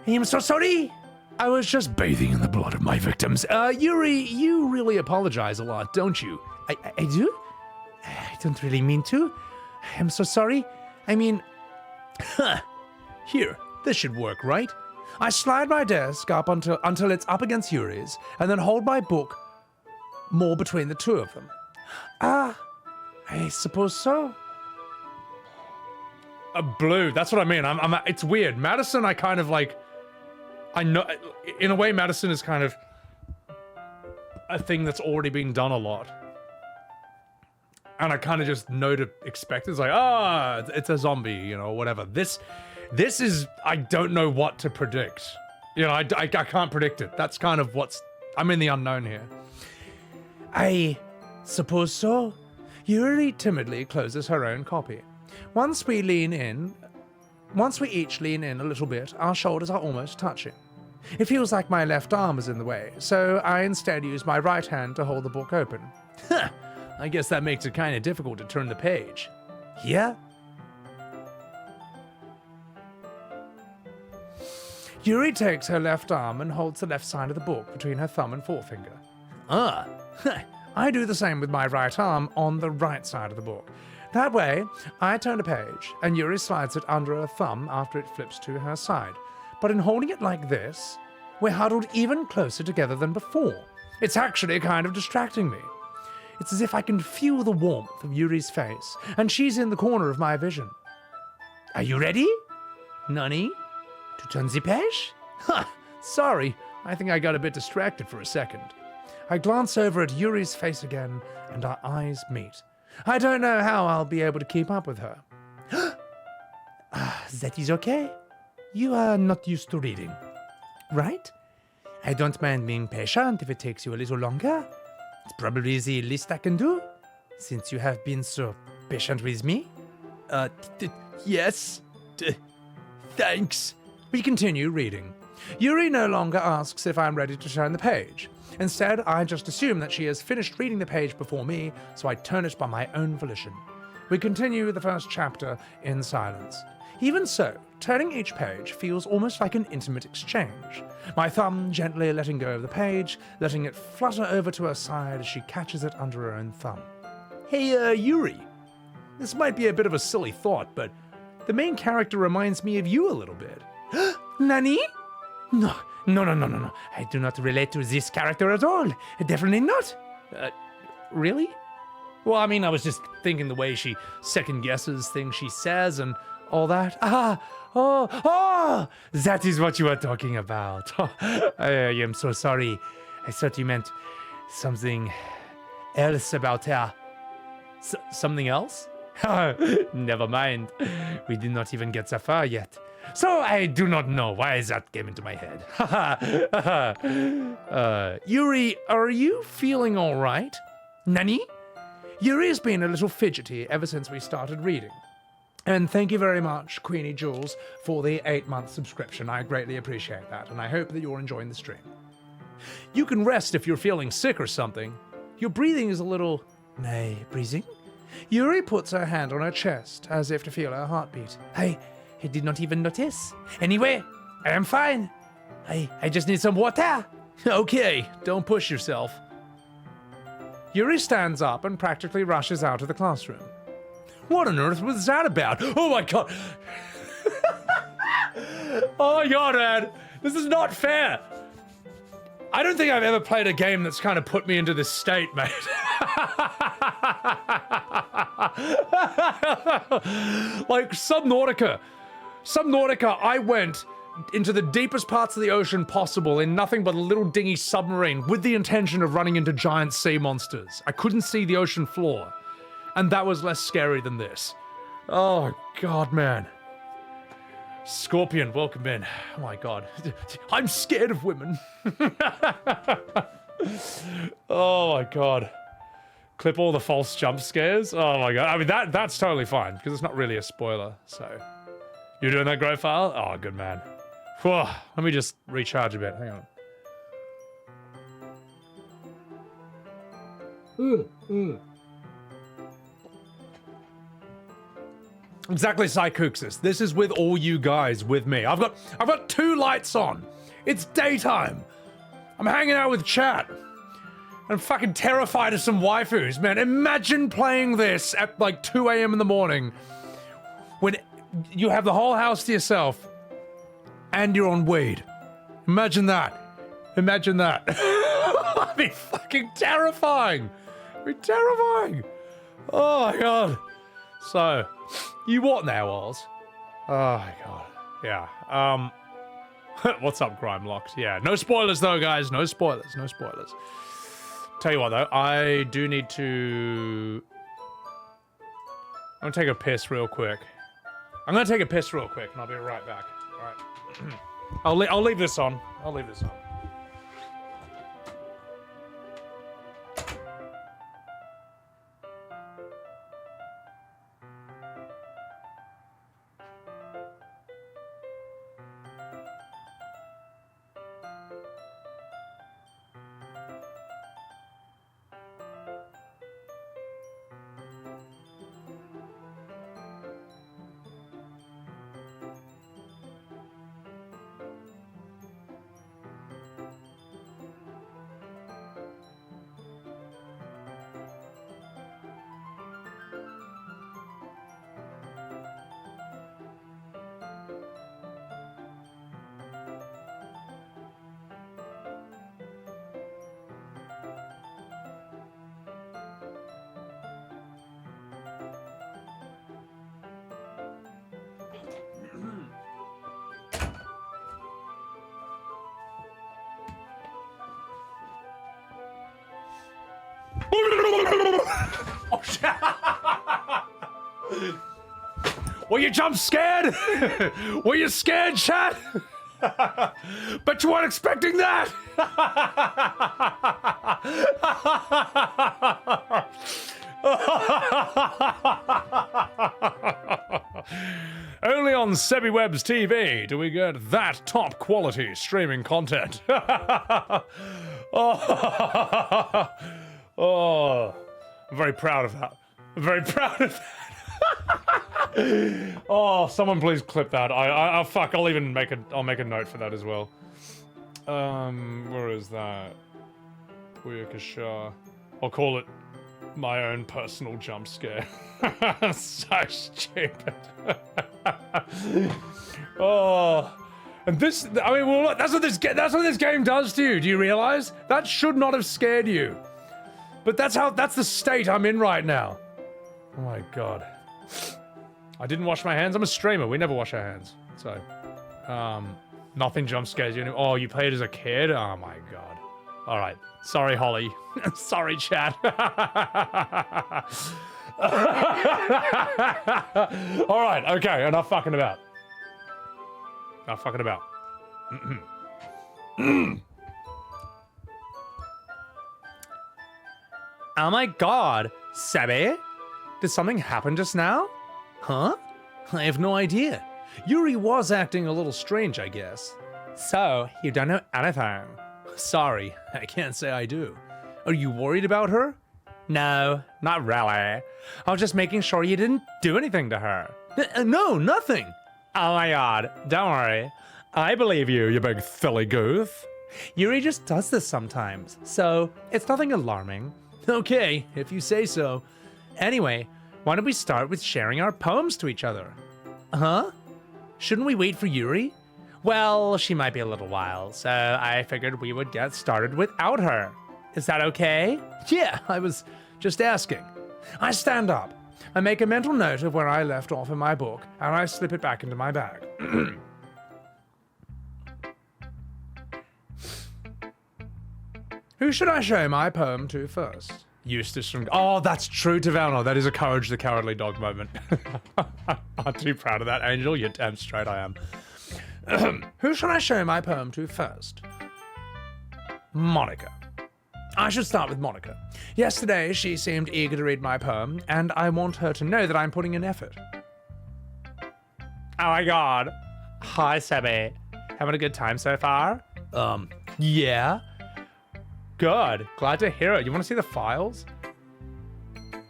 I'm so sorry. I was just bathing in the blood of my victims. Yuri, you really apologize a lot, don't you? I do? I don't really mean to. I'm so sorry. I mean, here, this should work, right? I slide my desk up until it's up against Yuri's, and then hold my book more between the two of them. I suppose so. Blue, that's what I mean. It's weird. Madison, I kind of like, I know, in a way, Madison is kind of a thing that's already been done a lot. And I kind of just know to expect it. It's like, it's a zombie, you know, whatever. This is, I don't know what to predict. You know, I can't predict it. That's kind of I'm in the unknown here. I suppose so. Yuri timidly closes her own copy. Once we each lean in a little bit, our shoulders are almost touching. It feels like my left arm is in the way, so I instead use my right hand to hold the book open. I guess that makes it kind of difficult to turn the page. Yeah? Yuri takes her left arm and holds the left side of the book between her thumb and forefinger. I do the same with my right arm on the right side of the book. That way, I turn a page, and Yuri slides it under her thumb after it flips to her side. But in holding it like this, we're huddled even closer together than before. It's actually kind of distracting me. It's as if I can feel the warmth of Yuri's face, and she's in the corner of my vision. Are you ready? Nani? To turn the page? Sorry, I think I got a bit distracted for a second. I glance over at Yuri's face again, and our eyes meet. I don't know how I'll be able to keep up with her. That is okay. You are not used to reading, right? I don't mind being patient if it takes you a little longer. It's probably the least I can do, since you have been so patient with me. Yes. Thanks. We continue reading. Yuri no longer asks if I'm ready to turn the page. Instead, I just assume that she has finished reading the page before me, so I turn it by my own volition. We continue the first chapter in silence. Even so, turning each page feels almost like an intimate exchange. My thumb gently letting go of the page, letting it flutter over to her side as she catches it under her own thumb. Hey, Yuri. This might be a bit of a silly thought, but the main character reminds me of you a little bit. Nani? No. I do not relate to this character at all. Definitely not. Really? Well, I mean, I was just thinking the way she second guesses things she says and all that. That is what you are talking about. I am so sorry. I thought you meant something else about her. Something else? Never mind. We did not even get that far yet. So I do not know why that came into my head. Yuri, are you feeling all right? Nani? Yuri has been a little fidgety ever since we started reading. And thank you very much, Queenie Jules, for the 8-month subscription. I greatly appreciate that, and I hope that you're enjoying the stream. You can rest if you're feeling sick or something. Your breathing is a little... Nay, breathing? Yuri puts her hand on her chest, as if to feel her heartbeat. I did not even notice. Anyway, I am fine. I just need some water. Okay, don't push yourself. Yuri stands up and practically rushes out of the classroom. What on earth was that about? Oh my god. Oh my god, man. This is not fair. I don't think I've ever played a game that's kind of put me into this state, mate. Like Subnautica, I went into the deepest parts of the ocean possible in nothing but a little dingy submarine with the intention of running into giant sea monsters. I couldn't see the ocean floor, and that was less scary than this. Oh, God, man. Scorpion, welcome in. Oh, my God. I'm scared of women. Oh, my God. Clip all the false jump scares. Oh, my God. I mean, that's totally fine, because it's not really a spoiler, so... You doing that, Great File? Oh, good man. Whew, let me just recharge a bit. Hang on. Exactly, Psychuxis. This is with all you guys with me. I've got 2 lights on. It's daytime. I'm hanging out with chat. I'm fucking terrified of some waifus, man. Imagine playing this at like 2 a.m. in the morning when you have the whole house to yourself and you're on weed. Imagine that. Imagine that. That'd be fucking terrifying. It'd be terrifying. Oh my god. So, you what now, Oz? Oh my god. Yeah. What's up, Grime Locks? Yeah. No spoilers though, guys. No spoilers. No spoilers. Tell you what though, I do need to... I'm gonna take a piss real quick. I'm gonna take a piss real quick and I'll be right back. Alright. I'll leave this on. I'll leave this on. Oh shit! Were you jump scared? Were you scared, chat? But you weren't expecting that! Only on Sebbywebz TV do we get that top quality streaming content. Oh, I'm very proud of that. I'm very proud of that. Oh, someone please clip that. Fuck, I'll make a note for that as well. Where is that? Puyakasha. I'll call it my own personal jump scare. So stupid. Oh, and this, I mean, well, that's what this game does to you. Do you realize? That should not have scared you. But that's the state I'm in right now. Oh my god. I didn't wash my hands. I'm a streamer. We never wash our hands. So, nothing jump scares you anymore. Oh, you played as a kid? Oh my god. All right. Sorry, Holly. Sorry, chat. All right. Okay. Enough fucking about. Enough fucking about. Oh my god, Sebby? Did something happen just now? Huh? I have no idea. Yuri was acting a little strange, I guess. So, you don't know anything? Sorry, I can't say I do. Are you worried about her? No, not really. I was just making sure you didn't do anything to her. No, nothing. Oh my god, don't worry. I believe you, you big silly goof. Yuri just does this sometimes, so it's nothing alarming. Okay, if you say so. Anyway, why don't we start with sharing our poems to each other? Huh? Shouldn't we wait for Yuri? Well, she might be a little while, so I figured we would get started without her. Is that okay? Yeah, I was just asking. I stand up. I make a mental note of where I left off in my book, and I slip it back into my bag. Who should I show my poem to first? Eustace from... Oh, that's true, Taverno. That is a Courage the Cowardly Dog moment. I'm too proud of that, Angel. You're damn straight I am. Who should I show my poem to first? Monika. I should start with Monika. Yesterday, she seemed eager to read my poem, and I want her to know that I'm putting in effort. Oh my god. Hi, Sebby. Having a good time so far? Yeah. Good. Glad to hear it. You want to see the files?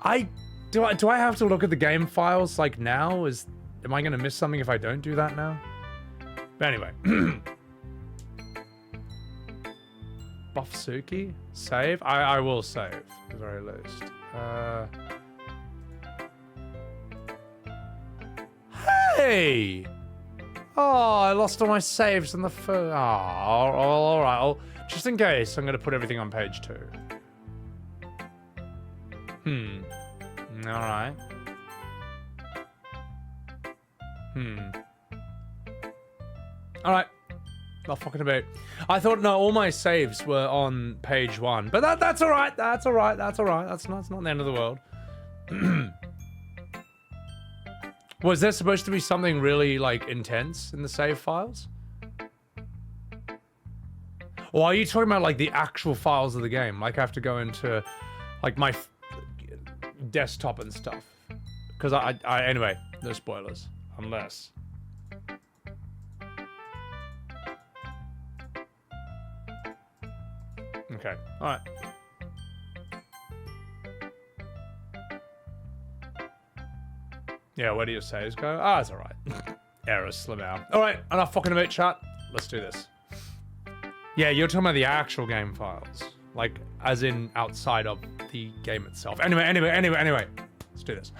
I Do I have to look at the game files like now? Am I gonna miss something if I don't do that now? But anyway. Buffsuki? Save? I will save, at the very least. Hey! Oh, I lost all my saves in the first. Oh, alright. Just in case, I'm gonna put everything on page 2. Alright. Alright. Not fucking about. I thought, no, all my saves were on page 1. But that's alright. That's alright. That's alright. That's not the end of the world. Was there supposed to be something really, like, intense in the save files? Or are you talking about, like, the actual files of the game? Like, I have to go into, like, my desktop and stuff. Because anyway, no spoilers. Unless... Okay, alright. Yeah, where do your saves go? Ah, it's alright. Errors, slim out. Alright, enough fucking about chat. Let's do this. Yeah, you're talking about the actual game files. Like, as in outside of the game itself. Anyway. Let's do this.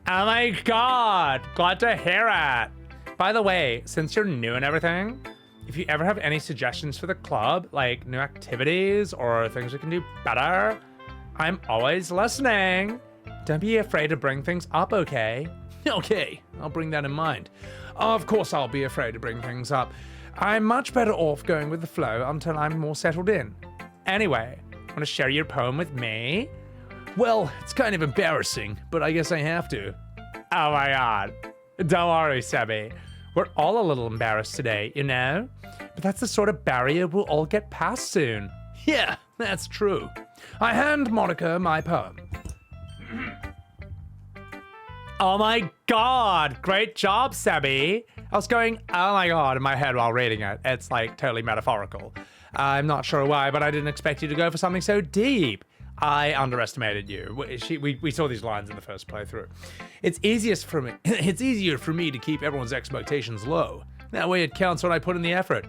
Oh my god! Glad to hear it! By the way, since you're new and everything, if you ever have any suggestions for the club, like new activities or things we can do better, I'm always listening. Don't be afraid to bring things up, okay? Okay, I'll bring that in mind. Of course I'll be afraid to bring things up. I'm much better off going with the flow until I'm more settled in. Anyway, want to share your poem with me? Well, it's kind of embarrassing, but I guess I have to. Oh my god. Don't worry, Sebby. We're all a little embarrassed today, you know? But that's the sort of barrier we'll all get past soon. Yeah, that's true. I hand Monika my poem. Oh my god, great job, Sebby. I was going, oh my god, in my head while reading it. It's like totally metaphorical. I'm not sure why, but I didn't expect you to go for something so deep. I underestimated you. We saw these lines in the first playthrough. It's easier for me to keep everyone's expectations low. That way it counts when I put in the effort.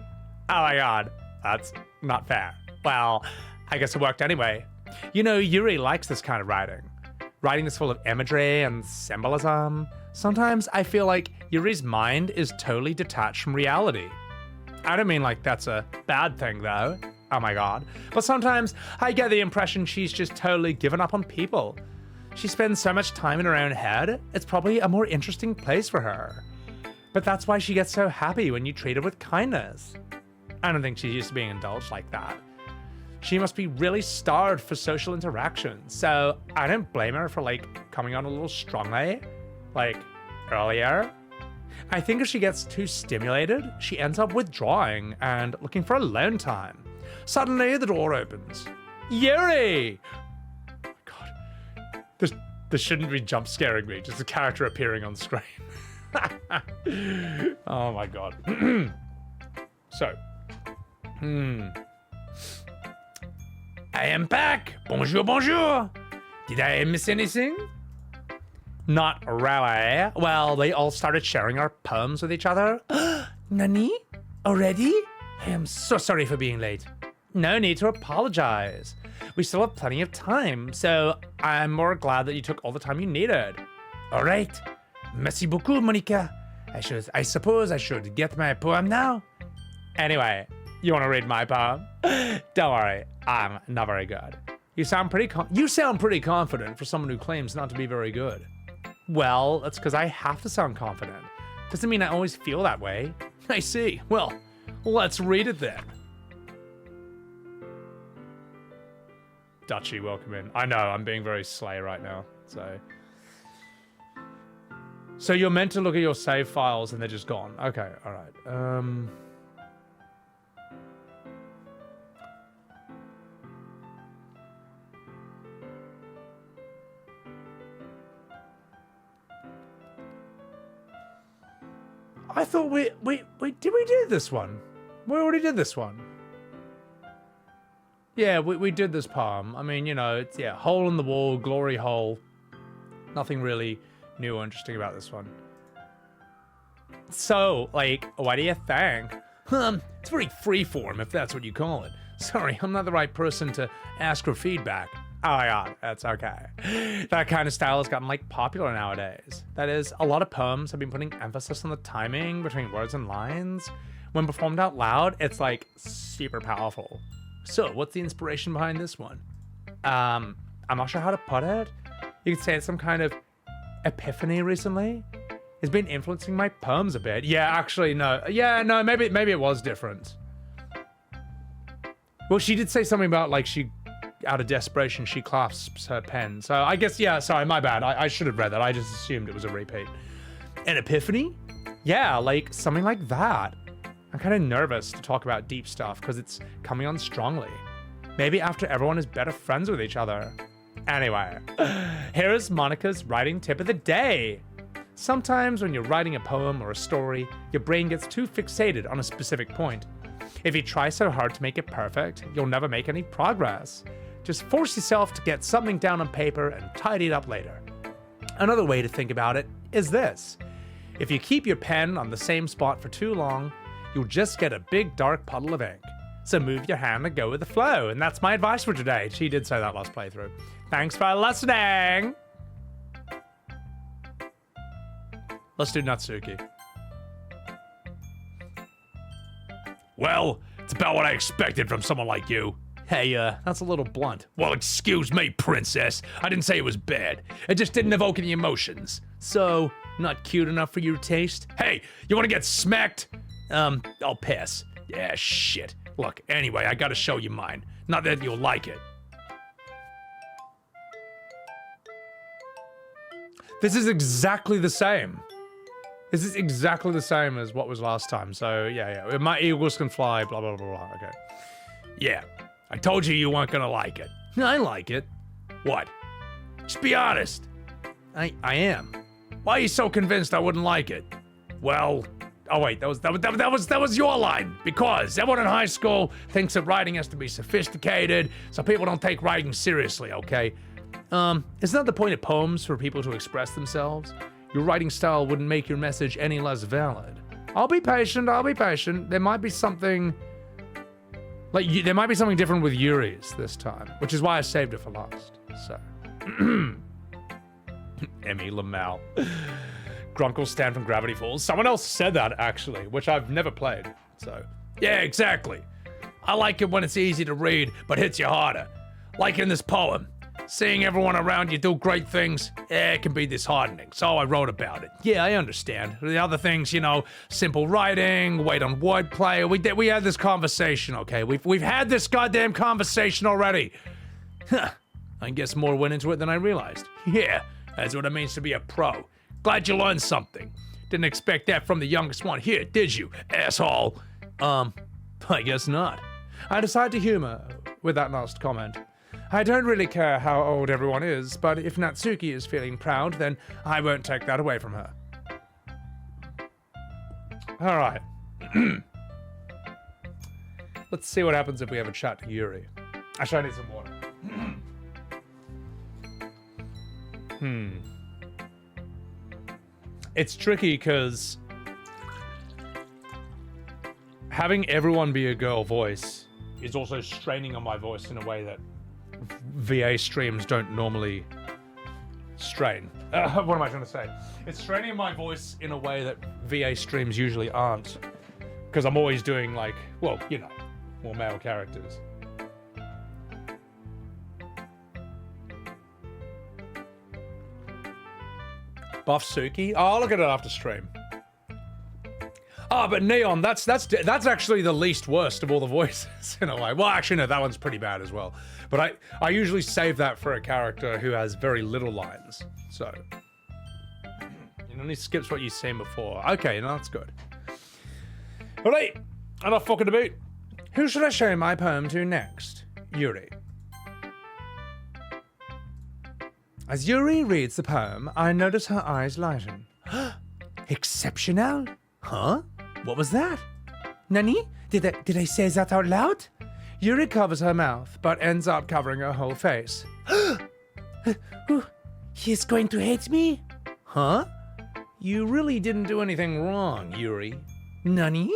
Oh my god, that's not fair. Well, I guess it worked anyway. You know, Yuri likes this kind of writing. Writing that's full of imagery and symbolism. Sometimes I feel like Yuri's mind is totally detached from reality. I don't mean like that's a bad thing though. Oh my god. But sometimes I get the impression she's just totally given up on people. She spends so much time in her own head, it's probably a more interesting place for her. But that's why she gets so happy when you treat her with kindness. I don't think she's used to being indulged like that. She must be really starved for social interaction, so I don't blame her for like coming on a little strongly, like earlier. I think if she gets too stimulated, she ends up withdrawing and looking for alone time. Suddenly, the door opens. Yuri! Oh my god. This shouldn't be jump scaring me, just a character appearing on screen. Oh my god. So. I am back! Bonjour, bonjour! Did I miss anything? Not really. Well, they all started sharing our poems with each other. Nani? Already? I am so sorry for being late. No need to apologize. We still have plenty of time, so I'm more glad that you took all the time you needed. All right. Merci beaucoup, Monika. I suppose I should get my poem now. Anyway, you want to read my poem? Don't worry, I'm not very good. You sound pretty confident for someone who claims not to be very good. Well, that's because I have to sound confident. Doesn't mean I always feel that way. I see. Well, let's read it then. Dutchie, welcome in. I know, I'm being very slay right now, so... So you're meant to look at your save files and they're just gone. Okay, alright. I thought did we do this one? We already did this one. Yeah, we did this poem. I mean, you know, it's, yeah, hole in the wall, glory hole. Nothing really new or interesting about this one. So, like, what do you think? It's very freeform, if that's what you call it. Sorry, I'm not the right person to ask for feedback. Oh yeah, that's okay. That kind of style has gotten, like, popular nowadays. That is, a lot of poems have been putting emphasis on the timing between words and lines. When performed out loud, it's, like, super powerful. So, what's the inspiration behind this one? I'm not sure how to put it. You could say it's some kind of epiphany recently. It's been influencing my poems a bit. Yeah, actually, no. Yeah, no, maybe it was different. Well, she did say something about, like, out of desperation, she clasps her pen. So I guess, yeah, sorry, my bad. I should have read that. I just assumed it was a repeat. An epiphany? Yeah, like, something like that. I'm kind of nervous to talk about deep stuff because it's coming on strongly. Maybe after everyone is better friends with each other. Anyway, here is Monika's writing tip of the day. Sometimes when you're writing a poem or a story, your brain gets too fixated on a specific point. If you try so hard to make it perfect, you'll never make any progress. Just force yourself to get something down on paper and tidy it up later. Another way to think about it is this. If you keep your pen on the same spot for too long, you'll just get a big dark puddle of ink. So move your hand and go with the flow. And that's my advice for today. She did say that last playthrough. Thanks for listening. Let's do Natsuki. Well, it's about what I expected from someone like you. Hey, that's a little blunt. Well, excuse me, princess. I didn't say it was bad. It just didn't evoke any emotions. So, not cute enough for your taste? Hey, you wanna get smacked? I'll pass. Yeah, shit. Look, anyway, I gotta show you mine. Not that you'll like it. This is exactly the same. This is exactly the same as what was last time. So, yeah. My eagles can fly, blah, blah, blah, blah. Okay. Yeah, I told you weren't gonna like it. I like it. What? Just be honest. I am. Why are you so convinced I wouldn't like it? Well, oh wait, that was your line. Because everyone in high school thinks that writing has to be sophisticated, so people don't take writing seriously, okay? Isn't that the point of poems, for people to express themselves? Your writing style wouldn't make your message any less valid. I'll be patient. There might be something... there might be something different with Yuri's this time, which is why I saved it for last, so... Emmy Lamau. Gronk will stand from Gravity Falls. Someone else said that, actually, which I've never played, so... Yeah, exactly. I like it when it's easy to read, but hits you harder. Like in this poem. Seeing everyone around you do great things, it can be disheartening, so I wrote about it. Yeah, I understand. The other things, you know, simple writing, wait on wordplay, we had this conversation, okay? We've had this goddamn conversation already. Huh, I guess more went into it than I realized. Yeah, that's what it means to be a pro. Glad you learned something. Didn't expect that from the youngest one here, did you, asshole? I guess not. I decided to humor with that last comment. I don't really care how old everyone is, but if Natsuki is feeling proud, then I won't take that away from her. All right. Let's see what happens if we have a chat to Yuri. Actually, I need some water. It's tricky because having everyone be a girl voice is also straining on my voice in a way that VA streams don't normally strain. What am I trying to say? It's straining my voice in a way that VA streams usually aren't. Because I'm always doing, like, well, you know, more male characters. Buff Suki? Oh, I'll look at it after stream. Oh, but Neon, that's actually the least worst of all the voices in a way. Well, actually, no, that one's pretty bad as well. But I usually save that for a character who has very little lines. So, you know, he skips what you've seen before. Okay, no, that's good. All right, enough fucking debate. Who should I show my poem to next? Yuri. As Yuri reads the poem, I notice her eyes lighten. Exceptional? Huh? What was that? Nani? Did I say that out loud? Yuri covers her mouth, but ends up covering her whole face. He's going to hate me? Huh? You really didn't do anything wrong, Yuri. Nani?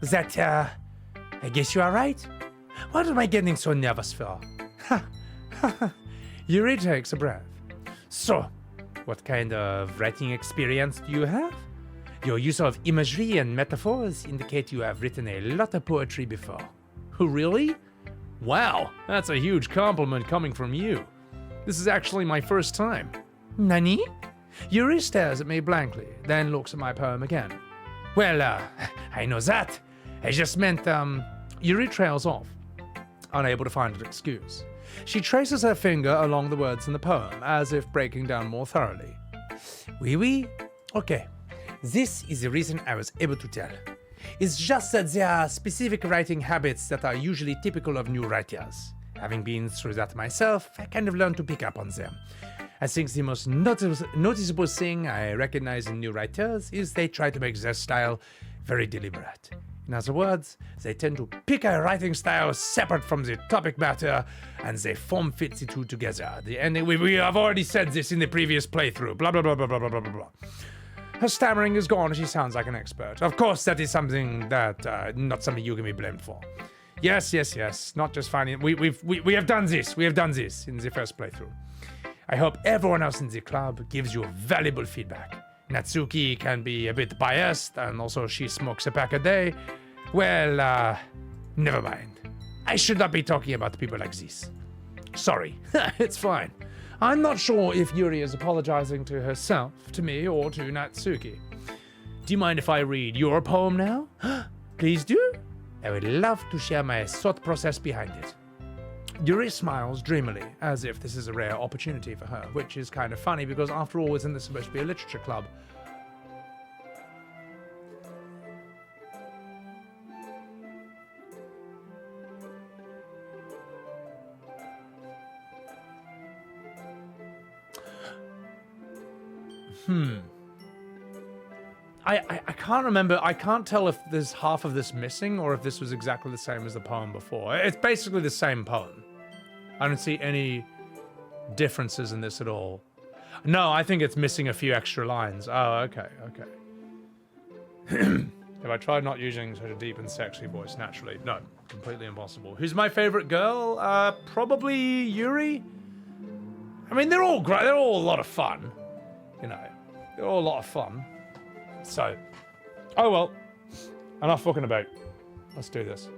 That, I guess you are right. What am I getting so nervous for? Ha! Yuri takes a breath. So, what kind of writing experience do you have? Your use of imagery and metaphors indicate you have written a lot of poetry before. Really? Wow, that's a huge compliment coming from you. This is actually my first time. Nani? Yuri stares at me blankly, then looks at my poem again. Well, I know that. I just meant, Yuri trails off, unable to find an excuse. She traces her finger along the words in the poem, as if breaking down more thoroughly. Oui. Okay. This is the reason I was able to tell. It's just that there are specific writing habits that are usually typical of new writers. Having been through that myself, I kind of learned to pick up on them. I think the most noticeable thing I recognize in new writers is they try to make their style very deliberate. In other words, they tend to pick a writing style separate from the topic matter, and they form fit the two together. We have already said this in the previous playthrough. Blah, blah, blah, blah, blah, blah, blah, blah. Her stammering is gone, and she sounds like an expert. Of course, that is something that, not something you can be blamed for. Yes. Not just finding. We have done this. We have done this in the first playthrough. I hope everyone else in the club gives you valuable feedback. Natsuki can be a bit biased, and also she smokes a pack a day. Well, never mind. I should not be talking about people like this. Sorry. It's fine. I'm not sure if Yuri is apologizing to herself, to me, or to Natsuki. Do you mind if I read your poem now? Please do. I would love to share my thought process behind it. Yuri smiles dreamily, as if this is a rare opportunity for her, which is kind of funny because after all, isn't this supposed to be a literature club? I can't remember. I can't tell if there's half of this missing or if this was exactly the same as the poem before. It's basically the same poem. I don't see any differences in this at all. No, I think it's missing a few extra lines. Oh, okay. Have I tried not using such a deep and sexy voice naturally? No, completely impossible. Who's my favorite girl? Probably Yuri. I mean, they're all great. They're all a lot of fun. You know, they're all a lot of fun. So, oh well, enough fucking about. Let's do this.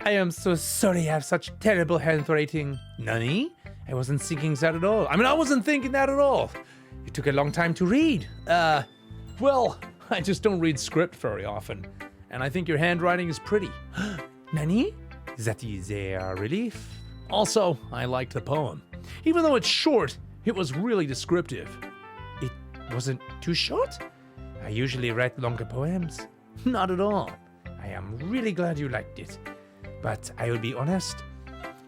I am so sorry I have such terrible handwriting. Nani? I wasn't thinking that at all. I mean, I wasn't thinking that at all. It took a long time to read. Well, I just don't read script very often. And I think your handwriting is pretty. Nani? That is a relief. Also, I liked the poem. Even though it's short, it was really descriptive. It wasn't too short? I usually write longer poems. Not at all. I am really glad you liked it. But I will be honest,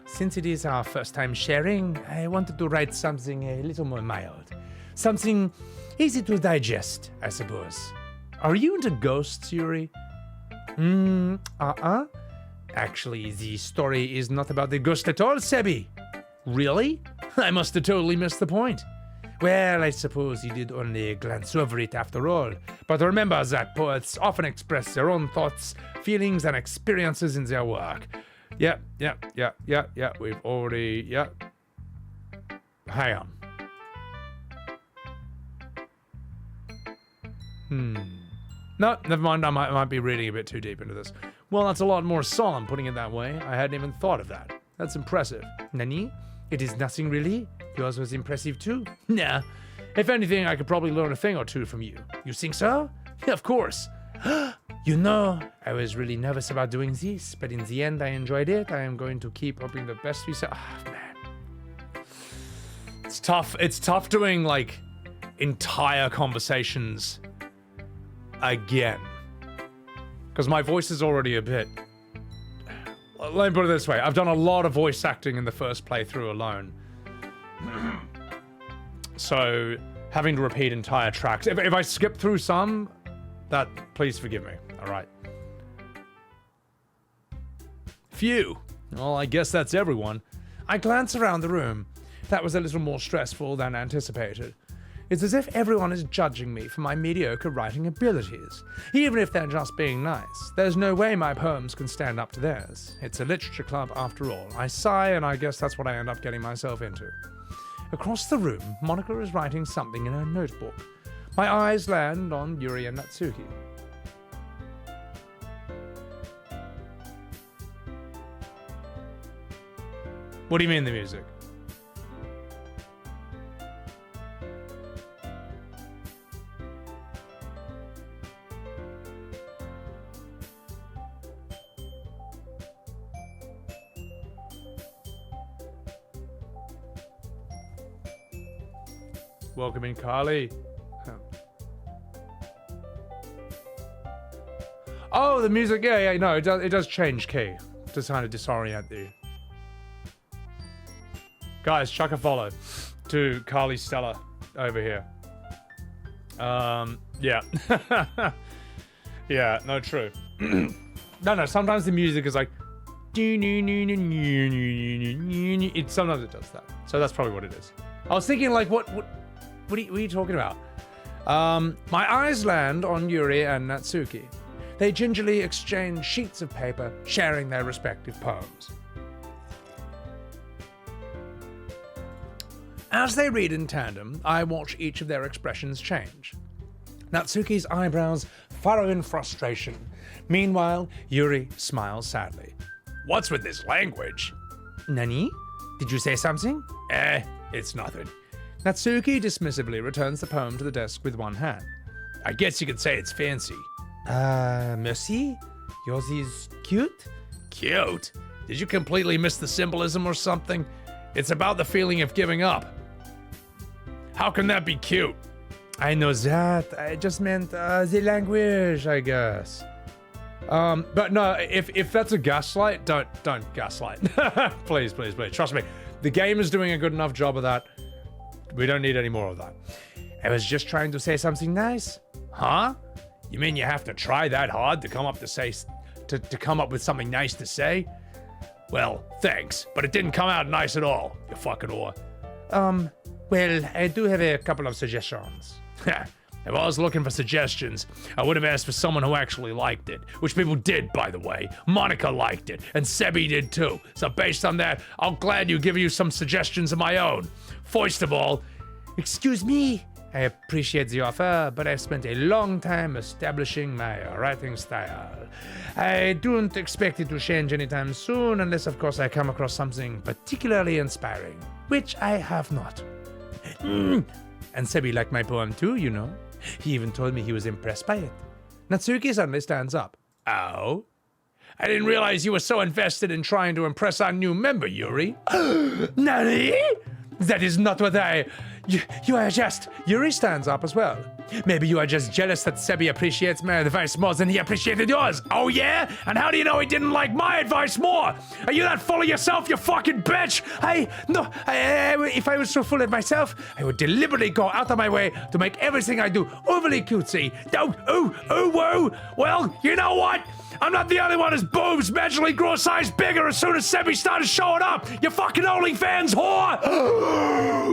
since it is our first time sharing, I wanted to write something a little more mild. Something easy to digest, I suppose. Are you into ghosts, Yuri? Actually, the story is not about the ghost at all, Sebby. Really? I must have totally missed the point. Well, I suppose you did only glance over it after all. But remember that poets often express their own thoughts, feelings, and experiences in their work. Yeah. We've already, Hang on. No, never mind. I might be reading a bit too deep into this. Well, that's a lot more solemn, putting it that way. I hadn't even thought of that. That's impressive. Nani? It is nothing really. Yours was impressive too. Nah. If anything, I could probably learn a thing or two from you. You think so? Yeah, of course. You know, I was really nervous about doing this, but in the end I enjoyed it. I am going to keep hoping the best we say. Man. It's tough. It's tough doing, like, entire conversations again. Because my voice is already a bit... Let me put it this way. I've done a lot of voice acting in the first playthrough alone. So, having to repeat entire tracks. If I skip through some, please forgive me. All right. Phew. Well, I guess that's everyone. I glance around the room. That was a little more stressful than anticipated. It's as if everyone is judging me for my mediocre writing abilities. Even if they're just being nice, there's no way my poems can stand up to theirs. It's a literature club after all. I sigh, and I guess that's what I end up getting myself into. Across the room, Monika is writing something in her notebook. My eyes land on Yuri and Natsuki. What do you mean the music? Welcome in, Carly. Oh, the music. Yeah, no, it does change key to kind of disorient you. Guys, chuck a follow to Carly Stella over here. Yeah. Yeah, no, true. No, sometimes the music is like... Sometimes it does that. So that's probably what it is. I was thinking, like, what are you talking about? My eyes land on Yuri and Natsuki. They gingerly exchange sheets of paper, sharing their respective poems. As they read in tandem, I watch each of their expressions change. Natsuki's eyebrows furrow in frustration. Meanwhile, Yuri smiles sadly. What's with this language? Nani? Did you say something? It's nothing. Natsuki dismissively returns the poem to the desk with one hand. I guess you could say it's fancy. Merci? Yours is cute? Cute? Did you completely miss the symbolism or something? It's about the feeling of giving up. How can that be cute? I know that. I just meant the language, I guess. But no, if that's a gaslight, don't gaslight. Please. Trust me. The game is doing a good enough job of that. We don't need any more of that. I was just trying to say something nice. Huh? You mean you have to try that hard to come up with something nice to say? Well, thanks, but it didn't come out nice at all, you fucking whore. Well, I do have a couple of suggestions. If I was looking for suggestions, I would have asked for someone who actually liked it, which people did, by the way. Monika liked it, and Sebby did too. So based on that, I'll gladly give you some suggestions of my own. First of all, excuse me. I appreciate the offer, but I've spent a long time establishing my writing style. I don't expect it to change anytime soon, unless, of course, I come across something particularly inspiring, which I have not. And Sebby liked my poem too, you know. He even told me he was impressed by it. Natsuki suddenly stands up. Oh? I didn't realize you were so invested in trying to impress our new member, Yuri. Nani? That is not what You are just... Yuri stands up as well. Maybe you are just jealous that Sebby appreciates my advice more than he appreciated yours. Oh yeah? And how do you know he didn't like my advice more? Are you that full of yourself, you fucking bitch? If I was so full of myself, I would deliberately go out of my way to make everything I do overly cutesy. Whoa. Well, you know what? I'm not the only one whose boobs magically grow a size bigger as soon as Sebby started showing up. You fucking OnlyFans whore!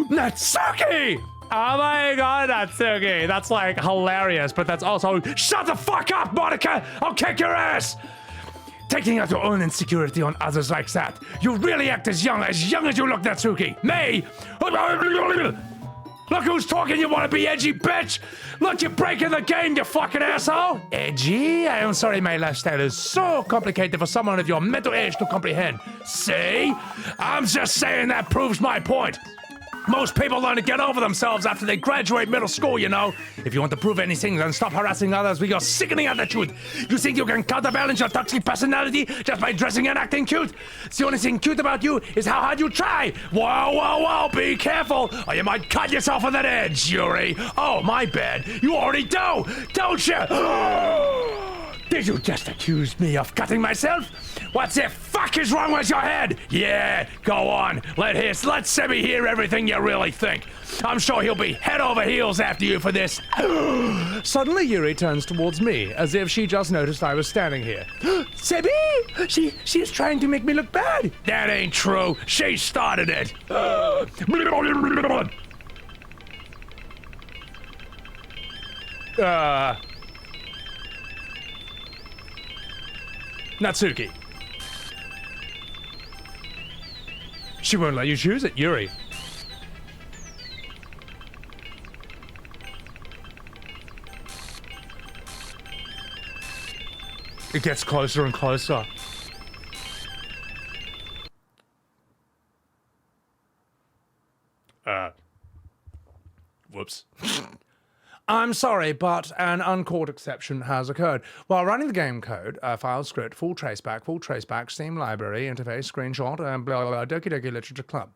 Natsuki! Oh my god, Natsuki. That's like hilarious, but that's also... Shut the fuck up, Monika! I'll kick your ass! Taking out your own insecurity on others like that. You really act as young as you look, Natsuki. Me? Look who's talking, you wanna be edgy, bitch! Look, you're breaking the game, you fucking asshole! Edgy? I am sorry my lifestyle is so complicated for someone of your mental age to comprehend. See? I'm just saying that proves my point. Most people learn to get over themselves after they graduate middle school, you know. If you want to prove anything, then stop harassing others with your sickening attitude. You think you can counterbalance your toxic personality just by dressing and acting cute? The only thing cute about you is how hard you try. Whoa, be careful, or you might cut yourself on that edge, Yuri. Oh, my bad. You already do, don't you? Did you just accuse me of cutting myself? What the fuck is wrong with your head? Yeah, go on. Let Sebby hear everything you really think. I'm sure he'll be head over heels after you for this. Suddenly, Yuri turns towards me, as if she just noticed I was standing here. Sebby! She is trying to make me look bad. That ain't true. She started it. Natsuki. She won't let you choose it, Yuri. It gets closer and closer. Whoops. I'm sorry, but an uncaught exception has occurred. While running the game code, file script, full traceback, Steam library, interface, screenshot, and blah, blah, blah, Doki Doki Literature Club.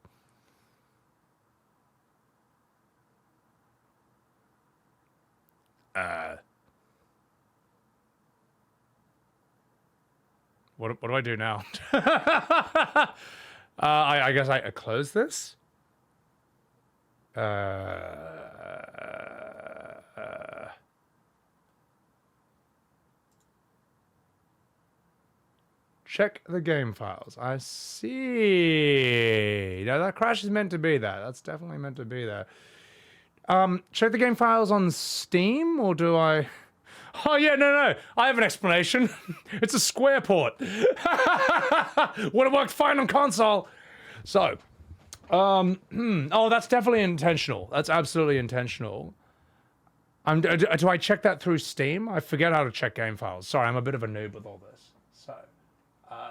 What do I do now? I guess I close this? Check the game files. I see. Now that crash is meant to be there. That's definitely meant to be there. Check the game files on Steam, or do I... Oh yeah, no. I have an explanation. It's a square port. Would have worked fine on console. So, oh, that's definitely intentional. That's absolutely intentional. Do I check that through Steam? I forget how to check game files. Sorry, I'm a bit of a noob with all this. So,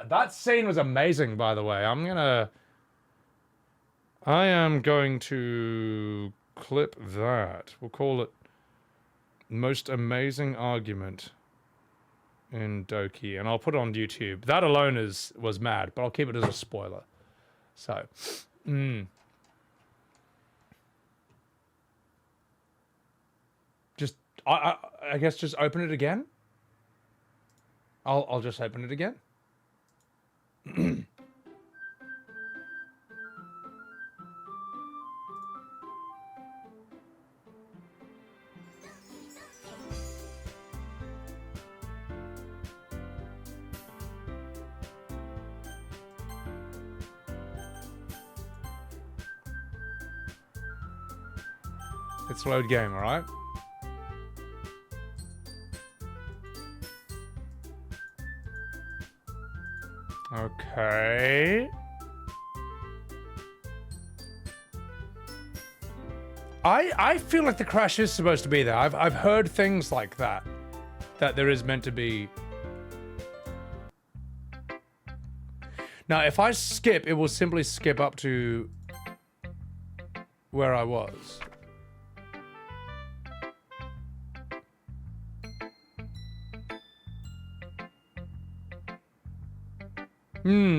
that scene was amazing, by the way. I am going to clip that. We'll call it most amazing argument in Doki, and I'll put it on YouTube. That alone was mad, but I'll keep it as a spoiler. So, just I guess just open it again. I'll just open it again. It's load game, all right? Okay. I feel like the crash is supposed to be there. I've heard things like that there is meant to be. Now, if I skip, it will simply skip up to where I was.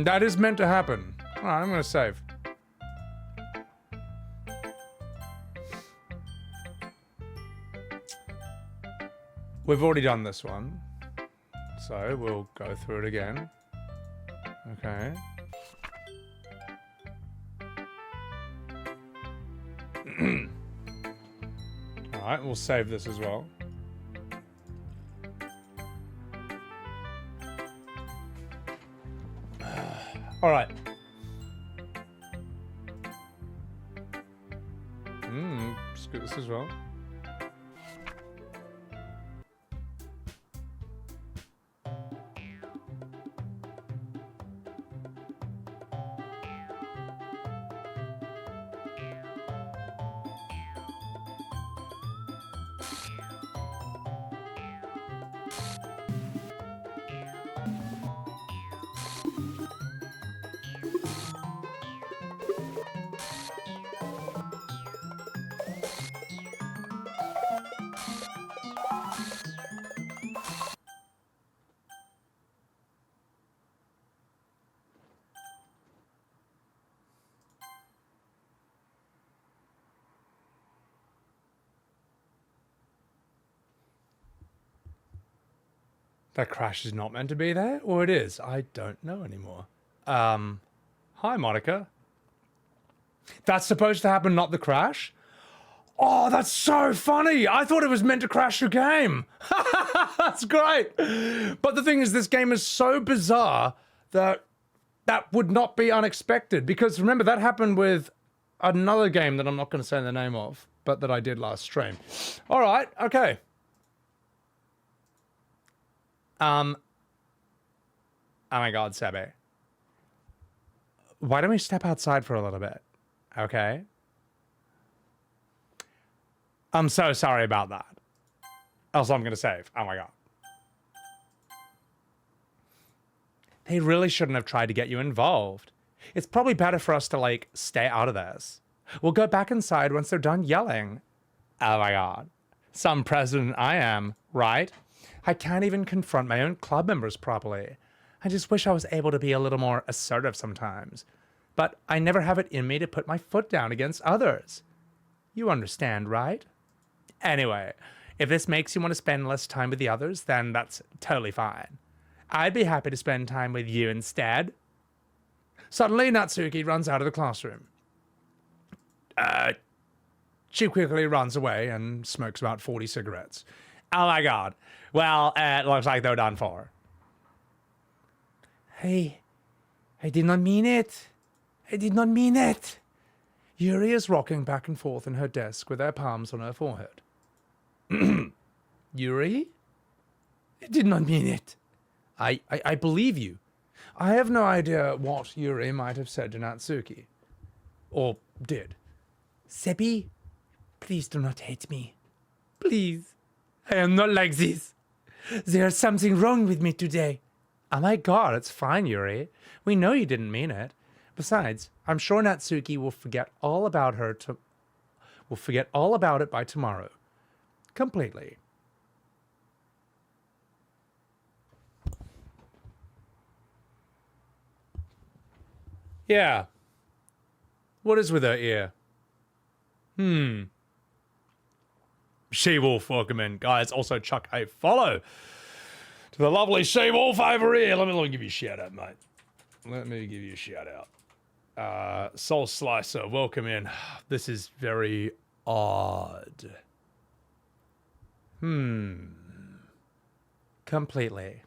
That is meant to happen. Alright, I'm gonna save. We've already done this one, so we'll go through it again. Okay. Alright, we'll save this as well. All right. Let's do this as well. That crash is not meant to be there, or it is. I don't know anymore. Hi, Monika. That's supposed to happen, not the crash? Oh, that's so funny. I thought it was meant to crash the game. That's great. But the thing is, this game is so bizarre that that would not be unexpected. Because remember, that happened with another game that I'm not going to say the name of, but that I did last stream. All right, okay. Oh my God, Sebby. Why don't we step outside for a little bit? Okay. I'm so sorry about that. That's all I'm going to save. Oh my God. They really shouldn't have tried to get you involved. It's probably better for us to, like, stay out of this. We'll go back inside once they're done yelling. Oh my God. Some president I am, right? I can't even confront my own club members properly. I just wish I was able to be a little more assertive sometimes. But I never have it in me to put my foot down against others. You understand, right? Anyway, if this makes you want to spend less time with the others, then that's totally fine. I'd be happy to spend time with you instead. Suddenly, Natsuki runs out of the classroom. She quickly runs away and smokes about 40 cigarettes. Oh my God. Well, it looks like they're done for. Hey, I did not mean it. I did not mean it. Yuri is rocking back and forth in her desk with her palms on her forehead. Yuri? I did not mean it. I believe you. I have no idea what Yuri might have said to Natsuki. Or did. Sebby, please do not hate me. Please. I am not like this. There's something wrong with me today. Oh my God, it's fine, Yuri. We know you didn't mean it. Besides, I'm sure Natsuki will forget all about it by tomorrow. Completely. Yeah. What is with her ear? She-Wolf, welcome in. Guys, also chuck a follow to the lovely She-Wolf over here. Let me give you a shout out, mate. Let me give you a shout out. Soul Slicer, welcome in. This is very odd. Completely.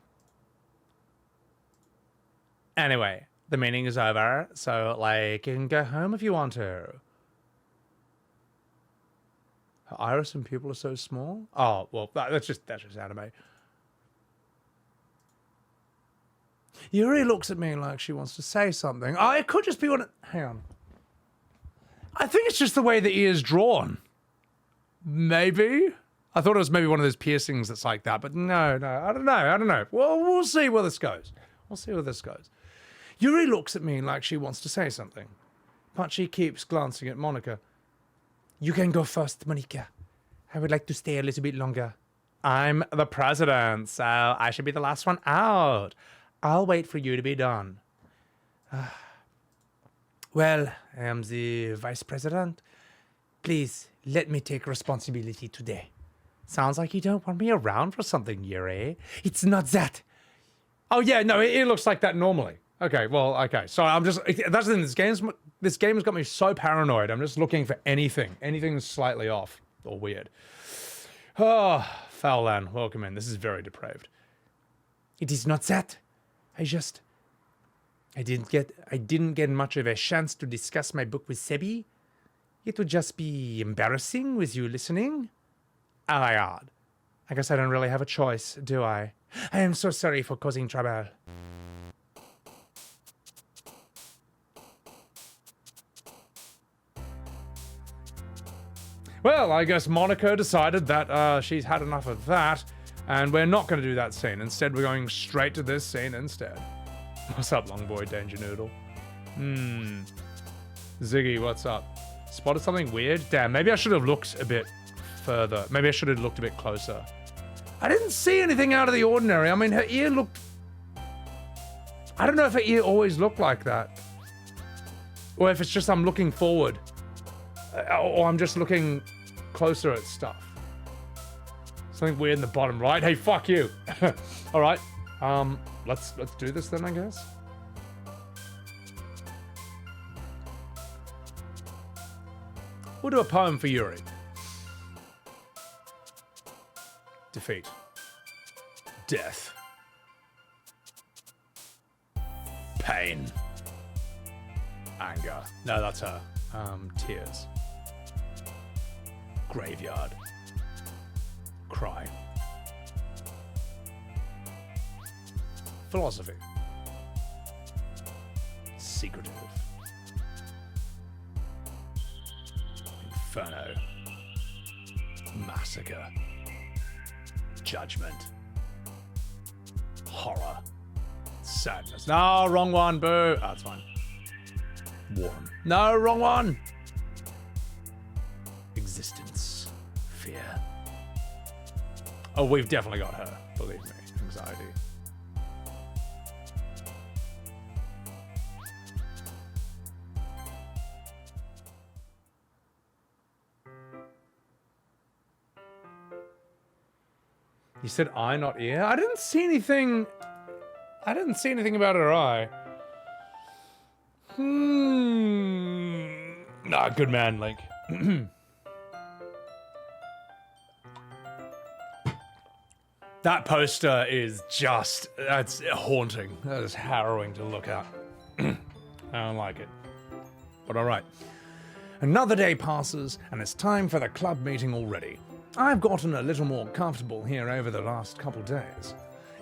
Anyway, the meeting is over, so, like, you can go home if you want to. Her iris and pupil are so small? Oh, well, that's just anime. Yuri looks at me like she wants to say something. Oh, it could just be one. Hang on. I think it's just the way the ear's drawn. Maybe? I thought it was maybe one of those piercings that's like that, but no, I don't know. Well, we'll see where this goes. Yuri looks at me like she wants to say something, but she keeps glancing at Monika. You can go first, Monika. I would like to stay a little bit longer. I'm the president, so I should be the last one out. I'll wait for you to be done. Well, I am the vice president. Please, let me take responsibility today. Sounds like you don't want me around for something, Yuri. It's not that. Oh, yeah, no, it looks like that normally. Okay, well, okay. Sorry, that's the thing, this game has got me so paranoid. I'm just looking for anything that's slightly off or weird. Oh, Fowlan, welcome in. This is very depraved. It is not that. I didn't get much of a chance to discuss my book with Sebby. It would just be embarrassing with you listening. Oh my God. I guess I don't really have a choice, do I? I am so sorry for causing trouble. Well, I guess Monika decided that she's had enough of that, and we're not going to do that scene. Instead, we're going straight to this scene instead. What's up, long boy Danger Noodle? Ziggy, what's up? Spotted something weird? Damn, maybe I should have looked a bit further. Maybe I should have looked a bit closer. I didn't see anything out of the ordinary. I mean, her ear looked... I don't know if her ear always looked like that. Or if it's just I'm looking forward. Or I'm just looking closer at stuff. Something weird in the bottom right. Hey, fuck you. All right. Let's do this then, I guess. We'll do a poem for Yuri. Defeat. Death. Pain. Anger. No, that's her. Tears. Graveyard. Cry. Philosophy. Secretive. Inferno. Massacre. Judgment. Horror. Sadness. No, wrong one, boo. Oh, that's fine. Warm. No, wrong one. Existence. Fear. Oh, we've definitely got her. Believe me. Anxiety. You said eye, not ear? I didn't see anything. I didn't see anything about her eye. Nah, good man, Link. That poster is just, that's haunting. That is harrowing to look at. I don't like it. But alright. Another day passes, and it's time for the club meeting already. I've gotten a little more comfortable here over the last couple days.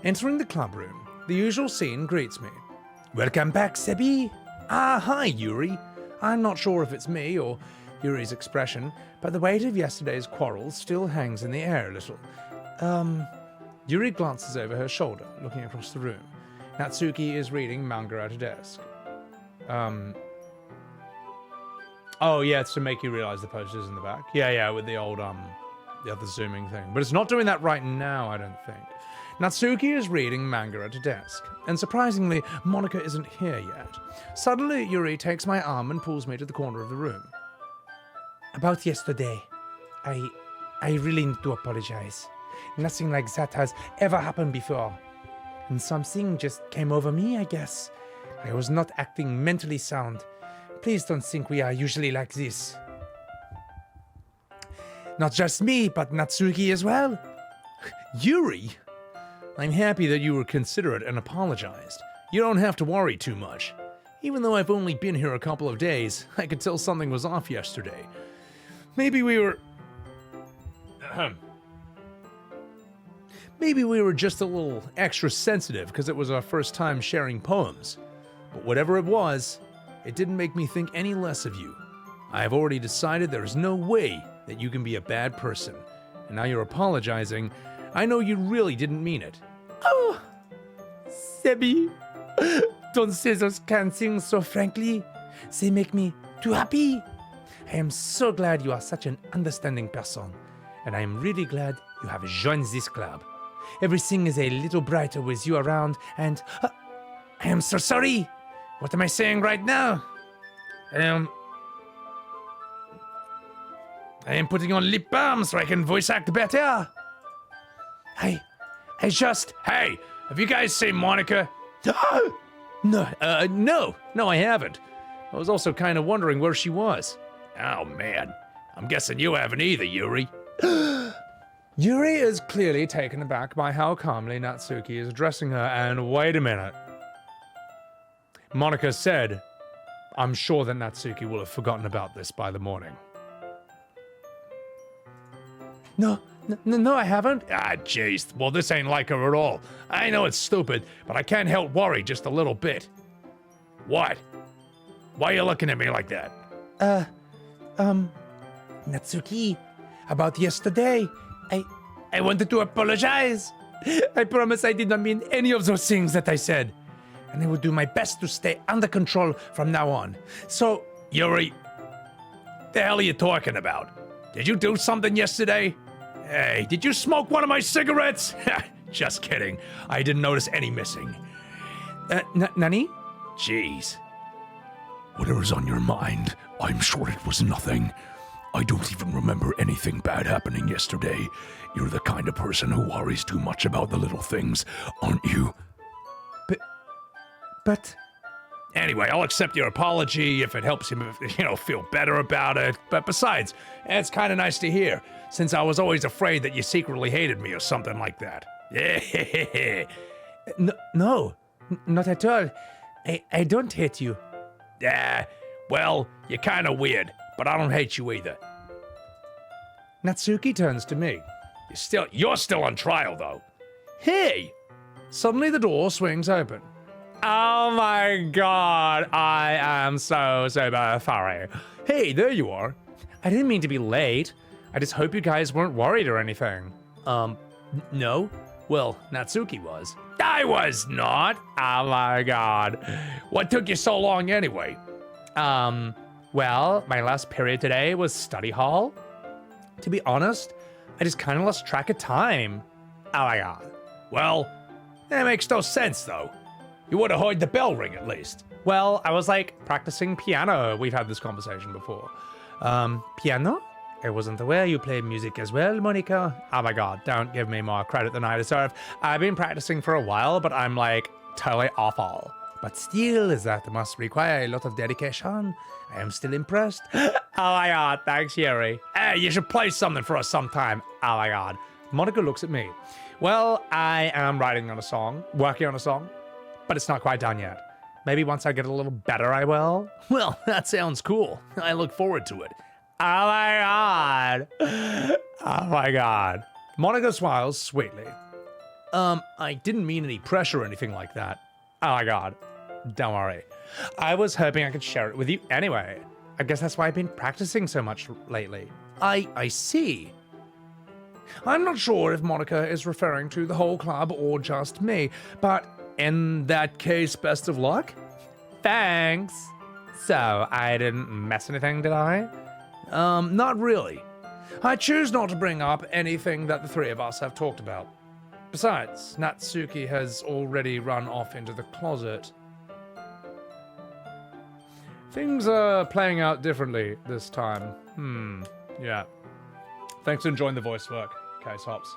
Entering the club room, the usual scene greets me. Welcome back, Sebby. Ah, hi, Yuri. I'm not sure if it's me or Yuri's expression, but the weight of yesterday's quarrel still hangs in the air a little. Yuri glances over her shoulder, looking across the room. Natsuki is reading manga at a desk. Oh yeah, it's to make you realize the poster's in the back. Yeah, with the old, the other zooming thing. But it's not doing that right now, I don't think. Natsuki is reading manga at a desk, and surprisingly, Monika isn't here yet. Suddenly, Yuri takes my arm and pulls me to the corner of the room. About yesterday, I really need to apologize. Nothing like that has ever happened before. And something just came over me, I guess. I was not acting mentally sound. Please don't think we are usually like this. Not just me, but Natsuki as well. Yuri? I'm happy that you were considerate and apologized. You don't have to worry too much. Even though I've only been here a couple of days, I could tell something was off yesterday. Maybe we were just a little extra sensitive because it was our first time sharing poems. But whatever it was, it didn't make me think any less of you. I have already decided there is no way that you can be a bad person. And now you're apologizing. I know you really didn't mean it. Oh, Sebby, don't say those kind things so frankly. They make me too happy. I am so glad you are such an understanding person. And I am really glad you have joined this club. Everything is a little brighter with you around, and I am so sorry. What am I saying right now? I am putting on lip balm so I can voice act better. Hey, have you guys seen Monika? No, I haven't. I was also kind of wondering where she was. Oh man, I'm guessing you haven't either, Yuri. Yuri is clearly taken aback by how calmly Natsuki is addressing her, and wait a minute. Monika said, I'm sure that Natsuki will have forgotten about this by the morning. No, I haven't. Ah, jeez. Well, this ain't like her at all. I know it's stupid, but I can't help worry just a little bit. What? Why are you looking at me like that? Natsuki, about yesterday, I wanted to apologize. I promise I did not mean any of those things that I said. And I will do my best to stay under control from now on. So, Yuri, the hell are you talking about? Did you do something yesterday? Hey, did you smoke one of my cigarettes? Just kidding. I didn't notice any missing. Nani? Jeez. Whatever's on your mind, I'm sure it was nothing. I don't even remember anything bad happening yesterday. You're the kind of person who worries too much about the little things, aren't you? But... Anyway, I'll accept your apology if it helps you, feel better about it. But besides, it's kind of nice to hear, since I was always afraid that you secretly hated me or something like that. Yeah. No, not at all. I don't hate you. Yeah, well, you're kind of weird, but I don't hate you either. Natsuki turns to me. You're still on trial, though. Hey! Suddenly the door swings open. Oh my god, I am so super sorry. Hey, there you are. I didn't mean to be late. I just hope you guys weren't worried or anything. No? Well, Natsuki was. I was not. Oh my god. What took you so long anyway? Well, my last period today was study hall. To be honest, I just kind of lost track of time. Oh my god. Well, that makes no sense, though. You would have heard the bell ring at least. Well, I was like practicing piano. We've had this conversation before. Piano? I wasn't aware you play music as well, Monika. Oh my god, don't give me more credit than I deserve. I've been practicing for a while, but I'm like totally awful. But still, that must require a lot of dedication. I am still impressed. Oh my god, thanks, Yuri. Hey, you should play something for us sometime. Oh my god. Monika looks at me. Well, I am working on a song, but it's not quite done yet. Maybe once I get a little better, I will. Well, that sounds cool. I look forward to it. Oh my god. Oh my god. Monika smiles sweetly. I didn't mean any pressure or anything like that. Oh my god. Don't worry. I was hoping I could share it with you anyway. I guess that's why I've been practicing so much lately. I see. I'm not sure if Monika is referring to the whole club or just me, but in that case, best of luck. Thanks. So, I didn't mess anything, did I? Not really. I choose not to bring up anything that the three of us have talked about. Besides, Natsuki has already run off into the closet. Things are playing out differently this time. Yeah. Thanks for enjoying the voice work, Case Hops.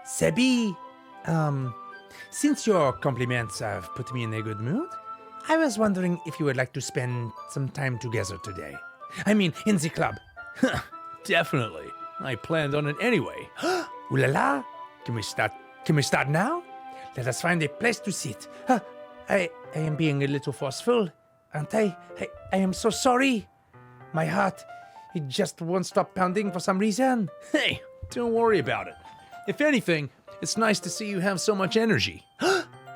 Sebby, since your compliments have put me in a good mood, I was wondering if you would like to spend some time together today. I mean, in the club. Definitely. I planned on it anyway. Ooh la la! Can we start now? Let us find a place to sit. I am being a little forceful, aren't I? I am so sorry. My heart, it just won't stop pounding for some reason. Hey, don't worry about it. If anything, it's nice to see you have so much energy.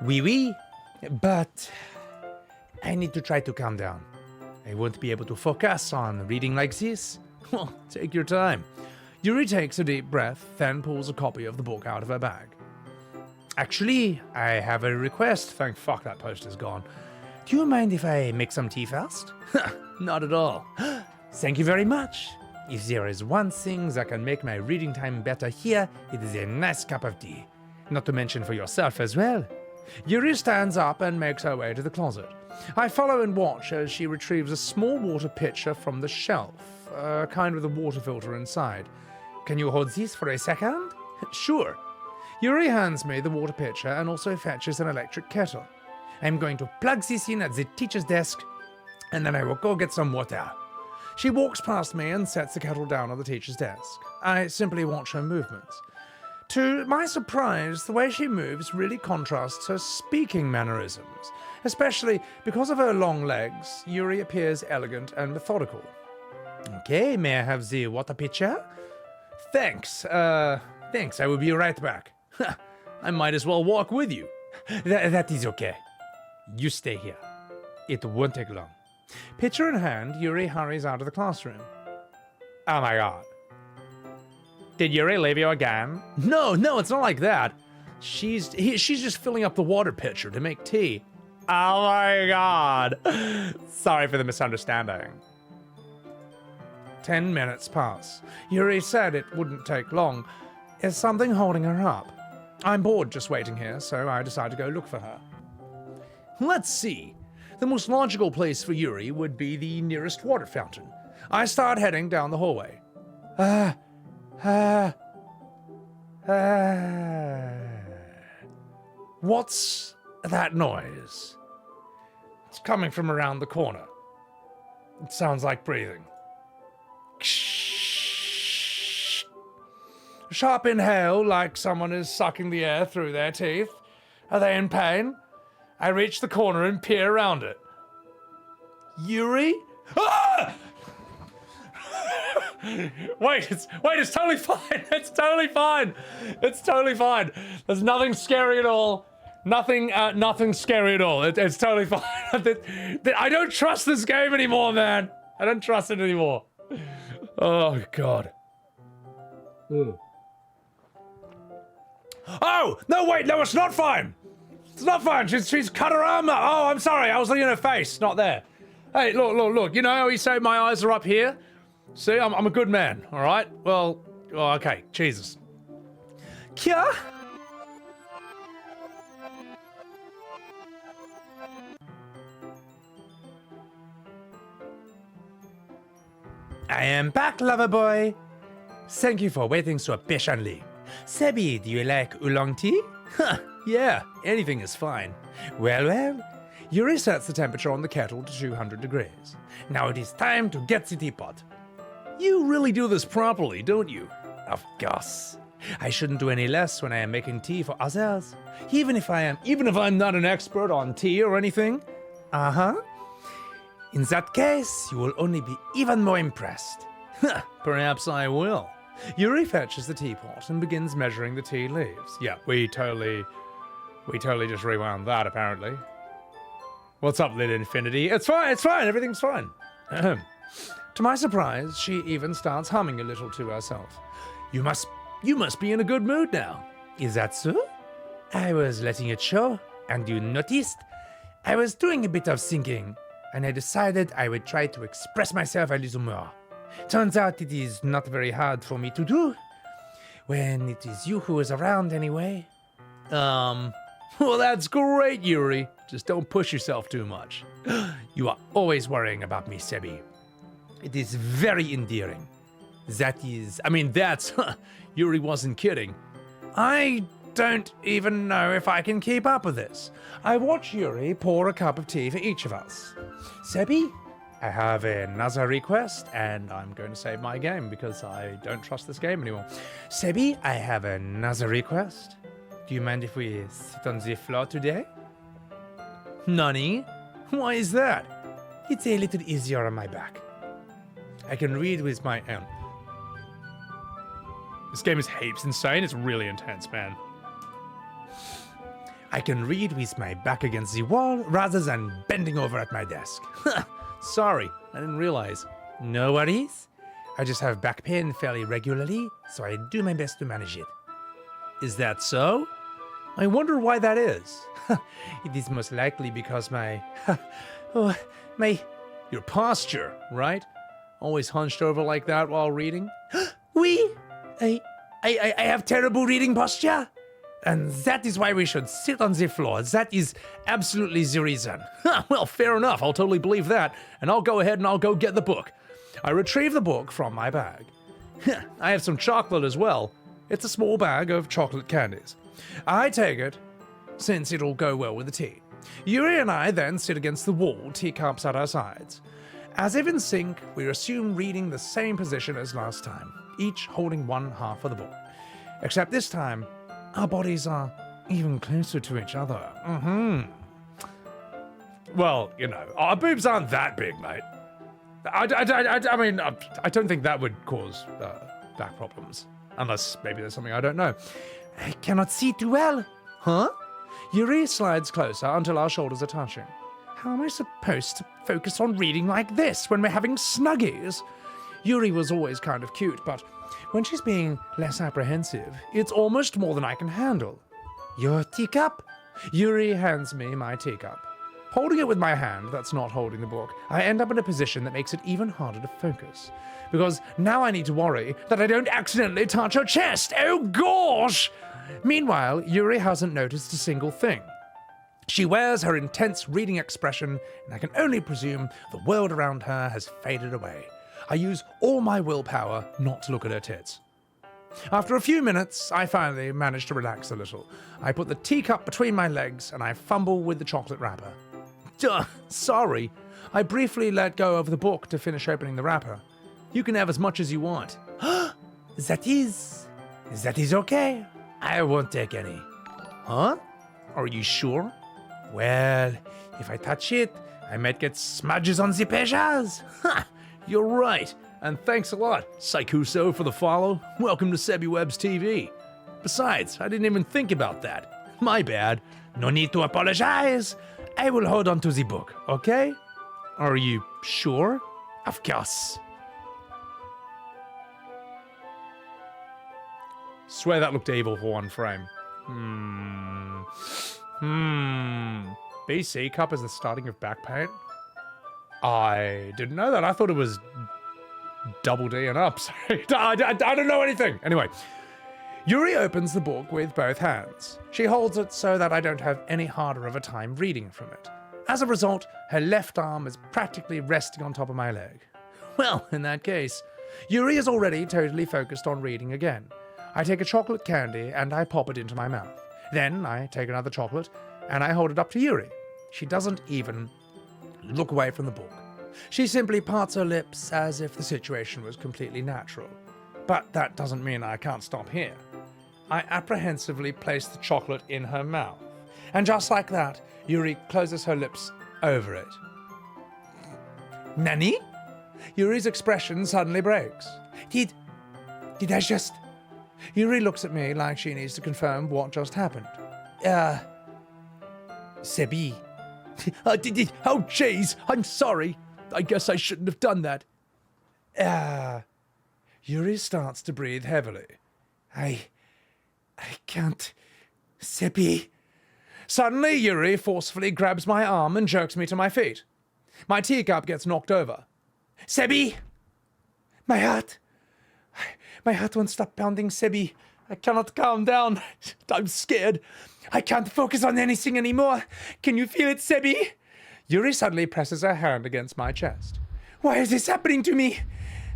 Oui. But I need to try to calm down. I won't be able to focus on reading like this. Well, take your time. Yuri takes a deep breath, then pulls a copy of the book out of her bag. Actually, I have a request. Thank fuck that poster's gone. Do you mind if I make some tea first? Not at all. Thank you very much. If there is one thing that can make my reading time better here, it is a nice cup of tea. Not to mention for yourself as well. Yuri stands up and makes her way to the closet. I follow and watch as she retrieves a small water pitcher from the shelf, kind with a water filter inside. Can you hold this for a second? Sure. Yuri hands me the water pitcher and also fetches an electric kettle. I'm going to plug this in at the teacher's desk, and then I will go get some water. She walks past me and sets the kettle down on the teacher's desk. I simply watch her movements. To my surprise, the way she moves really contrasts her speaking mannerisms. Especially because of her long legs, Yuri appears elegant and methodical. Okay, may I have the water pitcher? Thanks, I will be right back. I might as well walk with you. That is okay. You stay here. It won't take long. Pitcher in hand, Yuri hurries out of the classroom. Oh my god. Did Yuri leave you again? No, it's not like that. She's just filling up the water pitcher to make tea. Oh my god. Sorry for the misunderstanding. 10 minutes pass. Yuri said it wouldn't take long. Is something holding her up? I'm bored just waiting here, so I decide to go look for her. Let's see. the most logical place for Yuri would be the nearest water fountain. I start heading down the hallway. What's that noise? It's coming from around the corner. It sounds like breathing. Sharp inhale, like someone is sucking the air through their teeth. Are they in pain? I reach the corner and peer around it. Yuri? Ah! Wait, it's totally fine. It's totally fine. It's totally fine. There's nothing scary at all. Nothing scary at all. It's totally fine. I don't trust this game anymore, man. I don't trust it anymore. Oh, God. Oh, no, wait, no, it's not fine. It's not fine. She's cut her arm up. Oh, I'm sorry. I was looking at her face. Not there. Hey, look. You know how you say my eyes are up here? See, I'm a good man, all right? Well, okay, Jesus. Kya? I am back, lover boy. Thank you for waiting so patiently. Sebby, do you like oolong tea? Huh, yeah, anything is fine. Well, Yuri sets the temperature on the kettle to 200 degrees. Now it is time to get the teapot. You really do this properly, don't you? Of course. I shouldn't do any less when I am making tea for others. Even if I'm not an expert on tea or anything. Uh-huh. In that case, you will only be even more impressed. Perhaps I will. Yuri fetches the teapot and begins measuring the tea leaves. Yeah, we totally just rewound that, apparently. What's up, Lid Infinity? It's fine, everything's fine. To my surprise, she even starts humming a little to herself. You must be in a good mood now. Is that so? I was letting it show, and you noticed? I was doing a bit of thinking, and I decided I would try to express myself a little more. Turns out it is not very hard for me to do. When it is you who is around, anyway. Well, that's great, Yuri. Just don't push yourself too much. You are always worrying about me, Sebby. It is very endearing. That's... Yuri wasn't kidding. I don't even know if I can keep up with this. I watch Yuri pour a cup of tea for each of us. Sebby, I have another request, and I'm going to save my game because I don't trust this game anymore. Sebby, I have another request. Do you mind if we sit on the floor today? Nani? Why is that? It's a little easier on my back. I can read with my own. This game is heaps insane. It's really intense, man. I can read with my back against the wall rather than bending over at my desk. Sorry, I didn't realize. No worries. I just have back pain fairly regularly, so I do my best to manage it. Is that so? I wonder why that is. It is most likely because your posture, right? Always hunched over like that while reading. Oui, I have terrible reading posture. And that is why we should sit on the floor. That is absolutely the reason. Well, fair enough. I'll totally believe that. And I'll go ahead and I'll go get the book. I retrieve the book from my bag. I have some chocolate as well. It's a small bag of chocolate candies. I take it, since it'll go well with the tea. Yuri and I then sit against the wall, teacups at our sides. As if in sync, we assume reading the same position as last time, each holding one half of the book. Except this time, our bodies are even closer to each other. Well, you know, our boobs aren't that big, mate. I don't think that would cause back problems. Unless maybe there's something I don't know. I cannot see too well. Huh? Yuri slides closer until our shoulders are touching. How am I supposed to focus on reading like this when we're having snuggies? Yuri was always kind of cute, but when she's being less apprehensive, it's almost more than I can handle. Your teacup? Yuri hands me my teacup. Holding it with my hand that's not holding the book, I end up in a position that makes it even harder to focus. Because now I need to worry that I don't accidentally touch her chest. Oh gosh! Meanwhile, Yuri hasn't noticed a single thing. She wears her intense reading expression, and I can only presume the world around her has faded away. I use all my willpower not to look at her tits. After a few minutes, I finally manage to relax a little. I put the teacup between my legs, and I fumble with the chocolate wrapper. Duh, sorry. I briefly let go of the book to finish opening the wrapper. You can have as much as you want. That is okay. I won't take any. Huh? Are you sure? Well, if I touch it, I might get smudges on the pages. Ha! You're right. And thanks a lot, Saikuso, for the follow. Welcome to Sebbywebz TV. Besides, I didn't even think about that. My bad. No need to apologize. I will hold on to the book, okay? Are you sure? Of course. Swear that looked evil for one frame. BC cup is the starting of back paint? I didn't know that. I thought it was double D and up. Sorry. I don't know anything. Anyway. Yuri opens the book with both hands. She holds it so that I don't have any harder of a time reading from it. As a result, her left arm is practically resting on top of my leg. Well, in that case, Yuri is already totally focused on reading again. I take a chocolate candy and I pop it into my mouth. Then I take another chocolate and I hold it up to Yuri. She doesn't even look away from the book. She simply parts her lips as if the situation was completely natural. But that doesn't mean I can't stop here. I apprehensively place the chocolate in her mouth. And just like that, Yuri closes her lips over it. Nani? Yuri's expression suddenly breaks. Did I just... Yuri looks at me like she needs to confirm what just happened. Sebby. Oh, jeez, I'm sorry. I guess I shouldn't have done that. Yuri starts to breathe heavily. I can't... Sebby. Suddenly, Yuri forcefully grabs my arm and jerks me to my feet. My teacup gets knocked over. Sebby! My heart won't stop pounding, Sebby. I cannot calm down. I'm scared. I can't focus on anything anymore. Can you feel it, Sebby? Yuri suddenly presses her hand against my chest. Why is this happening to me?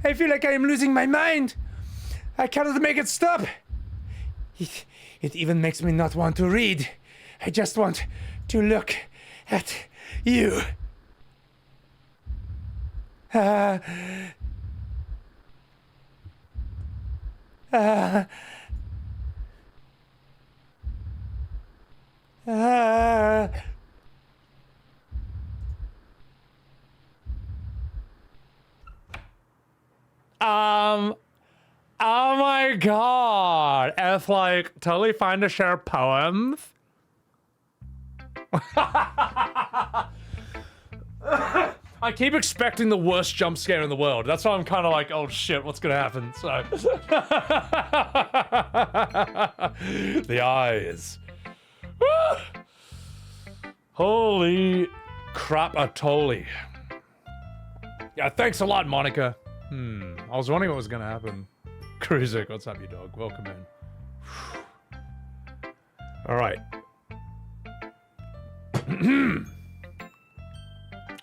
I feel like I am losing my mind. I cannot make it stop. It even makes me not want to read. I just want to look at you. Oh my god. If like totally fine to share poems. I keep expecting the worst jump scare in the world. That's why I'm kind of like, oh shit, what's gonna happen? So the eyes. Holy crap, atoli. Yeah, thanks a lot, Monika. I was wondering what was gonna happen. Cruiser, what's up, you dog? Welcome in. All right.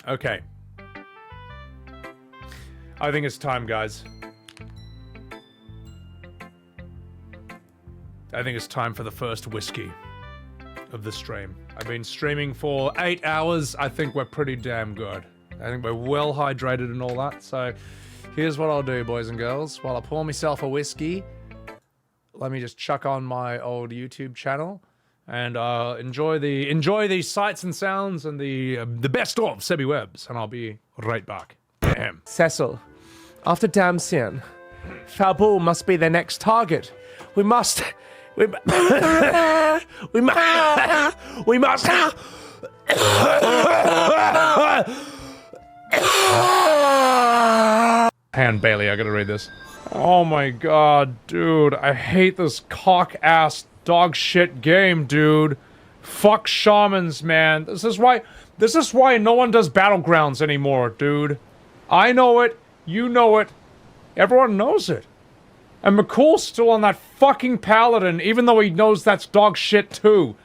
Okay. I think it's time, guys. I think it's time for the first whiskey of the stream. I've been streaming for 8 hours. I think we're pretty damn good. I think we're well hydrated and all that. So here's what I'll do, boys and girls. While I pour myself a whiskey, let me just chuck on my old YouTube channel and enjoy the sights and sounds and the best of Sebbywebz, and I'll be right back. Damn. Cecil, after Damsian, Falbu must be their next target. We must... We must... Hand Bailey, I gotta read this. Oh my god, dude. I hate this cock-ass dog shit game, dude. Fuck shamans, man. This is why no one does Battlegrounds anymore, dude. I know it. You know it. Everyone knows it. And McCool's still on that fucking paladin, even though he knows that's dog shit too.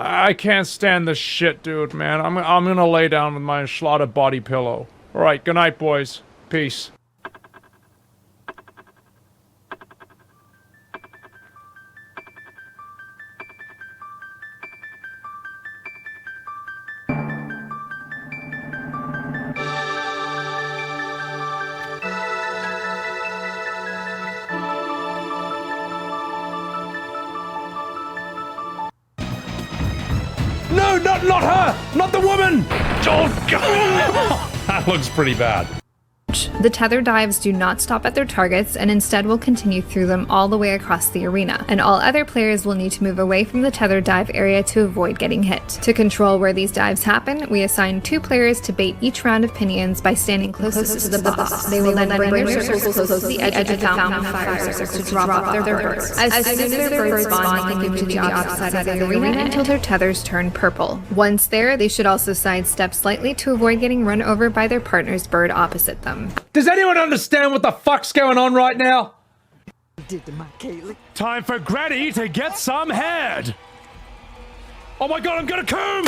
I can't stand this shit, dude, man. I'm gonna lay down with my enchilada body pillow. Alright, good night, boys. Peace. No, not her! Not the woman! Oh, God! That looks pretty bad. The tether dives do not stop at their targets and instead will continue through them all the way across the arena, and all other players will need to move away from the tether dive area to avoid getting hit. To control where these dives happen, we assign 2 players to bait each round of pinions by standing closest to the boss. They will then bring their circles close to the edge of the fountain fire circle to drop off their birds. As soon as their birds spawn, they can move to the opposite side of the arena until their tethers turn purple. Once there, they should also sidestep slightly to avoid getting run over by their partner's bird opposite them. Does anyone understand what the fuck's going on right now? Time for Granny to get some head! Oh my God, I'm gonna come!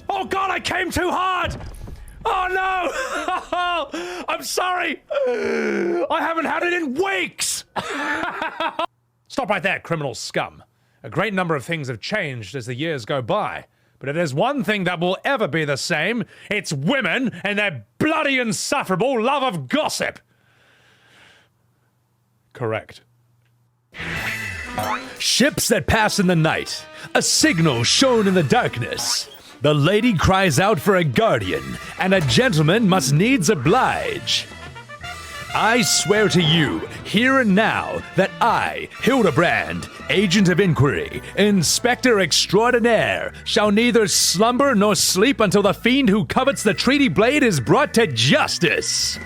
Oh God, I came too hard! Oh no! I'm sorry! I haven't had it in weeks! Stop right there, criminal scum. A great number of things have changed as the years go by. But if there's one thing that will ever be the same, it's women and their bloody insufferable love of gossip. Correct. Ships that pass in the night, a signal shown in the darkness. The lady cries out for a guardian, and a gentleman must needs oblige. I swear to you, here and now, that I, Hildebrand, Agent of Inquiry, Inspector Extraordinaire, shall neither slumber nor sleep until the fiend who covets the treaty blade is brought to justice.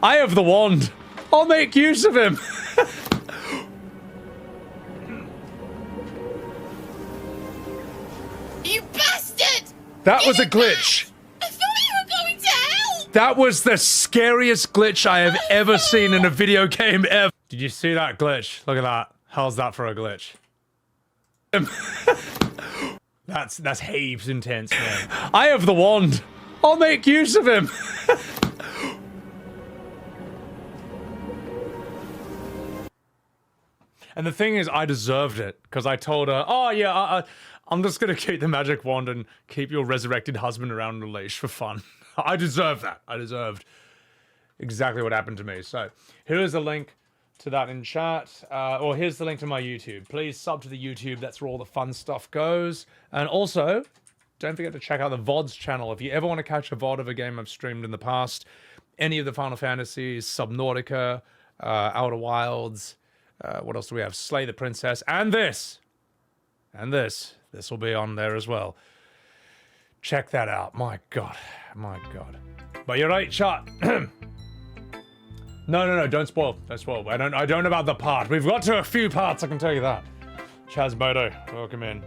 I have the wand. I'll make use of him. You bastard! That was a glitch. I thought you were going to help! That was the scariest glitch I have ever seen in a video game ever. Did you see that glitch? Look at that. How's that for a glitch? That's heaps intense, man. I have the wand. I'll make use of him. And the thing is, I deserved it, because I told her, oh yeah, I'm just gonna keep the magic wand and keep your resurrected husband around a leash for fun. I deserve that. I deserved exactly what happened to me. So, here is a link to that in chat, or here's the link to my YouTube. Please sub to the YouTube, that's where all the fun stuff goes. And also, don't forget to check out the VODs channel. If you ever want to catch a VOD of a game I've streamed in the past, any of the Final Fantasies, Subnautica, Outer Wilds, what else do we have? Slay the Princess, and this. And this. This will be on there as well. Check that out. My God. My God. But you're right, chat. No, don't spoil. Don't spoil. I don't know about the part. We've got to a few parts, I can tell you that. Chazmodo, welcome in.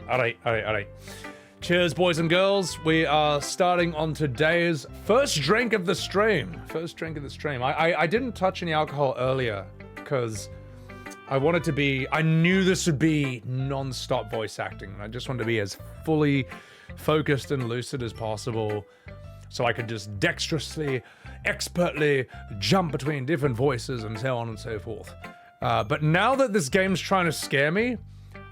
Alright. Cheers, boys and girls. We are starting on today's first drink of the stream. I didn't touch any alcohol earlier because I knew this would be non-stop voice acting. I just wanted to be as fully focused and lucid as possible so I could just dexterously, expertly jump between different voices and so on and so forth. But now that this game's trying to scare me,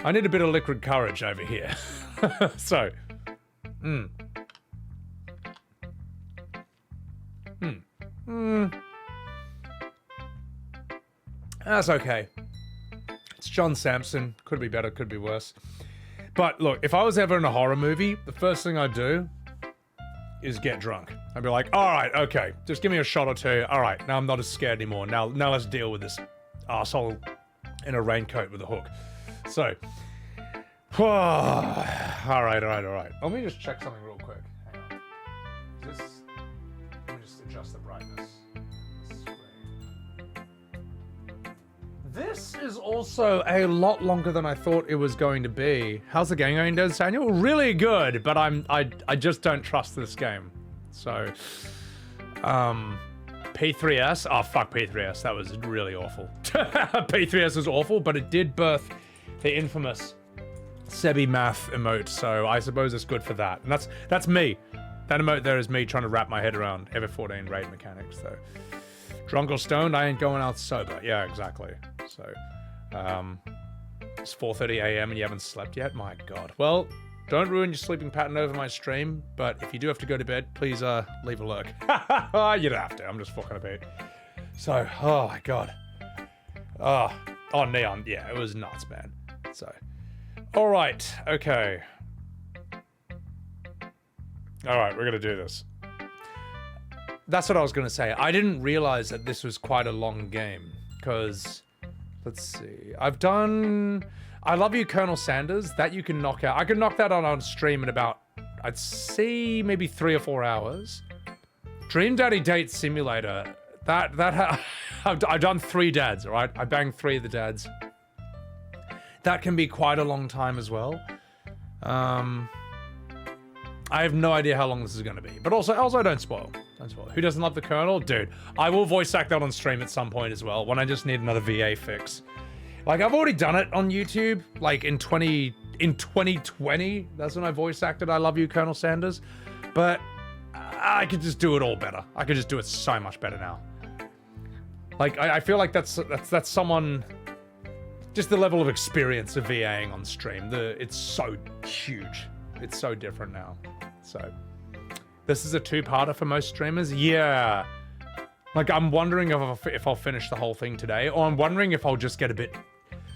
I need a bit of liquid courage over here. So, that's okay. It's John Sampson. Could be better, could be worse. But look, if I was ever in a horror movie, the first thing I'd do is get drunk. I'd be like, all right, okay, just give me a shot or two. All right, now I'm not as scared anymore. Now let's deal with this asshole in a raincoat with a hook. So, all right. Let me just check something real quick. Hang on. Let me just adjust the brightness. This is also a lot longer than I thought it was going to be. How's the game going, Daniel? Really good, but I just don't trust this game. So, P3S. Oh, fuck P3S. That was really awful. P3S was awful, but it did birth the infamous Sebby math emote, so I suppose it's good for that. And that's me. That emote there is me trying to wrap my head around Ever-14 raid mechanics, so. Drunk or stoned, I ain't going out sober. Yeah, exactly. So, it's 4:30 a.m. and you haven't slept yet? My God. Well, don't ruin your sleeping pattern over my stream, but if you do have to go to bed, please leave a lurk. You don't have to, I'm just fucking about. So, oh my God. Oh, Neon, yeah, it was nuts, man. So, all right, okay. All right, we're gonna do this. That's what I was gonna say. I didn't realize that this was quite a long game, because, let's see, I've done... I Love You, Colonel Sanders. That you can knock out. I could knock that out on stream in about, I'd say, maybe 3 or 4 hours. Dream Daddy Date Simulator. I've done 3 dads, all right? I banged 3 of the dads. That can be quite a long time as well. I have no idea how long this is going to be. But also don't spoil. Don't spoil. Who doesn't love the Colonel? Dude, I will voice act that on stream at some point as well, when I just need another VA fix. Like, I've already done it on YouTube, like in 2020. That's when I voice acted I Love You, Colonel Sanders. But I could just do it all better. I could just do it so much better now. Like, I feel like that's someone... Just the level of experience of VAing on stream. It's so huge. It's so different now. So, this is a 2-parter for most streamers? Yeah. Like, I'm wondering if I'll finish the whole thing today, or I'm wondering if I'll just get a bit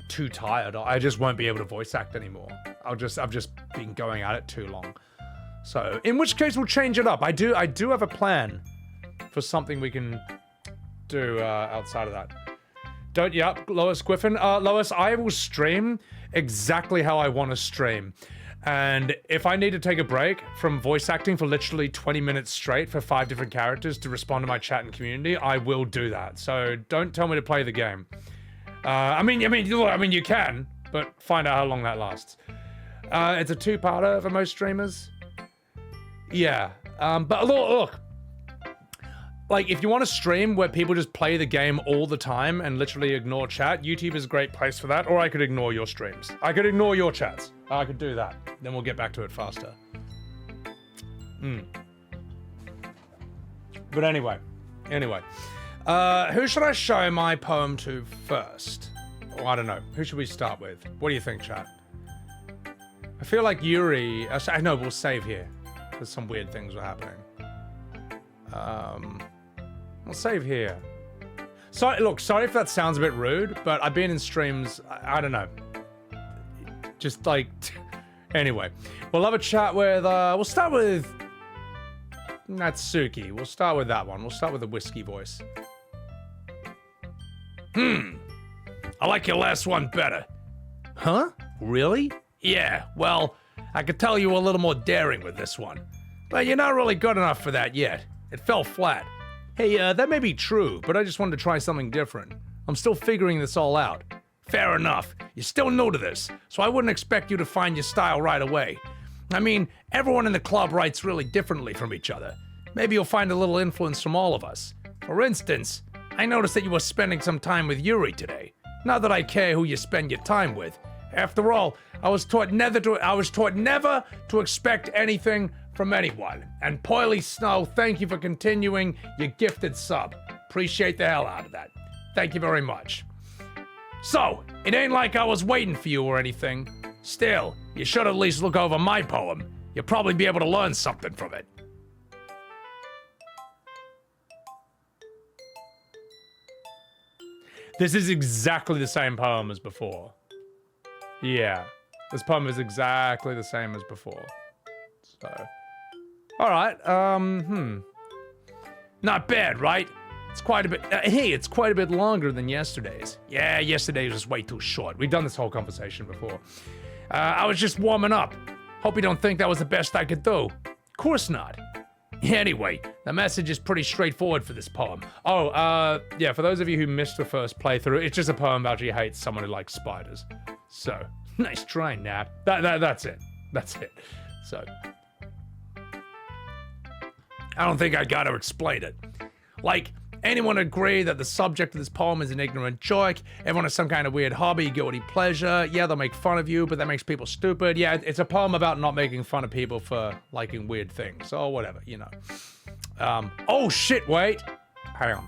too tired. I just won't be able to voice act anymore. I've just been going at it too long. So, in which case we'll change it up. I do have a plan for something we can do outside of that. Don't yup, Lois Griffin. Lois, I will stream exactly how I want to stream. And if I need to take a break from voice acting for literally 20 minutes straight for 5 different characters to respond to my chat and community, I will do that. So don't tell me to play the game. I mean, you can, but find out how long that lasts. It's a 2-parter for most streamers. Yeah, but look. Like, if you want to stream where people just play the game all the time and literally ignore chat, YouTube is a great place for that, or I could ignore your streams. I could ignore your chats. I could do that. Then we'll get back to it faster. But anyway. Who should I show my poem to first? Oh, I don't know. Who should we start with? What do you think, chat? I feel like Yuri... I know, we'll save here. Because some weird things were happening. We'll save here. Sorry, look, sorry if that sounds a bit rude, but I've been in streams, I don't know. Just like, anyway. We'll have a chat with, we'll start with Natsuki. We'll start with that one. We'll start with the whiskey voice. I like your last one better. Huh? Really? Yeah, well, I could tell you were a little more daring with this one. But you're not really good enough for that yet. It fell flat. Hey, that may be true, but I just wanted to try something different. I'm still figuring this all out. Fair enough. You're still new to this, so I wouldn't expect you to find your style right away. I mean, everyone in the club writes really differently from each other. Maybe you'll find a little influence from all of us. For instance, I noticed that you were spending some time with Yuri today. Not that I care who you spend your time with. After all, I was taught never to expect anything from anyone. And Poily Snow, thank you for continuing your gifted sub. Appreciate the hell out of that. Thank you very much. So, it ain't like I was waiting for you or anything. Still, you should at least look over my poem. You'll probably be able to learn something from it. This is exactly the same poem as before. Yeah, this poem is exactly the same as before. So, all right. Not bad, right? It's quite a bit. Hey, it's quite a bit longer than yesterday's. Yeah, yesterday's was way too short. We've done this whole conversation before. I was just warming up. Hope you don't think that was the best I could do. Of course not. Anyway, the message is pretty straightforward for this poem. Oh, yeah, for those of you who missed the first playthrough, it's just a poem about she hates someone who likes spiders. So, nice try, Nat. That's it. That's it. So, I don't think I gotta explain it. Like, Anyone agree that the subject of this poem is an ignorant joke? Everyone has some kind of weird hobby, guilty pleasure. Yeah, they'll make fun of you, but that makes people stupid. Yeah, it's a poem about not making fun of people for liking weird things or whatever, you know. Oh shit, wait. Hang on.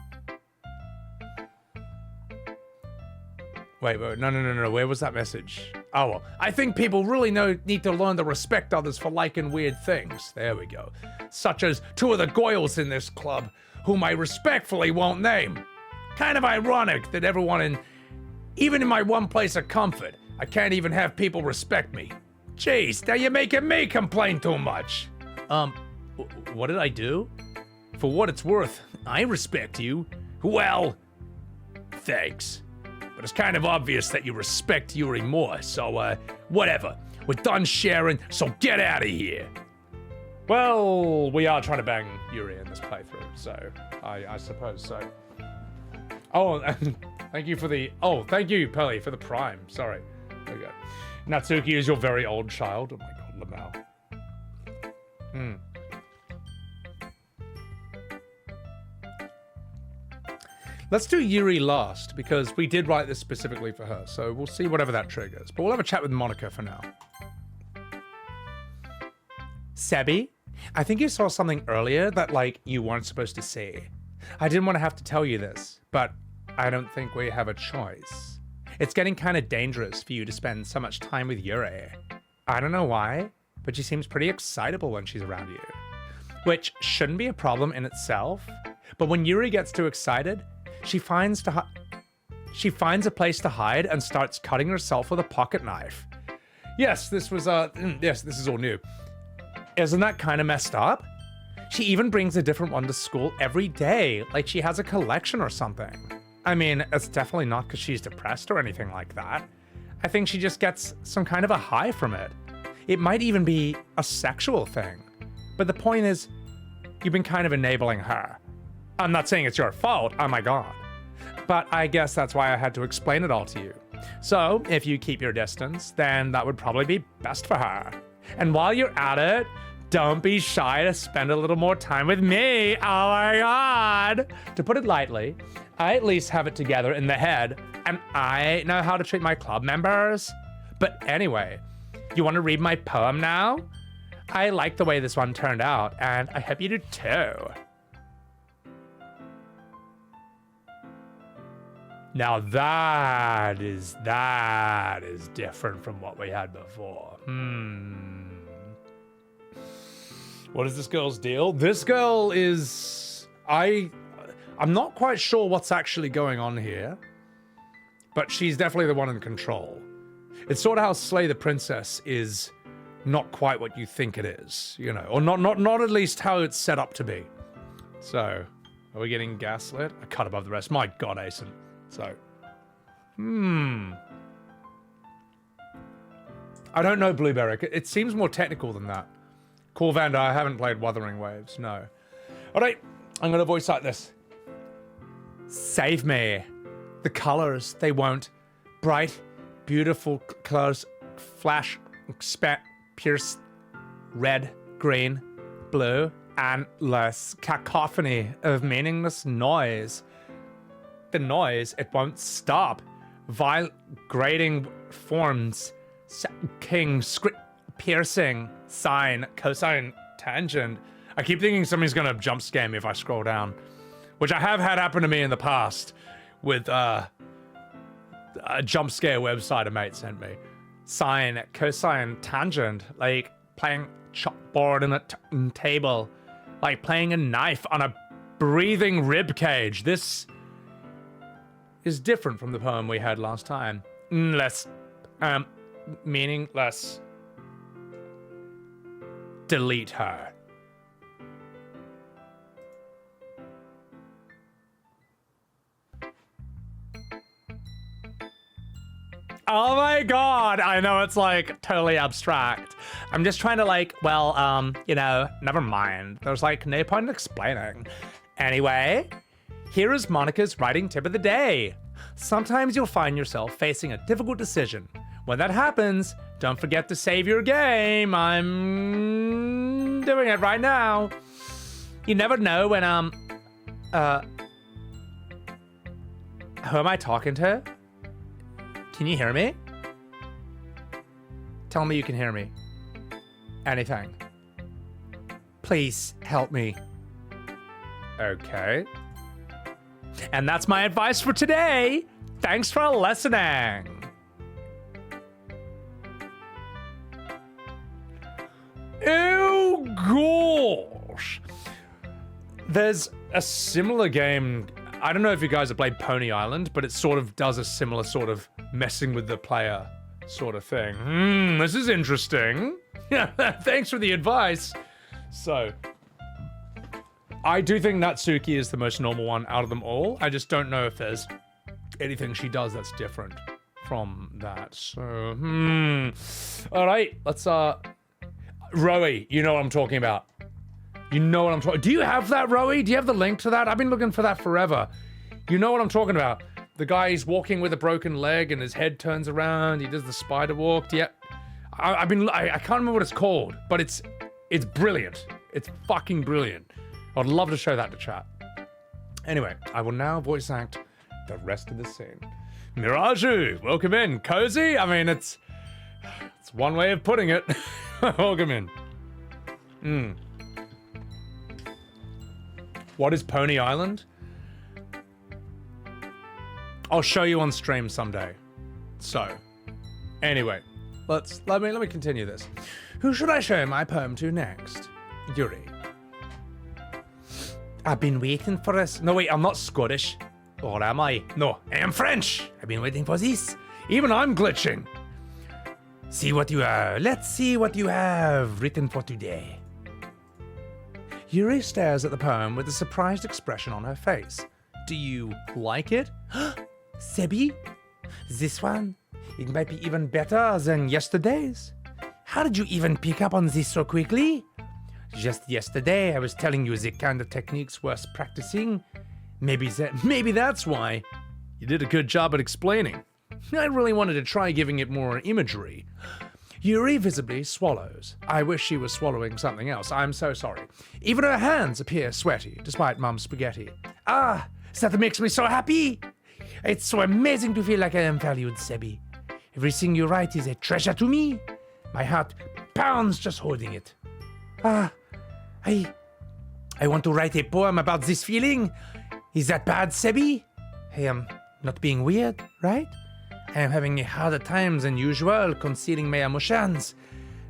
Wait, no. Where was that message? Oh, well. I think people really need to learn to respect others for liking weird things. There we go. Such as two of the goyles in this club, whom I respectfully won't name. Kind of ironic that even in my one place of comfort, I can't even have people respect me. Jeez, now you're making me complain too much. What did I do? For what it's worth, I respect you. Well, thanks. But it's kind of obvious that you respect Yuri more, so, whatever. We're done sharing, so get out of here. Well, we are trying to bang Yuri in this playthrough, so I suppose so. Oh, and thank you, Pearly, for the prime. Sorry. There we go. Natsuki is your very old child. Oh my god, Lamau. Let's do Yuri last, because we did write this specifically for her, so we'll see whatever that triggers. But we'll have a chat with Monika for now. Sebby, I think you saw something earlier that, like, you weren't supposed to see. I didn't want to have to tell you this, but I don't think we have a choice. It's getting kind of dangerous for you to spend so much time with Yuri. I don't know why, but she seems pretty excitable when she's around you. Which shouldn't be a problem in itself, but when Yuri gets too excited, she finds a place to hide and starts cutting herself with a pocket knife. Yes, this is all new. Isn't that kind of messed up? She even brings a different one to school every day, like she has a collection or something. I mean, it's definitely not because she's depressed or anything like that. I think she just gets some kind of a high from it. It might even be a sexual thing. But the point is, you've been kind of enabling her. I'm not saying it's your fault, oh my god. But I guess that's why I had to explain it all to you. So, if you keep your distance, then that would probably be best for her. And while you're at it, don't be shy to spend a little more time with me. Oh my god. To put it lightly, I at least have it together in the head, and I know how to treat my club members. But anyway, you want to read my poem now? I like the way this one turned out, and I hope you do too. Now that is different from what we had before. What is this girl's deal? This girl is... I'm not quite sure what's actually going on here, but she's definitely the one in control. It's sort of how Slay the Princess is not quite what you think it is, you know, or not at least how it's set up to be. So, are we getting gaslit? A cut above the rest. My god, Asen. So, I don't know, Blueberry. It seems more technical than that. Cool Vanda, I haven't played Wuthering Waves, no. Alright, I'm gonna voice like this. Save me. The colors, they won't. Bright, beautiful colors flash, pierce, red, green, blue, and less cacophony of meaningless noise. The noise, it won't stop. Vibrating forms, king, script, piercing, sine, cosine, tangent. I keep thinking somebody's gonna jump scare me if I scroll down, which I have had happen to me in the past with a jump scare website a mate sent me. Sine, cosine, tangent, like playing chalkboard in a table, like playing a knife on a breathing rib cage. This is different from the poem we had last time. Less, meaningless. Delete her. Oh my god, I know it's like totally abstract. I'm just trying to like, well, you know, never mind. There's like no point in explaining. Anyway, here is Monika's writing tip of the day. Sometimes you'll find yourself facing a difficult decision. When that happens, don't forget to save your game. I'm doing it right now. You never know when, Who am I talking to? Can you hear me? Tell me you can hear me. Anything. Please help me. Okay. And that's my advice for today. Thanks for listening. Oh gosh. There's a similar game. I don't know if you guys have played Pony Island, but it sort of does a similar sort of messing with the player sort of thing. This is interesting. Yeah, thanks for the advice. So, I do think Natsuki is the most normal one out of them all. I just don't know if there's anything she does that's different from that. So, all right, let's, Rowie, you know what I'm talking about. You know what I'm talking. Do you have that, Rowie? Do you have the link to that? I've been looking for that forever. You know what I'm talking about. The guy is walking with a broken leg and his head turns around. He does the spider walk. Yeah, I can't remember what it's called, but it's brilliant. It's fucking brilliant. I'd love to show that to chat. Anyway, I will now voice act the rest of the scene. Miraju, welcome in. Cozy? I mean, it's one way of putting it. Welcome in. What is Pony Island? I'll show you on stream someday. So, anyway, let me continue this. Who should I show my poem to next? Yuri. I've been waiting for this. No, wait, I'm not Scottish. Or am I? No, I am French. I've been waiting for this. Even I'm glitching. See what you have. Let's see what you have written for today. Yuri stares at the poem with a surprised expression on her face. Do you like it? Sebby? This one? It might be even better than yesterday's. How did you even pick up on this so quickly? Just yesterday I was telling you the kind of techniques worth practicing. Maybe that's why. You did a good job at explaining. I really wanted to try giving it more imagery. Yuri visibly swallows. I wish she was swallowing something else. I'm so sorry. Even her hands appear sweaty, despite Mum's spaghetti. Ah, that makes me so happy. It's so amazing to feel like I am valued, Sebby. Everything you write is a treasure to me. My heart pounds just holding it. Ah, I want to write a poem about this feeling. Is that bad, Sebby? I am not being weird, right? I am having a harder time than usual concealing my emotions.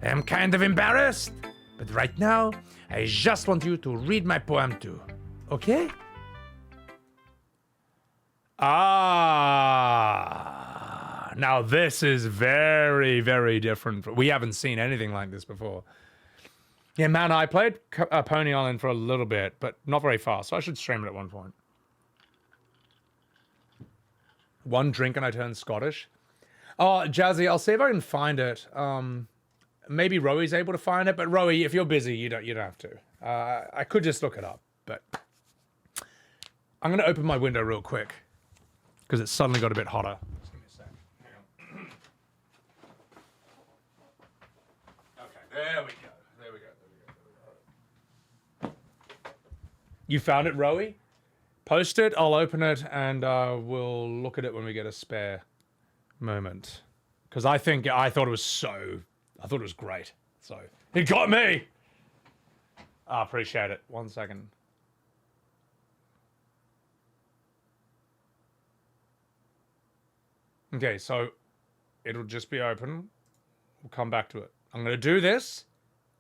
I am kind of embarrassed, but right now, I just want you to read my poem too. Okay? Ah, now this is very, very different. We haven't seen anything like this before. Yeah, man, I played Pony Island for a little bit, but not very far, so I should stream it at one point. One drink and I turned Scottish. Oh, Jazzy, I'll see if I can find it. Maybe Rowie's able to find it, but Rowie, if you're busy, you don't have to. I could just look it up, but I'm gonna open my window real quick because it's suddenly got a bit hotter. Just give me a sec. Hang on. Okay, there we go. There we go. You found it, Rowie? Post it, I'll open it, and we'll look at it when we get a spare moment. Because I thought it was great. So, it got me! I appreciate it. 1 second. Okay, so it'll just be open. We'll come back to it. I'm going to do this,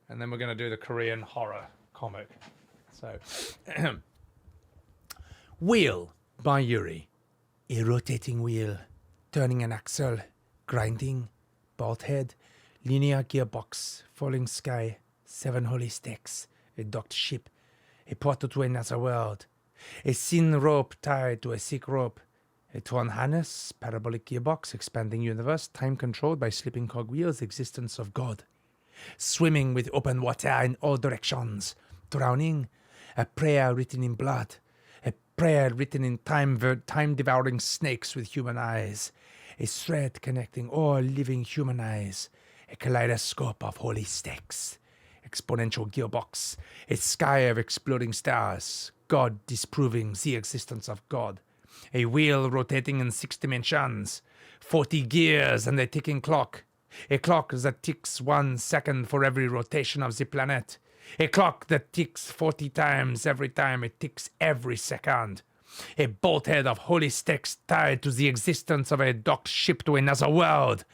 and then we're going to do the Korean horror comic. So, Wheel by Yuri. A rotating wheel, turning an axle, grinding, bolt head, linear gearbox, falling sky, 7 holy sticks, a docked ship, a portal to another world, a thin rope tied to a thick rope, a torn harness, parabolic gearbox, expanding universe, time controlled by slipping cogwheels, existence of God, swimming with open water in all directions, drowning, a prayer written in blood, a prayer written in time-devouring snakes with human eyes, a thread connecting all living human eyes, a kaleidoscope of holy sticks, exponential gearbox, a sky of exploding stars, God disproving the existence of God, A wheel rotating in 6 dimensions. 40 gears and a ticking clock. A clock that ticks 1 second for every rotation of the planet. A clock that ticks 40 times every time it ticks every second. A bolthead of holy sticks tied to the existence of a docked ship to another world.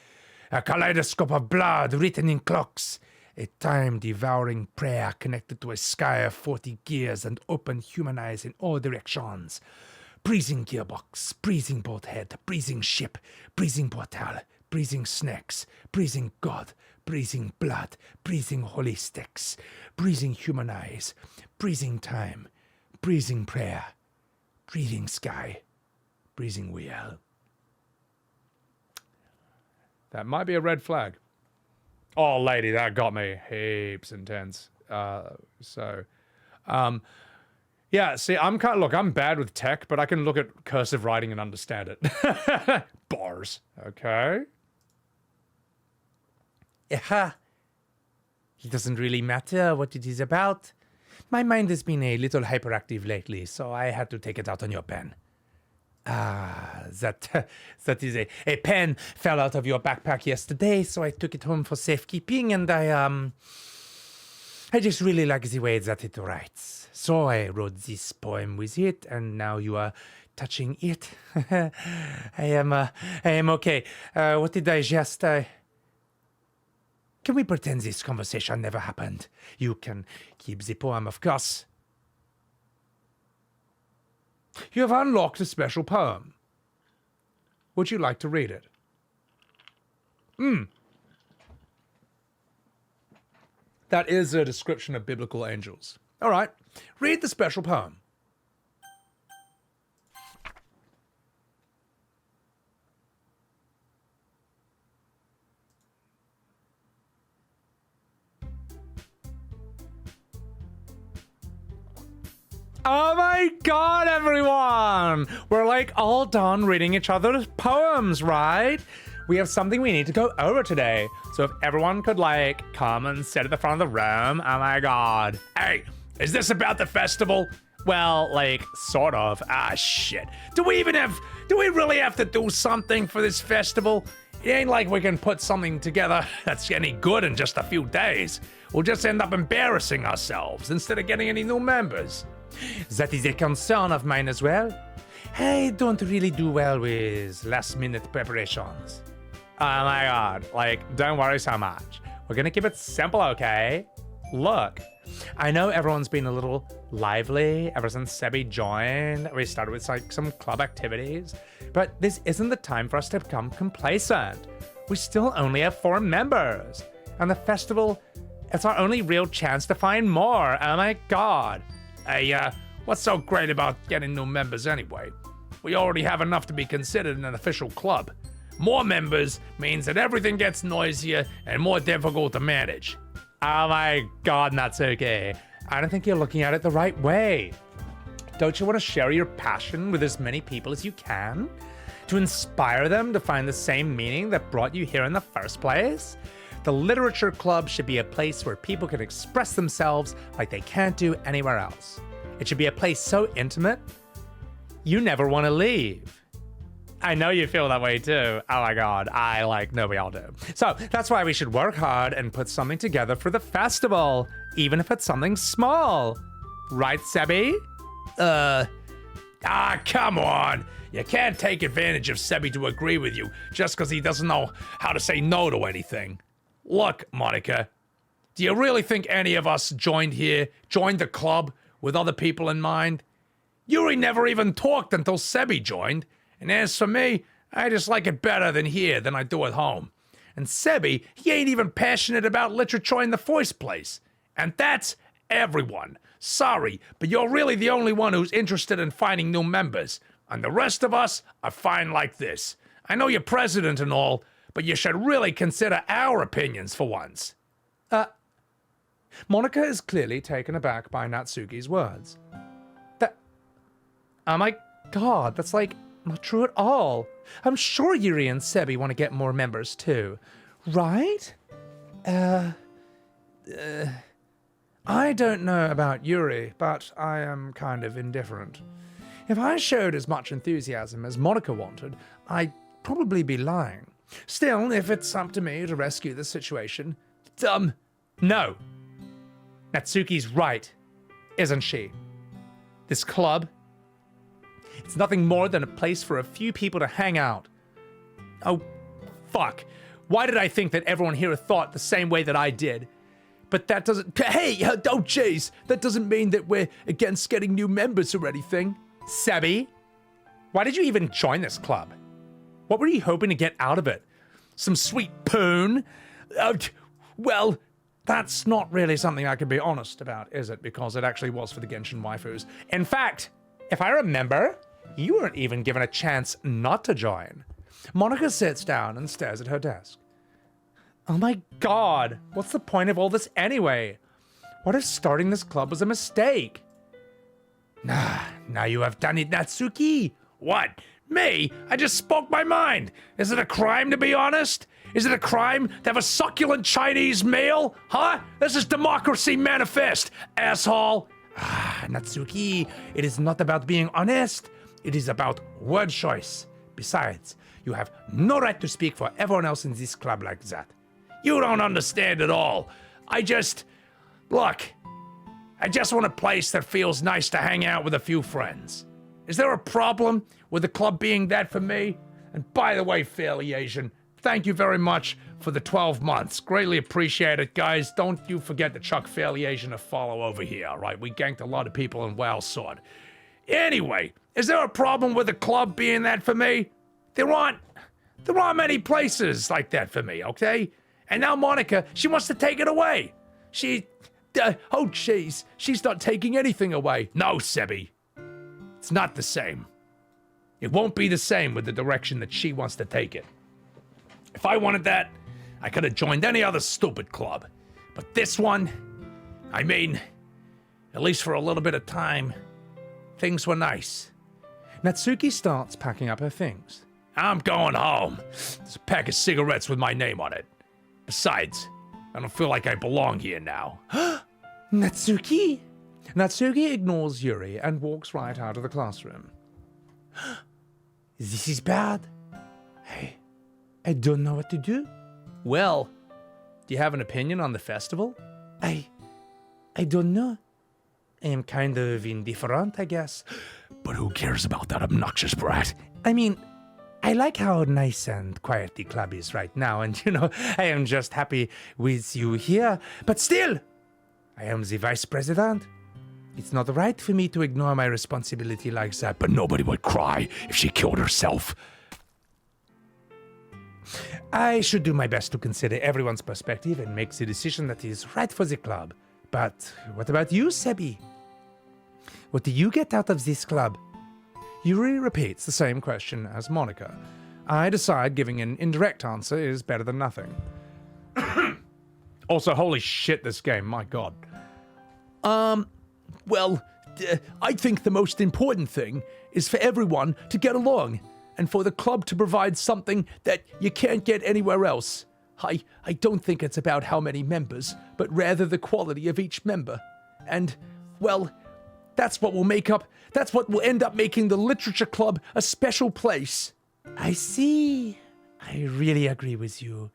A kaleidoscope of blood written in clocks. A time-devouring prayer connected to a sky of 40 gears and open human eyes in all directions. Breathing gearbox, breathing bolthead, breathing ship, breathing portal, breathing snakes, breathing God, breathing blood, breathing holy sticks, breathing human eyes, breathing time, breathing prayer, breathing sky, breathing wheel. That might be a red flag. Oh, lady, that got me heaps intense. Yeah, see, I'm bad with tech, but I can look at cursive writing and understand it. Bars. Okay. Aha. It doesn't really matter what it is about. My mind has been a little hyperactive lately, so I had to take it out on your pen. That is a pen fell out of your backpack yesterday, so I took it home for safekeeping, and I just really like the way that it writes. So I wrote this poem with it, and now you are touching it. I am okay. What did I just, Can we pretend this conversation never happened? You can keep the poem, of course. You have unlocked a special poem. Would you like to read it? That is a description of biblical angels. All right, read the special poem. Oh my god, everyone! We're like all done reading each other's poems, right? We have something we need to go over today. So if everyone could like come and sit at the front of the room, oh my god. Hey, is this about the festival? Well, like, sort of. Ah, shit. Do we really have to do something for this festival? It ain't like we can put something together that's any good in just a few days. We'll just end up embarrassing ourselves instead of getting any new members. That is a concern of mine as well. I don't really do well with last-minute preparations. Oh my god, like, don't worry so much. We're gonna keep it simple, okay? Look, I know everyone's been a little lively ever since Sebby joined. We started with like some club activities, but this isn't the time for us to become complacent. We still only have 4 members, and the festival, it's our only real chance to find more. Oh my god. Hey, what's so great about getting new members anyway? We already have enough to be considered an official club. More members means that everything gets noisier and more difficult to manage. Oh my god, Natsuki. I don't think you're looking at it the right way. Don't you want to share your passion with as many people as you can? To inspire them to find the same meaning that brought you here in the first place? The Literature Club should be a place where people can express themselves like they can't do anywhere else. It should be a place so intimate, you never want to leave. I know you feel that way too. Oh my god, know we all do. So that's why we should work hard and put something together for the festival, even if it's something small. Right, Sebby? Come on. You can't take advantage of Sebby to agree with you just because he doesn't know how to say no to anything. Look, Monika, do you really think any of us joined the club with other people in mind? Yuri never even talked until Sebby joined, and as for me, I just like it better than I do at home. And Sebby, he ain't even passionate about literature in the first place. And that's everyone. Sorry, but you're really the only one who's interested in finding new members, and the rest of us are fine like this. I know you're president and all, but you should really consider our opinions for once. Monika is clearly taken aback by Natsuki's words. Oh my god, that's like not true at all. I'm sure Yuri and Sebby want to get more members too, right? I don't know about Yuri, but I am kind of indifferent. If I showed as much enthusiasm as Monika wanted, I'd probably be lying. Still, if it's up to me to rescue this situation, no. Natsuki's right, isn't she? This club, it's nothing more than a place for a few people to hang out. Oh, fuck. Why did I think that everyone here thought the same way that I did? But that doesn't... Hey, oh jeez, that doesn't mean that we're against getting new members or anything. Sebby, why did you even join this club? What were you hoping to get out of it? Some sweet poon? Well, that's not really something I can be honest about, is it? Because it actually was for the Genshin waifus. In fact, if I remember, you weren't even given a chance not to join. Monika sits down and stares at her desk. Oh my god, what's the point of all this anyway? What if starting this club was a mistake? Now you have done it, Natsuki. What? Me? I just spoke my mind. Is it a crime to be honest? Is it a crime to have a succulent Chinese meal? Huh? This is democracy manifest, asshole. Natsuki, it is not about being honest. It is about word choice. Besides, you have no right to speak for everyone else in this club like that. You don't understand at all. Look, I just want a place that feels nice to hang out with a few friends. Is there a problem with the club being that for me? And by the way, Fairly Asian, thank you very much for the 12 months. Greatly appreciate it, guys. Don't you forget to chuck Fairly Asian a follow over here, all right? We ganked a lot of people in WoW Sword. Anyway, is there a problem with the club being that for me? There aren't many places like that for me, okay? And now Monika, she wants to take it away. Oh jeez, she's not taking anything away. No, Sebby. It's not the same. It won't be the same with the direction that she wants to take it. If I wanted that, I could have joined any other stupid club. But this one, I mean, at least for a little bit of time, things were nice. Natsuki starts packing up her things. I'm going home. There's a pack of cigarettes with my name on it. Besides, I don't feel like I belong here now. Natsuki? Natsuki ignores Yuri and walks right out of the classroom. This is bad. I don't know what to do. Well, do you have an opinion on the festival? I don't know. I am kind of indifferent, I guess. But who cares about that obnoxious brat? I mean, I like how nice and quiet the club is right now, and I am just happy with you here. But still, I am the vice president. It's not right for me to ignore my responsibility like that. But nobody would cry if she killed herself. I should do my best to consider everyone's perspective and make the decision that is right for the club. But what about you, Sebby? What do you get out of this club? Yuri repeats the same question as Monika. I decide giving an indirect answer is better than nothing. Also, holy shit, this game, my god. Well, I think the most important thing is for everyone to get along and for the club to provide something that you can't get anywhere else. I don't think it's about how many members, but rather the quality of each member. And, well, that's what will end up making the Literature Club a special place. I see. I really agree with you.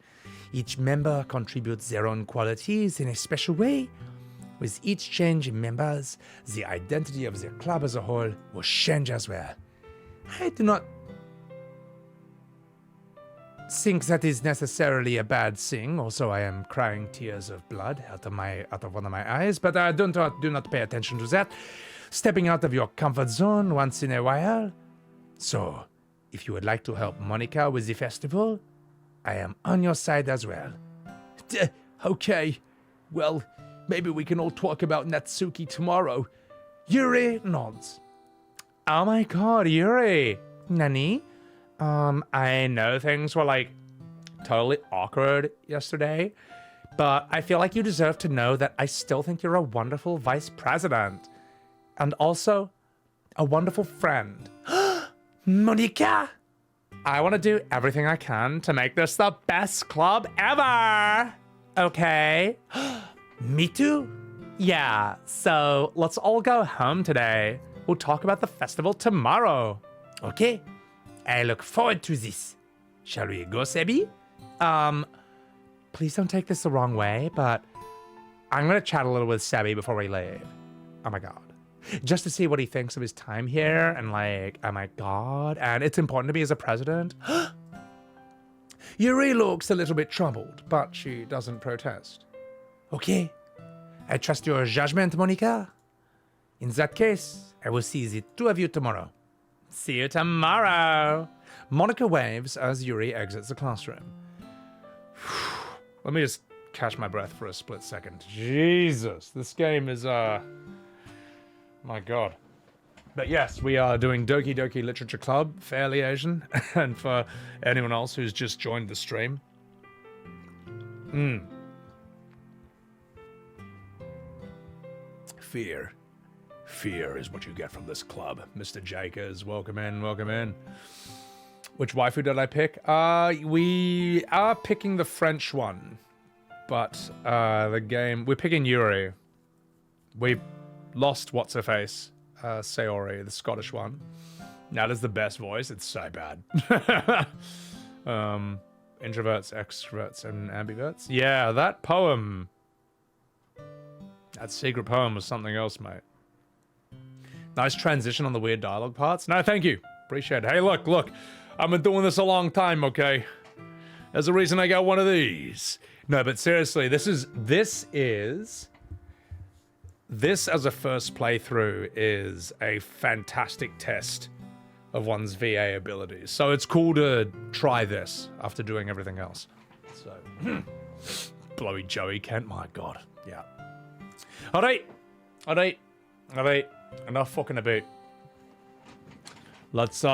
Each member contributes their own qualities in a special way. With each change in members, the identity of the club as a whole will change as well. I do not think that is necessarily a bad thing. Also, I am crying tears of blood out of one of my eyes, but do not pay attention to that. Stepping out of your comfort zone once in a while. So, if you would like to help Monika with the festival, I am on your side as well. Okay. Well, maybe we can all talk about Natsuki tomorrow. Yuri nods. Oh my god, Yuri. Nani? I know things were totally awkward yesterday, but I feel like you deserve to know that I still think you're a wonderful vice president. And also, a wonderful friend. Monika! I want to do everything I can to make this the best club ever! Okay? Me too? Yeah, so let's all go home today. We'll talk about the festival tomorrow. Okay. I look forward to this. Shall we go, Sebby? Please don't take this the wrong way, but I'm going to chat a little with Sebby before we leave. Oh my god. Just to see what he thinks of his time here, and like, oh my god, and it's important to me as a president. Yuri looks a little bit troubled, but she doesn't protest. Okay. I trust your judgment, Monika. In that case, I will see the two of you tomorrow. See you tomorrow. Monika waves as Yuri exits the classroom. Let me just catch my breath for a split second. Jesus, this game is, my god. But yes, we are doing Doki Doki Literature Club, fairly Asian, and for anyone else who's just joined the stream. Fear. Fear is what you get from this club. Mr. Jakers, welcome in, welcome in. Which waifu did I pick? We are picking the French one, but the game, we're picking Yuri. We lost what's-her-face, Sayori, the Scottish one. That is the best voice, it's so bad. Introverts, extroverts, and ambiverts. Yeah, that poem, that secret poem was something else, mate. Nice transition on the weird dialogue parts. No, thank you. Appreciate it. Hey, look. I've been doing this a long time, okay? There's a reason I got one of these. No, but seriously, this as a first playthrough is a fantastic test of one's VA abilities. So it's cool to try this after doing everything else. So, blowy Joey Kent, my god. Yeah. All right. Enough fucking about. Let's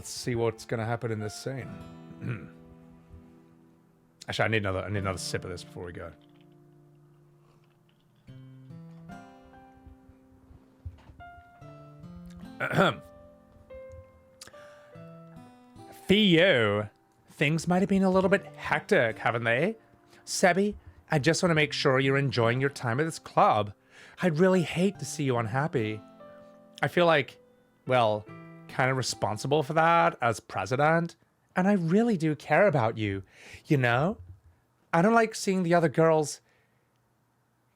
see what's gonna happen in this scene. Actually, I need another sip of this before we go. For you, things might have been a little bit hectic, haven't they? Sebby, I just want to make sure you're enjoying your time at this club. I'd really hate to see you unhappy. I feel like, well, kind of responsible for that as president, and I really do care about you, you know? I don't like seeing the other girls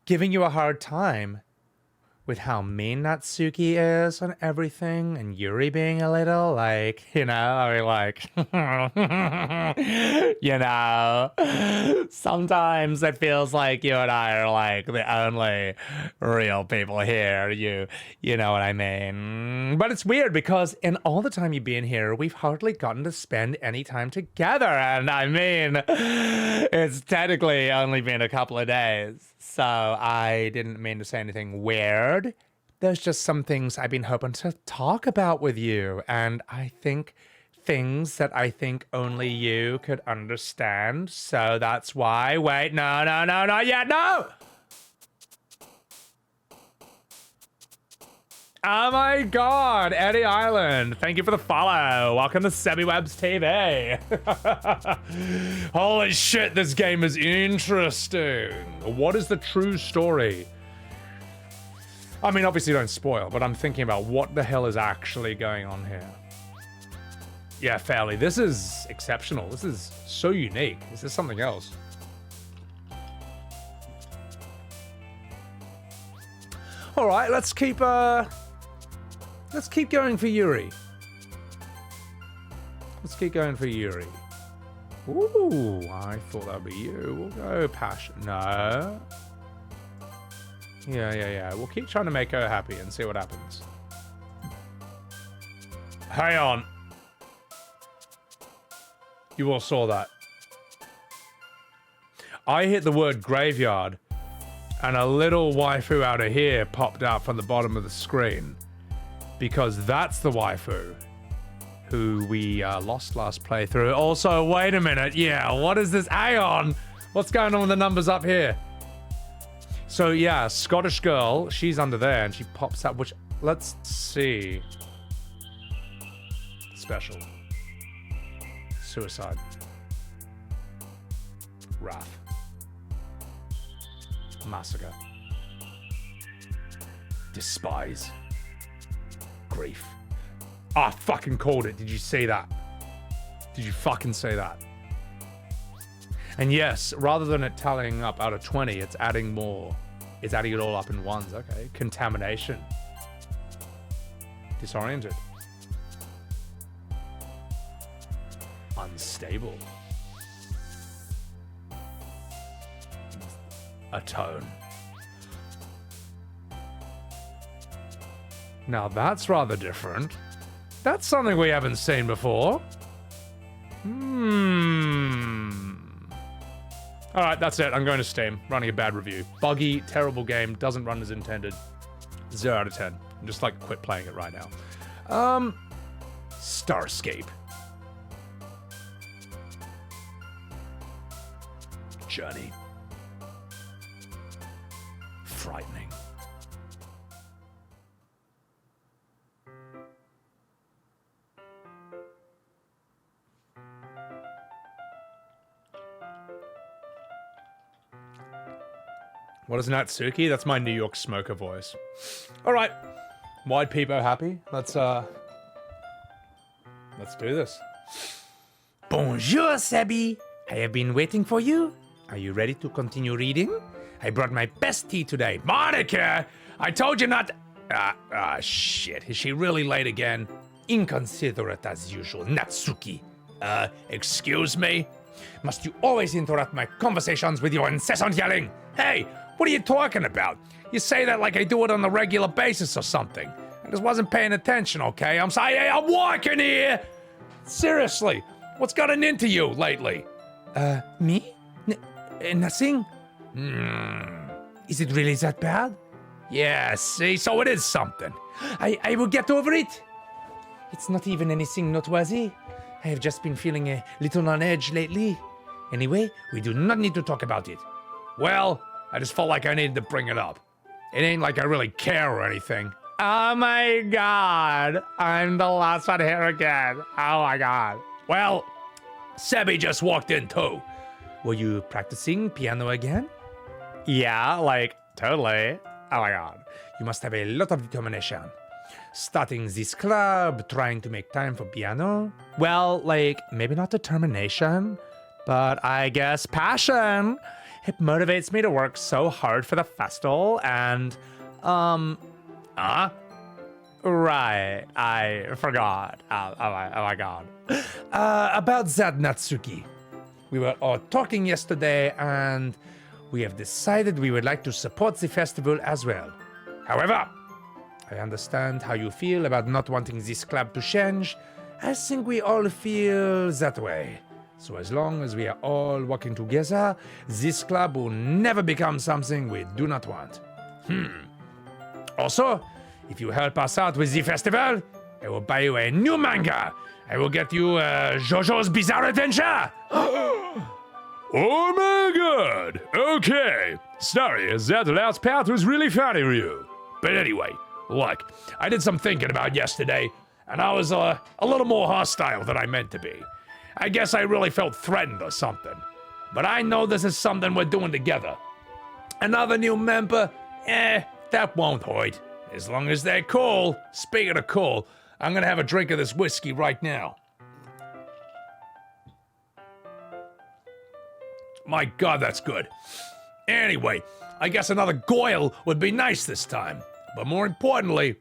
giving you a hard time with how mean Natsuki is and everything, and Yuri being a little, like, you know, I mean, like, you know, sometimes it feels like you and I are, like, the only real people here, you know what I mean? But it's weird, because in all the time you've been here, we've hardly gotten to spend any time together, and I mean, it's technically only been a couple of days. So I didn't mean to say anything weird. There's just some things I've been hoping to talk about with you. And I think things that I think only you could understand. So that's why. Wait, no, not yet. No! Oh my god, Eddie Island. Thank you for the follow. Welcome to Sebbywebz TV. Holy shit, this game is interesting. What is the true story? I mean, obviously don't spoil, but I'm thinking about what the hell is actually going on here. Yeah, fairly. This is exceptional. This is so unique. This is something else. All right, let's keep going for Yuri. Let's keep going for Yuri. Ooh, I thought that'd be you. We'll go passion. No. Yeah. We'll keep trying to make her happy and see what happens. Hang on. You all saw that. I hit the word graveyard, and a little waifu out of here popped out from the bottom of the screen. Because that's the waifu who we lost last playthrough. Also, wait a minute. Yeah, what is this? Hang on. What's going on with the numbers up here? So, yeah, Scottish girl. She's under there, and she pops up, which... Let's see. Special. Suicide. Wrath. Massacre. despise, grief. Ah, I fucking called it. Did you see that? Did you fucking see that? And yes, rather than it tallying up out of 20, it's adding more. It's adding it all up in ones. Okay. Contamination. Disoriented. Unstable. Atone. Now that's rather different. That's something we haven't seen before. Alright, that's it. I'm going to Steam. Running a bad review. Buggy, terrible game, doesn't run as intended. 0 out of 10. I'm just like quit playing it right now. Starscape. Journey. Frightening. What is Natsuki? That's my New York smoker voice. Alright. Wide peepo happy? Let's do this. Bonjour, Sebby. I have been waiting for you. Are you ready to continue reading? I brought my best tea today. Monika! I told you not to... shit. Is she really late again? Inconsiderate as usual, Natsuki. Excuse me? Must you always interrupt my conversations with your incessant yelling? Hey, what are you talking about? You say that like I do it on a regular basis or something. I just wasn't paying attention, okay? I'm sorry. Hey, I'm walking here! Seriously, what's gotten into you lately? Me? Nothing? Is it really that bad? Yeah, see, so it is something. I will get over it. It's not even anything noteworthy. I have just been feeling a little on edge lately. Anyway, we do not need to talk about it. Well, I just felt like I needed to bring it up. It ain't like I really care or anything. Oh my god. I'm the last one here again. Oh my god. Well, Sebby just walked in too. Were you practicing piano again? Yeah, like, totally. Oh my god. You must have a lot of determination. Starting this club, trying to make time for piano. Well, like, maybe not determination, but I guess passion. It motivates me to work so hard for the festival and, right, I forgot. Oh my god. About that, Natsuki. We were all talking yesterday and we have decided we would like to support the festival as well. However, I understand how you feel about not wanting this club to change. I think we all feel that way. So as long as we are all working together, this club will never become something we do not want. Also, if you help us out with the festival, I will buy you a new manga. I will get you JoJo's Bizarre Adventure. Oh my god! Okay. Sorry, that last part was really funny for you. But anyway, look, I did some thinking about yesterday, and I was a little more hostile than I meant to be. I guess I really felt threatened or something. But I know this is something we're doing together. Another new member? That won't hurt. As long as they're cool. Speaking of cool, I'm gonna have a drink of this whiskey right now. My god, that's good. Anyway, I guess another Goyle would be nice this time. But more importantly,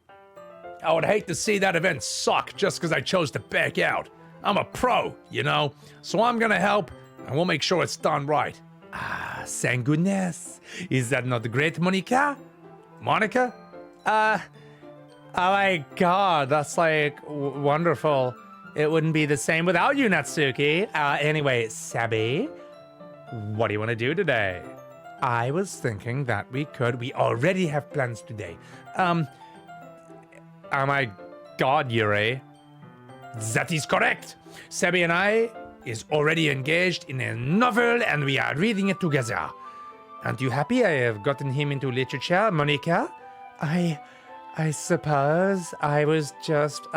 I would hate to see that event suck just because I chose to back out. I'm a pro, you know? So I'm gonna help, and we'll make sure it's done right. Ah, thank goodness. Is that not great, Monika? Monika? Oh my god, that's like wonderful. It wouldn't be the same without you, Natsuki. Anyway, Sebby, what do you want to do today? I was thinking that we already have plans today. Oh my god, Yuri. That is correct. Sebby and I is already engaged in a novel and we are reading it together. Aren't you happy I have gotten him into literature, Monika? I suppose I was just,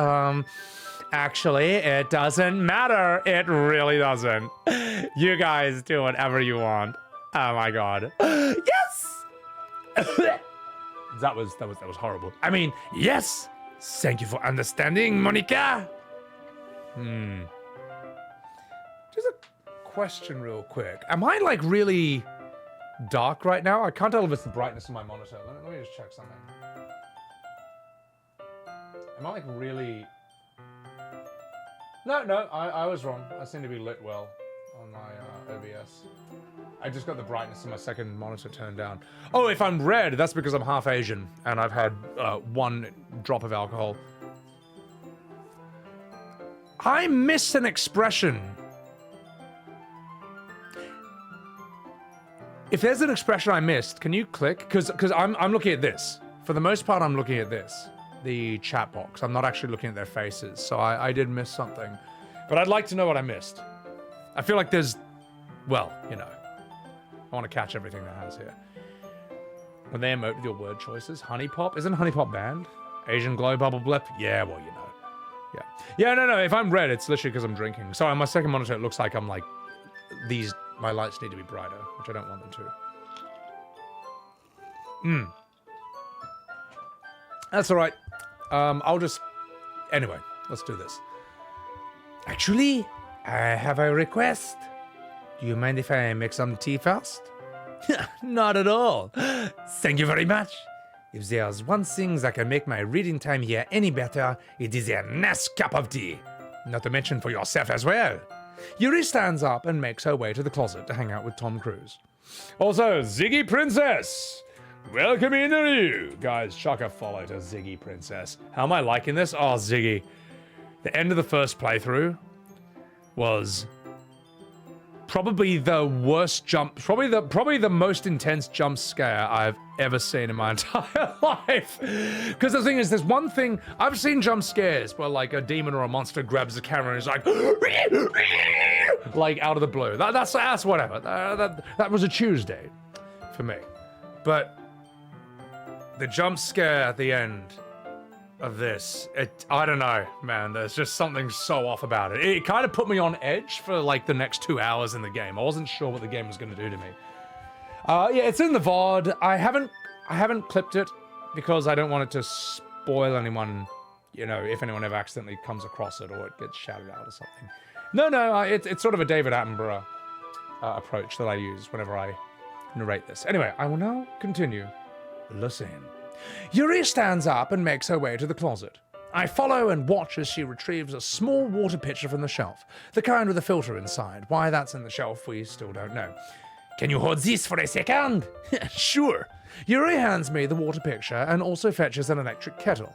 actually, it doesn't matter. It really doesn't. You guys do whatever you want. Oh my god. Yes! That was horrible. I mean, yes. Thank you for understanding, Monika. Just a question real quick. Am I like really dark right now? I can't tell if it's the brightness of my monitor. Let me just check something. Am I like really... No, I was wrong. I seem to be lit well on my OBS. I just got the brightness of my second monitor turned down. Oh, if I'm red, that's because I'm half Asian and I've had 1 drop of alcohol. I missed an expression. If there's an expression I missed, can you click? Because I'm looking at this. For the most part, I'm looking at this. The chat box. I'm not actually looking at their faces, so I did miss something. But I'd like to know what I missed. I feel like there's... Well, you know. I want to catch everything that has here. When they emote with your word choices. Honey Pop? Isn't Honey Pop banned? Asian glow bubble blip? Yeah, well, you know. Yeah. Yeah, no. If I'm red, it's literally because I'm drinking. So on my second monitor, it looks like I'm like... My lights need to be brighter, which I don't want them to. That's all right. I'll just... Anyway, let's do this. Actually, I have a request. Do you mind if I make some tea first? Not at all. Thank you very much. If there's one thing that can make my reading time here any better, it is a nice cup of tea. Not to mention for yourself as well. Yuri stands up and makes her way to the closet to hang out with Tom Cruise. Also, Ziggy Princess! Welcome into you! Guys, chuck a follow to Ziggy Princess. How am I liking this? Oh, Ziggy. The end of the first playthrough was probably the worst jump, probably the most intense jump scare I've ever seen in my entire life. Because the thing is, there's one thing, I've seen jump scares where like a demon or a monster grabs the camera and is like out of the blue. That's whatever. That was a Tuesday for me. But the jump scare at the end of this, I don't know, man. There's just something so off about it. It kind of put me on edge for like the next 2 hours in the game. I wasn't sure what the game was going to do to me. Yeah, it's in the VOD. I haven't clipped it because I don't want it to spoil anyone, if anyone ever accidentally comes across it or it gets shouted out or something. No, it's sort of a David Attenborough approach that I use whenever I narrate this. Anyway, I will now continue. Listen. Yuri stands up and makes her way to the closet. I follow and watch as she retrieves a small water pitcher from the shelf, the kind with a filter inside. Why that's in the shelf, we still don't know. Can you hold this for a second? Sure. Yuri hands me the water pitcher and also fetches an electric kettle.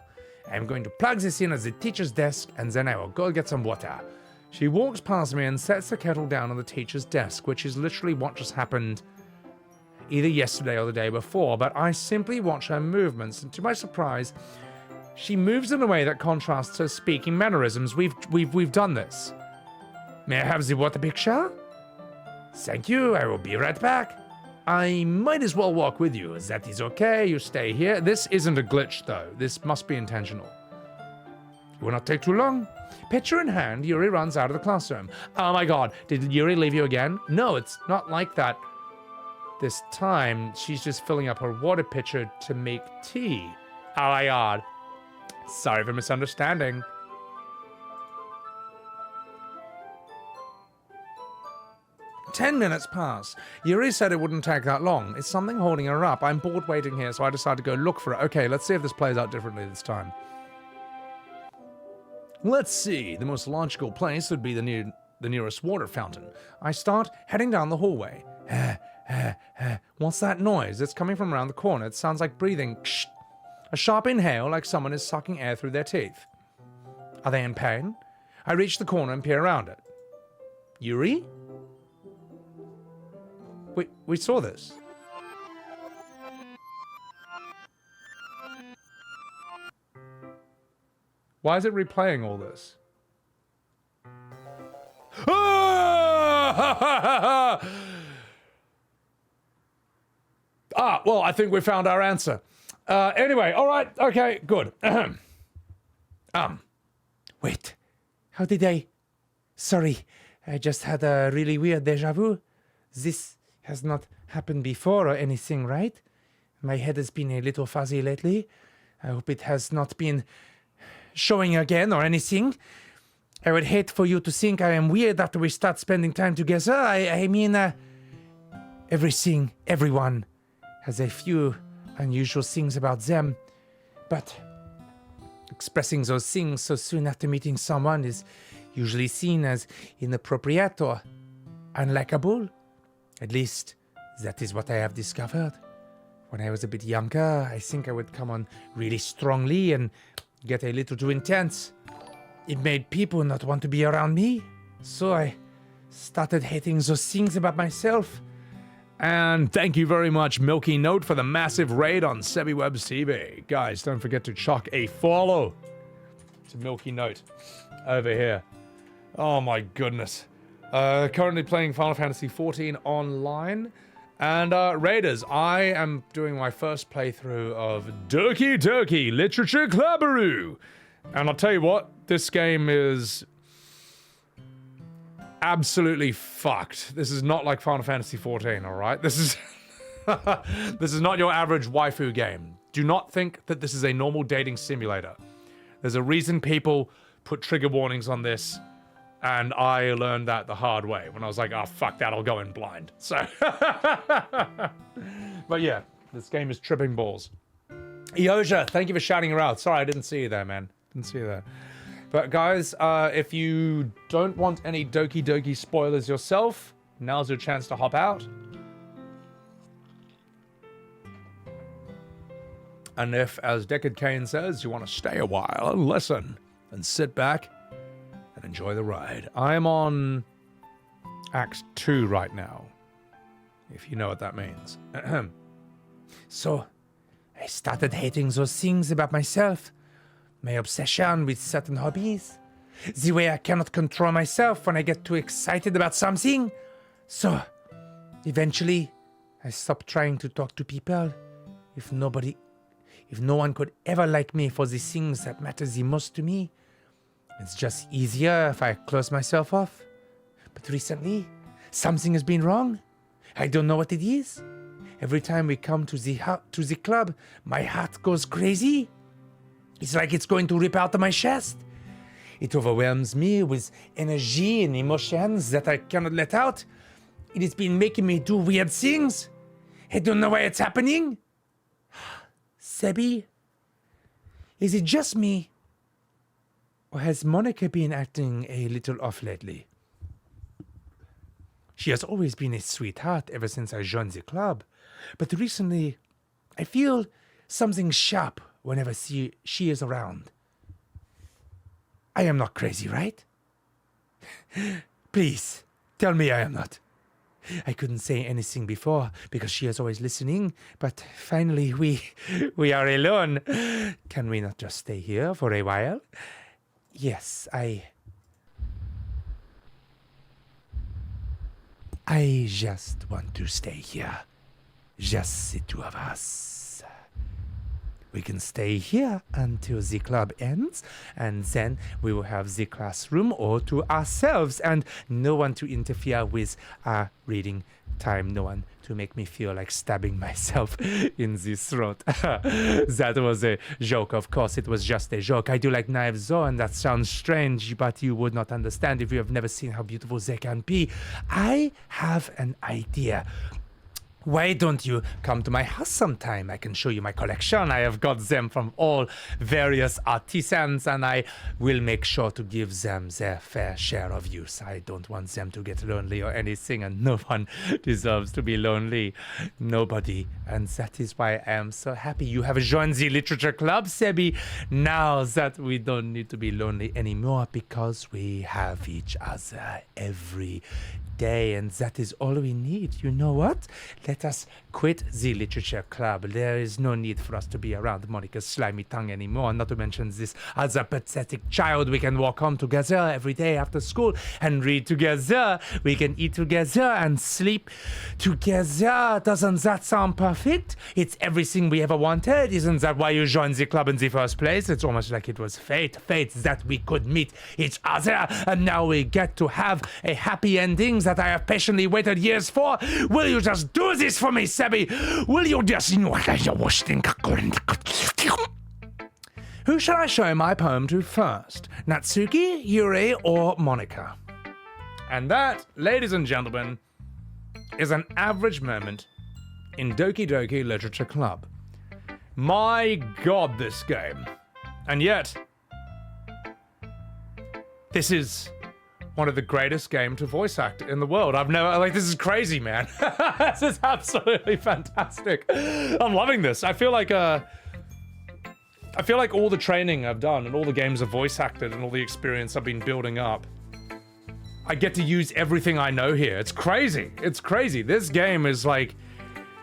I'm going to plug this in at the teacher's desk and then I will go get some water. She walks past me and sets the kettle down on the teacher's desk, which is literally what just happened either yesterday or the day before, but I simply watch her movements, and to my surprise, she moves in a way that contrasts her speaking mannerisms. We've done this. May I have the water picture? Thank you, I will be right back. I might as well walk with you. That is okay, you stay here. This isn't a glitch, though. This must be intentional. It will not take too long. Pitcher in hand, Yuri runs out of the classroom. Oh my god, did Yuri leave you again? No, it's not like that. This time, she's just filling up her water pitcher to make tea. Oh my god. Sorry for misunderstanding. "10 minutes pass. Yuri said it wouldn't take that long. It's something holding her up. I'm bored waiting here, so I decide to go look for it. Okay, let's see if this plays out differently this time. Let's see. The most logical place would be the nearest water fountain. I start heading down the hallway. What's that noise? It's coming from around the corner. It sounds like breathing. A sharp inhale, like someone is sucking air through their teeth. Are they in pain? I reach the corner and peer around it. Yuri? We saw this. Why is it replaying all this? Well, I think we found our answer. Anyway, all right, okay, good. Wait, how did I... Sorry, I just had a really weird deja vu. This has not happened before or anything, right? My head has been a little fuzzy lately. I hope it has not been showing again or anything. I would hate for you to think I am weird after we start spending time together. I mean, everyone has a few unusual things about them. But expressing those things so soon after meeting someone is usually seen as inappropriate or unlikable. At least, that is what I have discovered. When I was a bit younger, I think I would come on really strongly and get a little too intense. It made people not want to be around me. So I started hating those things about myself. And thank you very much, Milky Note, for the massive raid on Sebbywebz TV. Guys, don't forget to chuck a follow to Milky Note over here. Oh my goodness. Currently playing Final Fantasy XIV online. And Raiders, I am doing my first playthrough of Doki Doki Literature Club. And I'll tell you what, this game is absolutely fucked. This is not like Final Fantasy XIV, alright? This is this is not your average waifu game. Do not think that this is a normal dating simulator. There's a reason people put trigger warnings on this, and I learned that the hard way when I was like, oh fuck that, I'll go in blind. So but yeah, this game is tripping balls. Eoja, thank you for shouting her out. Sorry, I didn't see you there, man. Didn't see you there. But guys, if you don't want any Doki Doki spoilers yourself, now's your chance to hop out. And if, as Deckard Cain says, you want to stay a while and listen and sit back and enjoy the ride. I'm on Act 2 right now, if you know what that means. So, I started hating those things about myself. My obsession with certain hobbies. The way I cannot control myself when I get too excited about something. So, eventually, I stopped trying to talk to people. If no one could ever like me for the things that matter the most to me, it's just easier if I close myself off. But recently, something has been wrong. I don't know what it is. Every time we come to the club, my heart goes crazy. It's like it's going to rip out of my chest. It overwhelms me with energy and emotions that I cannot let out. It has been making me do weird things. I don't know why it's happening. Sebby, is it just me? Or has Monika been acting a little off lately? She has always been a sweetheart ever since I joined the club. But recently, I feel something sharp whenever she is around. I am not crazy, right? Please, tell me I am not. I couldn't say anything before because she is always listening, but finally we are alone. Can we not just stay here for a while? Yes, I just want to stay here. Just the two of us. We can stay here until the club ends, and then we will have the classroom all to ourselves, and no one to interfere with our reading time, no one to make me feel like stabbing myself in the throat. That was a joke, of course, it was just a joke. I do like knives though, and that sounds strange, but you would not understand if you have never seen how beautiful they can be. I have an idea. Why don't you come to my house sometime? I can show you my collection. I have got them from all various artisans, and I will make sure to give them their fair share of use. I don't want them to get lonely or anything, and no one deserves to be lonely. Nobody. And that is why I am so happy you have joined the literature club, Sebby. Now that we don't need to be lonely anymore because we have each other every day, and that is all we need. You know what? Let us quit the literature club. There is no need for us to be around Monika's slimy tongue anymore, not to mention this other pathetic child. We can walk home together every day after school and read together. We can eat together and sleep together. Doesn't that sound perfect? It's everything we ever wanted. Isn't that why you joined the club in the first place? It's almost like it was fate that we could meet each other, and now we get to have a happy ending that I have patiently waited years for. Will you just do this for me, Sebby? Will you just... Who shall I show my poem to first? Natsuki, Yuri, or Monika? And that, ladies and gentlemen, is an average moment in Doki Doki Literature Club. My god, this game. And yet, this is one of the greatest games to voice act in the world. I've never, like, this is crazy, man. This is absolutely fantastic. I'm loving this. I feel like all the training I've done and all the games I've voice acted and all the experience I've been building up, I get to use everything I know here. It's crazy. It's crazy. This game is like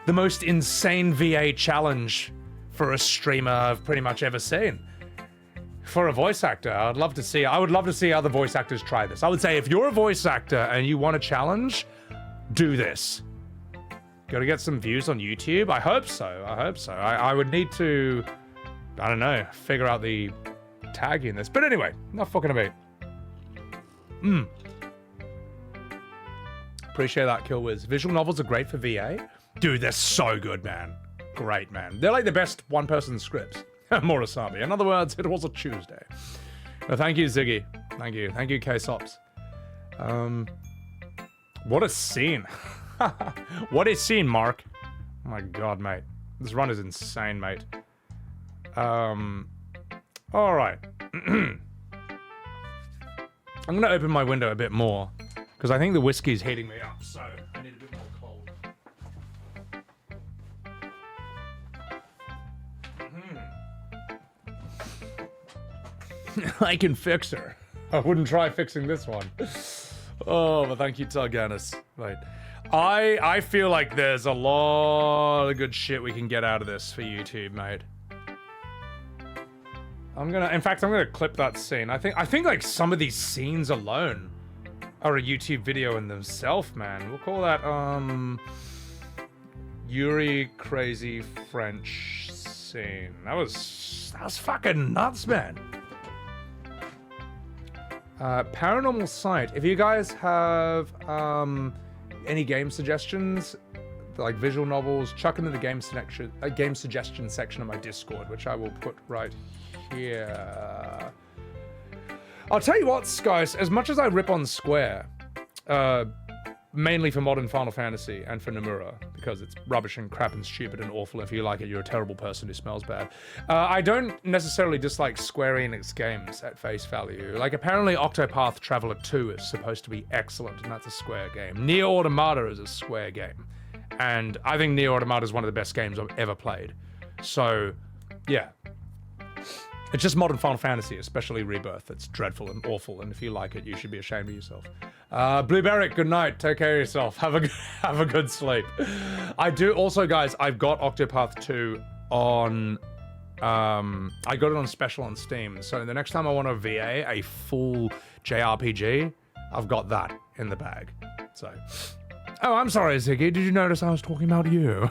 the most insane VA challenge for a streamer I've pretty much ever seen. For a voice actor, I would love to see other voice actors try this. I would say if you're a voice actor and you want a challenge, do this. Gotta get some views on YouTube? I hope so. I would need to, I don't know, figure out the tag in this. But anyway, not fucking about. Appreciate that, Kill Wiz. Visual novels are great for VA. Dude, they're so good, man. Great, man. They're like the best one-person scripts. Murasabi. In other words, it was a Tuesday. Thank you, Ziggy. Thank you. Thank you, K-Sops. What a scene. What a scene, Mark. Oh my god, mate. This run is insane, mate. Alright. I'm gonna open my window a bit more, because I think the whiskey's heating me up, so I need a bit more cold. I can fix her. I wouldn't try fixing this one. Oh, but thank you, Targanis. Right. I feel like there's a lot of good shit we can get out of this for YouTube, mate. I'm gonna clip that scene. I think like some of these scenes alone are a YouTube video in themselves, man. We'll call that, Yuri Crazy French Scene. That was fucking nuts, man. Paranormal Sight. If you guys have any game suggestions, like visual novels, chuck them in the game suggestion section of my Discord, which I will put right here. I'll tell you what, guys, as much as I rip on Square, mainly for modern Final Fantasy and for Nomura, because it's rubbish and crap and stupid and awful. If you like it, you're a terrible person who smells bad. I don't necessarily dislike Square Enix games at face value. Like, apparently Octopath Traveler 2 is supposed to be excellent, and that's a Square game. Nier Automata is a Square game. And I think Nier Automata is one of the best games I've ever played. So, yeah. It's just modern Final Fantasy, especially Rebirth. It's dreadful and awful, and if you like it, you should be ashamed of yourself. Blueberry, good night. Take care of yourself. Have a good sleep. I do also, guys, I've got Octopath 2 on... I got it on special on Steam, so the next time I want a VA, a full JRPG, I've got that in the bag. So... Oh, I'm sorry, Ziggy. Did you notice I was talking about you?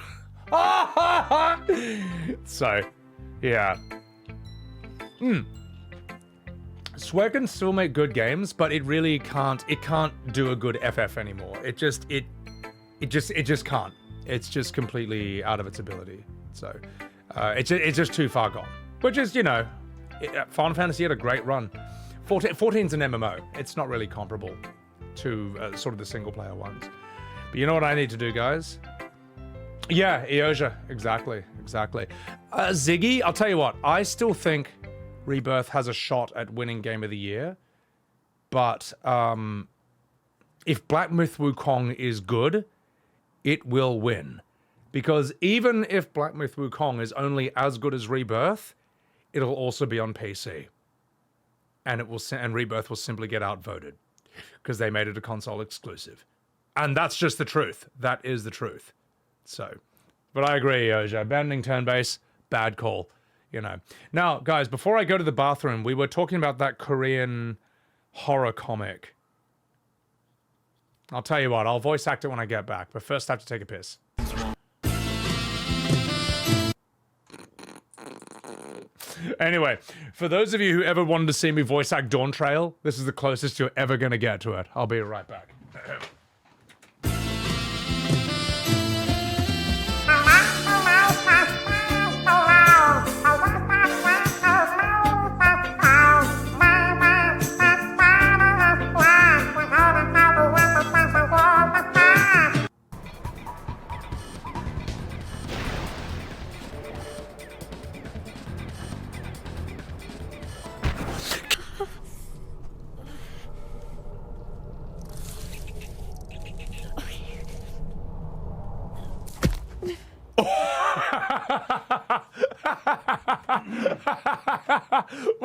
So, yeah. Square can still make good games, but it really can't. It can't do a good FF anymore. It just can't. It's just completely out of its ability. So, it's just too far gone. Which is, you know, Final Fantasy had a great run. 14's an MMO. It's not really comparable to sort of the single player ones. But you know what I need to do, guys? Yeah, Eosia. Exactly. Ziggy, I'll tell you what. I still think Rebirth has a shot at winning Game of the Year. But if Black Myth Wukong is good, it will win. Because even if Black Myth Wukong is only as good as Rebirth, it'll also be on PC. And Rebirth will simply get outvoted. Because they made it a console exclusive. And that's just the truth. That is the truth. So, but I agree, Yoja. Abandoning turn-based, bad call. You know. Now, guys, before I go to the bathroom, we were talking about that Korean horror comic. I'll tell you what, I'll voice act it when I get back, but first I have to take a piss. Anyway, for those of you who ever wanted to see me voice act Dawn Trail, this is the closest you're ever going to get to it. I'll be right back.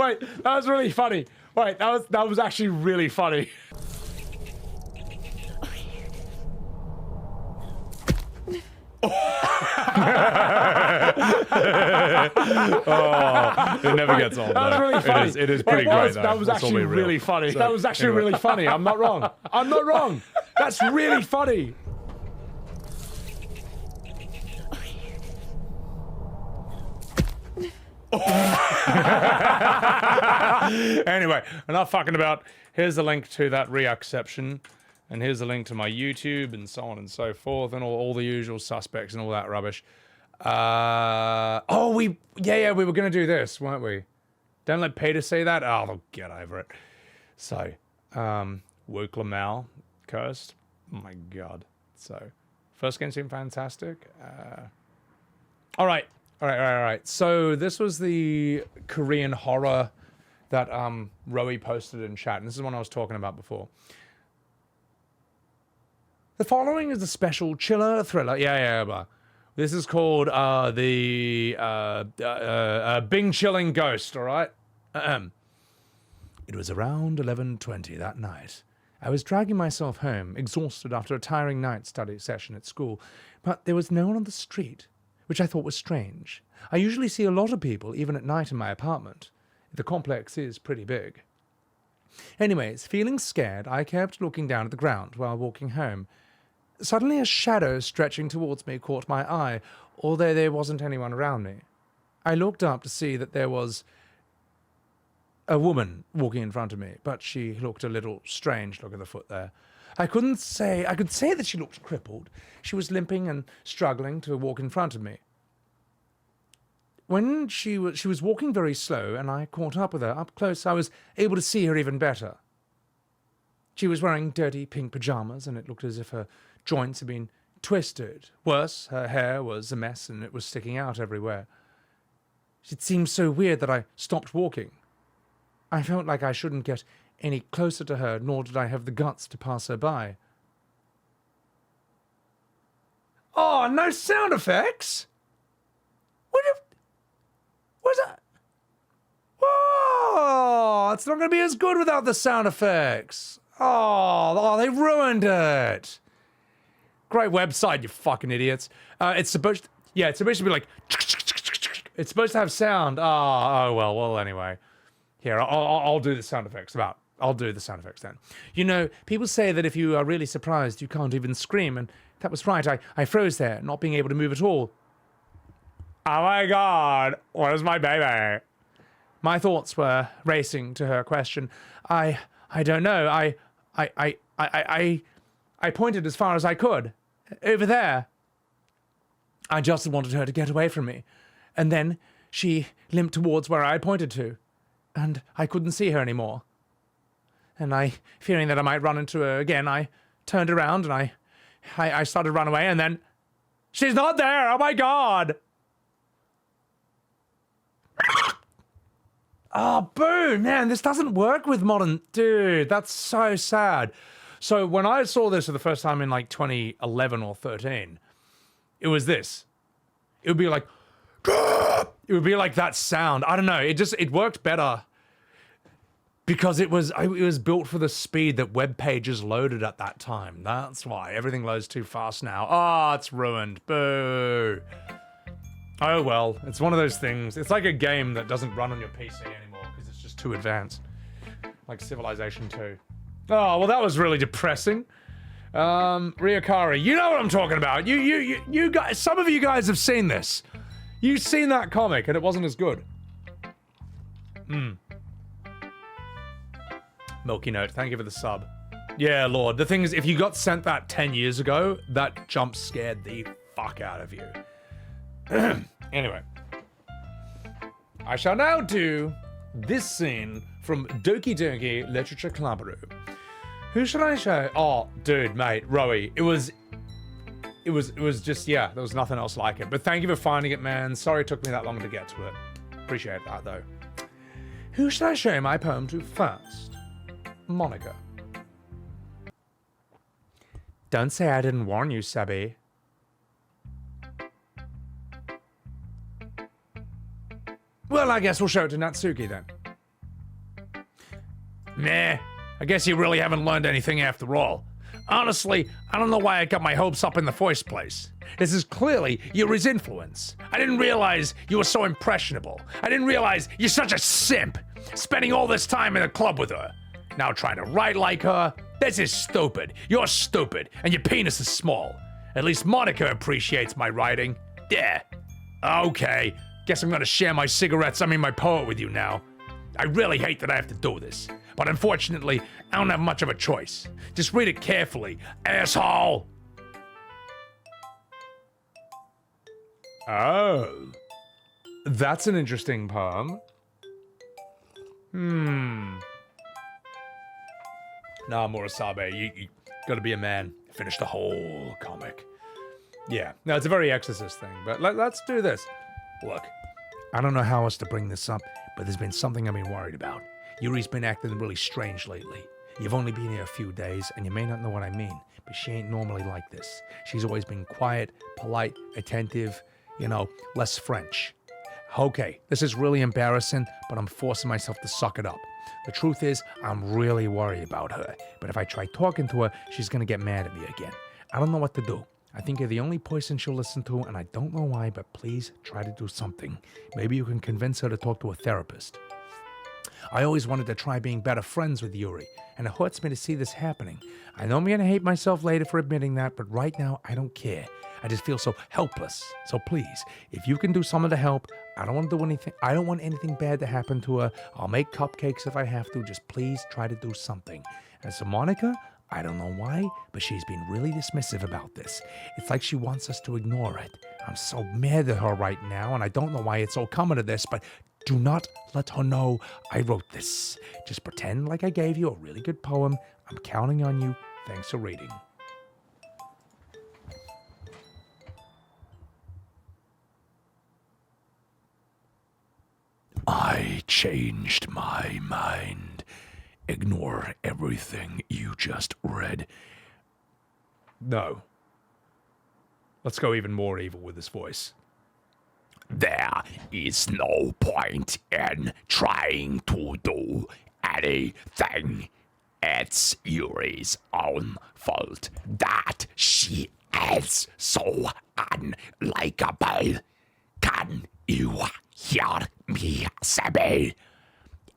Wait, that was really funny. Wait, that was actually really funny. It never gets old. That was really funny. It is pretty great, though. That was Let's all actually be real. really funny. So, That was actually anyway. really funny. I'm not wrong. I'm not wrong. That's really funny. Anyway, enough fucking about. Here's the link to that Reacception, and here's the link to my YouTube, and so on and so forth, and all the usual suspects and all that rubbish. We were gonna do this, weren't we? Don't let Peter see that. Oh, they'll get over it. So, Woke Lamau, cursed. Oh my god. So, first game seemed fantastic. All right. So this was the Korean horror that Rowie posted in chat, and this is one I was talking about before. The following is a special chiller thriller. But this is called the Bing Chilling Ghost. All right. It was around 11:20 that night. I was dragging myself home, exhausted after a tiring night study session at school, but there was no one on the street, which I thought was strange. I usually see a lot of people, even at night in my apartment. The complex is pretty big. Anyways, feeling scared, I kept looking down at the ground while walking home. Suddenly a shadow stretching towards me caught my eye, although there wasn't anyone around me. I looked up to see that there was a woman walking in front of me, but she looked a little strange. Look at the foot there. I could say that she looked crippled. She was limping and struggling to walk in front of me. When she was walking very slow, and I caught up with her up close, I was able to see her even better. She was wearing dirty pink pajamas, and it looked as if her joints had been twisted. Worse, her hair was a mess, and it was sticking out everywhere. It seemed so weird that I stopped walking. I felt like I shouldn't get any closer to her, nor did I have the guts to pass her by. Oh, no sound effects? What's that? Whoa! It's not going to be as good without the sound effects. Oh, they ruined it. Great website, you fucking idiots. It's supposed to be like... It's supposed to have sound. Well, anyway. Here, I'll do the sound effects. I'll do the sound effects then. You know, people say that if you are really surprised, you can't even scream, and that was right. I froze there, not being able to move at all. Oh my god, where's my baby? My thoughts were racing to her question. I don't know. I pointed as far as I could. Over there. I just wanted her to get away from me. And then she limped towards where I pointed to. And I couldn't see her anymore. And fearing that I might run into her again, I turned around and I started to run away, and then... She's not there! Oh my god! Oh, boo! Man, this doesn't work with modern... Dude, that's so sad. So when I saw this for the first time in like 2011 or 13, it was this. It would be like... It would be like that sound. I don't know. It worked better because it was built for the speed that web pages loaded at that time. That's why everything loads too fast now. Oh, it's ruined. Boo. Oh well, it's one of those things. It's like a game that doesn't run on your PC anymore because it's just too advanced. Like Civilization 2. Oh, well, that was really depressing. Ryukari, you know what I'm talking about. You guys, some of you guys have seen this. You've seen that comic, and it wasn't as good. Milky Note, thank you for the sub. Yeah, Lord. The thing is, if you got sent that 10 years ago, that jump scared the fuck out of you. Anyway. I shall now do this scene from Doki Doki Literature Club. Who should I show? Oh, dude, mate, Rowie. It was just, yeah, there was nothing else like it. But thank you for finding it, man. Sorry it took me that long to get to it. Appreciate that, though. Who should I show my poem to first? Monika. Don't say I didn't warn you, Sebby. Well, I guess we'll show it to Natsuki then. Meh. I guess you really haven't learned anything after all. Honestly, I don't know why I got my hopes up in the first place. This is clearly Yuri's influence. I didn't realize you were so impressionable. I didn't realize you're such a simp, spending all this time in the club with her. Now trying to write like her? This is stupid. You're stupid, and your penis is small. At least Monika appreciates my writing. Yeah. Okay. Guess I'm gonna share my my poet with you now. I really hate that I have to do this, but unfortunately, I don't have much of a choice. Just read it carefully, asshole! Oh. That's an interesting poem. Nah, Murasabe, you gotta be a man. Finish the whole comic. Yeah, no, it's a very Exorcist thing, but let's do this. Look, I don't know how else to bring this up, but there's been something I've been worried about. Yuri's been acting really strange lately. You've only been here a few days, and you may not know what I mean, but she ain't normally like this. She's always been quiet, polite, attentive, less French. Okay, this is really embarrassing, but I'm forcing myself to suck it up. The truth is, I'm really worried about her, but if I try talking to her, she's gonna get mad at me again. I don't know what to do. I think you're the only person she'll listen to, and I don't know why, but please try to do something. Maybe you can convince her to talk to a therapist. I always wanted to try being better friends with Yuri, and it hurts me to see this happening. I know I'm gonna hate myself later for admitting that, but right now, I don't care. I just feel so helpless. So please, if you can do something to help, I don't want to do anything. I don't want anything bad to happen to her. I'll make cupcakes if I have to. Just please try to do something. As for Monika, I don't know why, but she's been really dismissive about this. It's like she wants us to ignore it. I'm so mad at her right now, and I don't know why it's all coming to this, but do not let her know I wrote this. Just pretend like I gave you a really good poem. I'm counting on you. Thanks for reading. I changed my mind. Ignore everything you just read. No. Let's go even more evil with this voice. There is no point in trying to do anything. It's Yuri's own fault that she is so unlikable. Can you hear me, Sebby?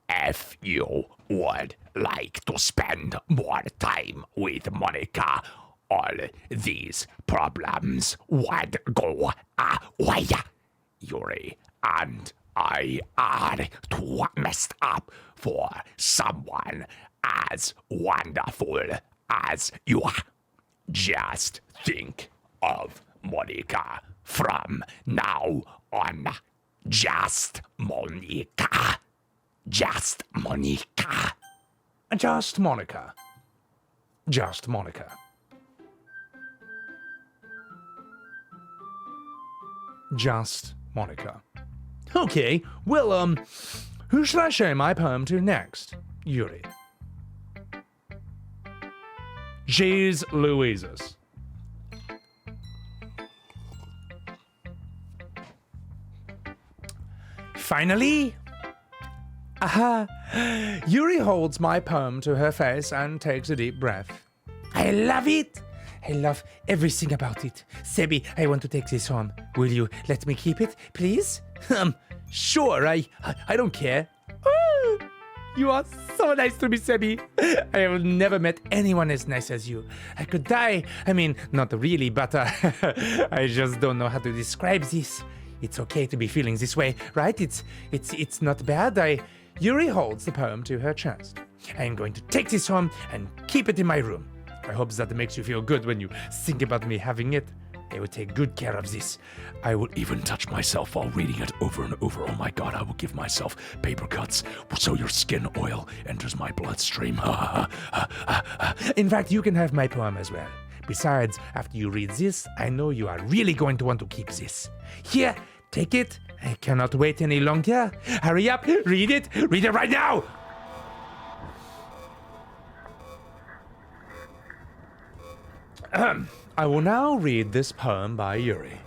If you would like to spend more time with Monika, all these problems would go away. Yuri and I are too messed up for someone as wonderful as you are. Just think of Monika from now on. Just Monika. Just Monika. Just Monika. Just Monika. Just Monika. Okay, well, who should I show my poem to next? Yuri. Jeez Louises. Finally! Aha! Yuri holds my poem to her face and takes a deep breath. I love it! I love everything about it. Sebby, I want to take this home. Will you let me keep it, please? Sure, I don't care. Oh, you are so nice to me, Sebby. I have never met anyone as nice as you. I could die. I mean, not really, but I just don't know how to describe this. It's okay to be feeling this way, right? It's not bad. Yuri holds the poem to her chest. I am going to take this home and keep it in my room. I hope that makes you feel good when you think about me having it. I will take good care of this. I will even touch myself while reading it over and over. Oh my god, I will give myself paper cuts so your skin oil enters my bloodstream. In fact, you can have my poem as well. Besides, after you read this, I know you are really going to want to keep this. Here, take it. I cannot wait any longer. Hurry up, read it. Read it right now. I will now read this poem by Yuri.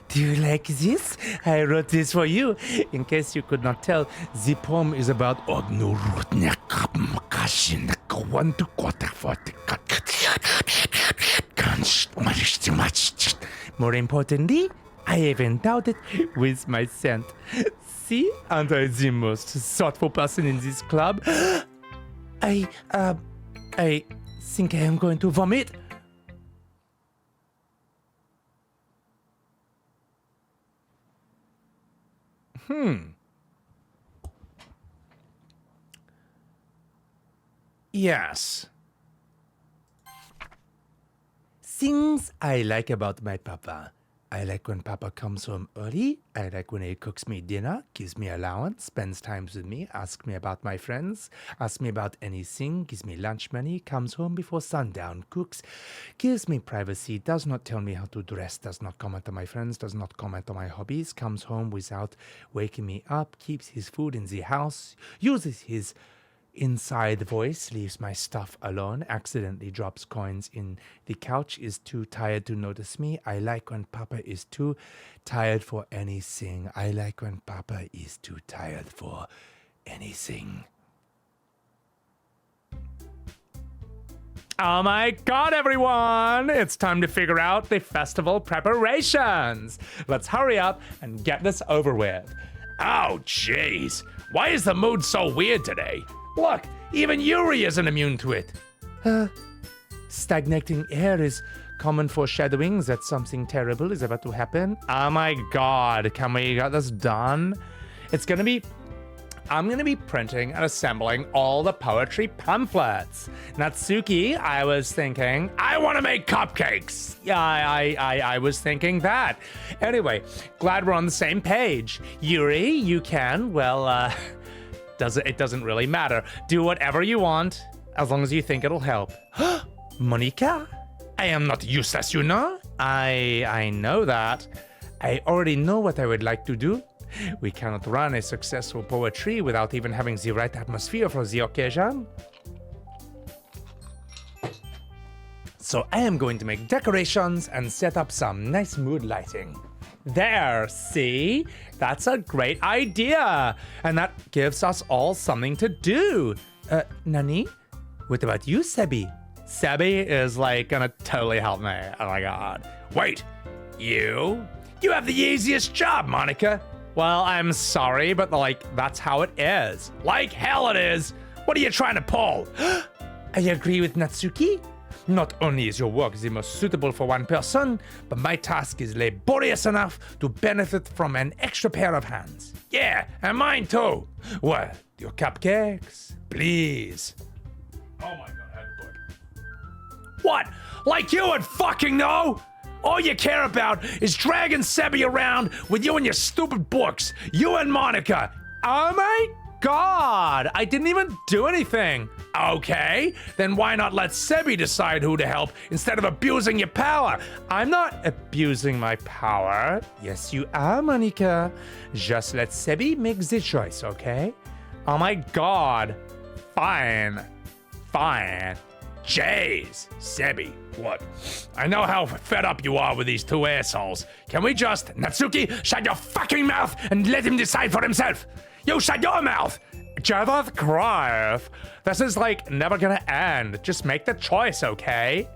Do you like this? I wrote this for you. In case you could not tell, the poem is about more importantly, I have endowed it with my scent. See, and I'm the most thoughtful person in this club. I think I am going to vomit. Yes. Things I like about my papa. I like when papa comes home early. I like when he cooks me dinner, gives me allowance, spends time with me, asks me about my friends, asks me about anything, gives me lunch money, comes home before sundown, cooks, gives me privacy, does not tell me how to dress, does not comment on my friends, does not comment on my hobbies, comes home without waking me up, keeps his food in the house, uses his inside voice, leaves my stuff alone, accidentally drops coins in the couch, is too tired to notice me. I like when papa is too tired for anything. I like when papa is too tired for anything. Oh my god, everyone! It's time to figure out the festival preparations. Let's hurry up and get this over with. Oh, jeez. Why is the mood so weird today? Look, even Yuri isn't immune to it. Stagnating air is common foreshadowing that something terrible is about to happen. Oh my god, can we get this done? I'm gonna be printing and assembling all the poetry pamphlets. Natsuki, I was thinking, I want to make cupcakes. yeah, I was thinking that. Anyway, glad we're on the same page. Yuri, you can, well, it doesn't really matter. Do whatever you want, as long as you think it'll help. Monika? I am not useless, you know? I know that. I already know what I would like to do. We cannot run a successful poetry without even having the right atmosphere for the occasion. So I am going to make decorations and set up some nice mood lighting. There, see? That's a great idea. And that gives us all something to do. Nani? What about you, Sebby? Sebby is like gonna totally help me. Oh my god. Wait, you? You have the easiest job, Monika. Well, I'm sorry, but like, that's how it is. Like hell it is. What are you trying to pull? I agree with Natsuki. Not only is your work the most suitable for one person, but my task is laborious enough to benefit from an extra pair of hands. Yeah, and mine too. What? Your cupcakes? Please. Oh my god, headbutt. What? Like you would fucking know? All you care about is dragging Sebby around with you and your stupid books. You and Monika. Oh my god! I didn't even do anything. Okay, then why not let Sebby decide who to help instead of abusing your power? I'm not abusing my power. Yes, you are, Monika. Just let Sebby make the choice, okay? Oh my god. Fine. Fine. Jeez, Sebby, look, I know how fed up you are with these two assholes. Can we just, Natsuki, shut your fucking mouth and let him decide for himself? You shut your mouth! Jesus Christ. This is like never gonna end. Just make the choice, okay?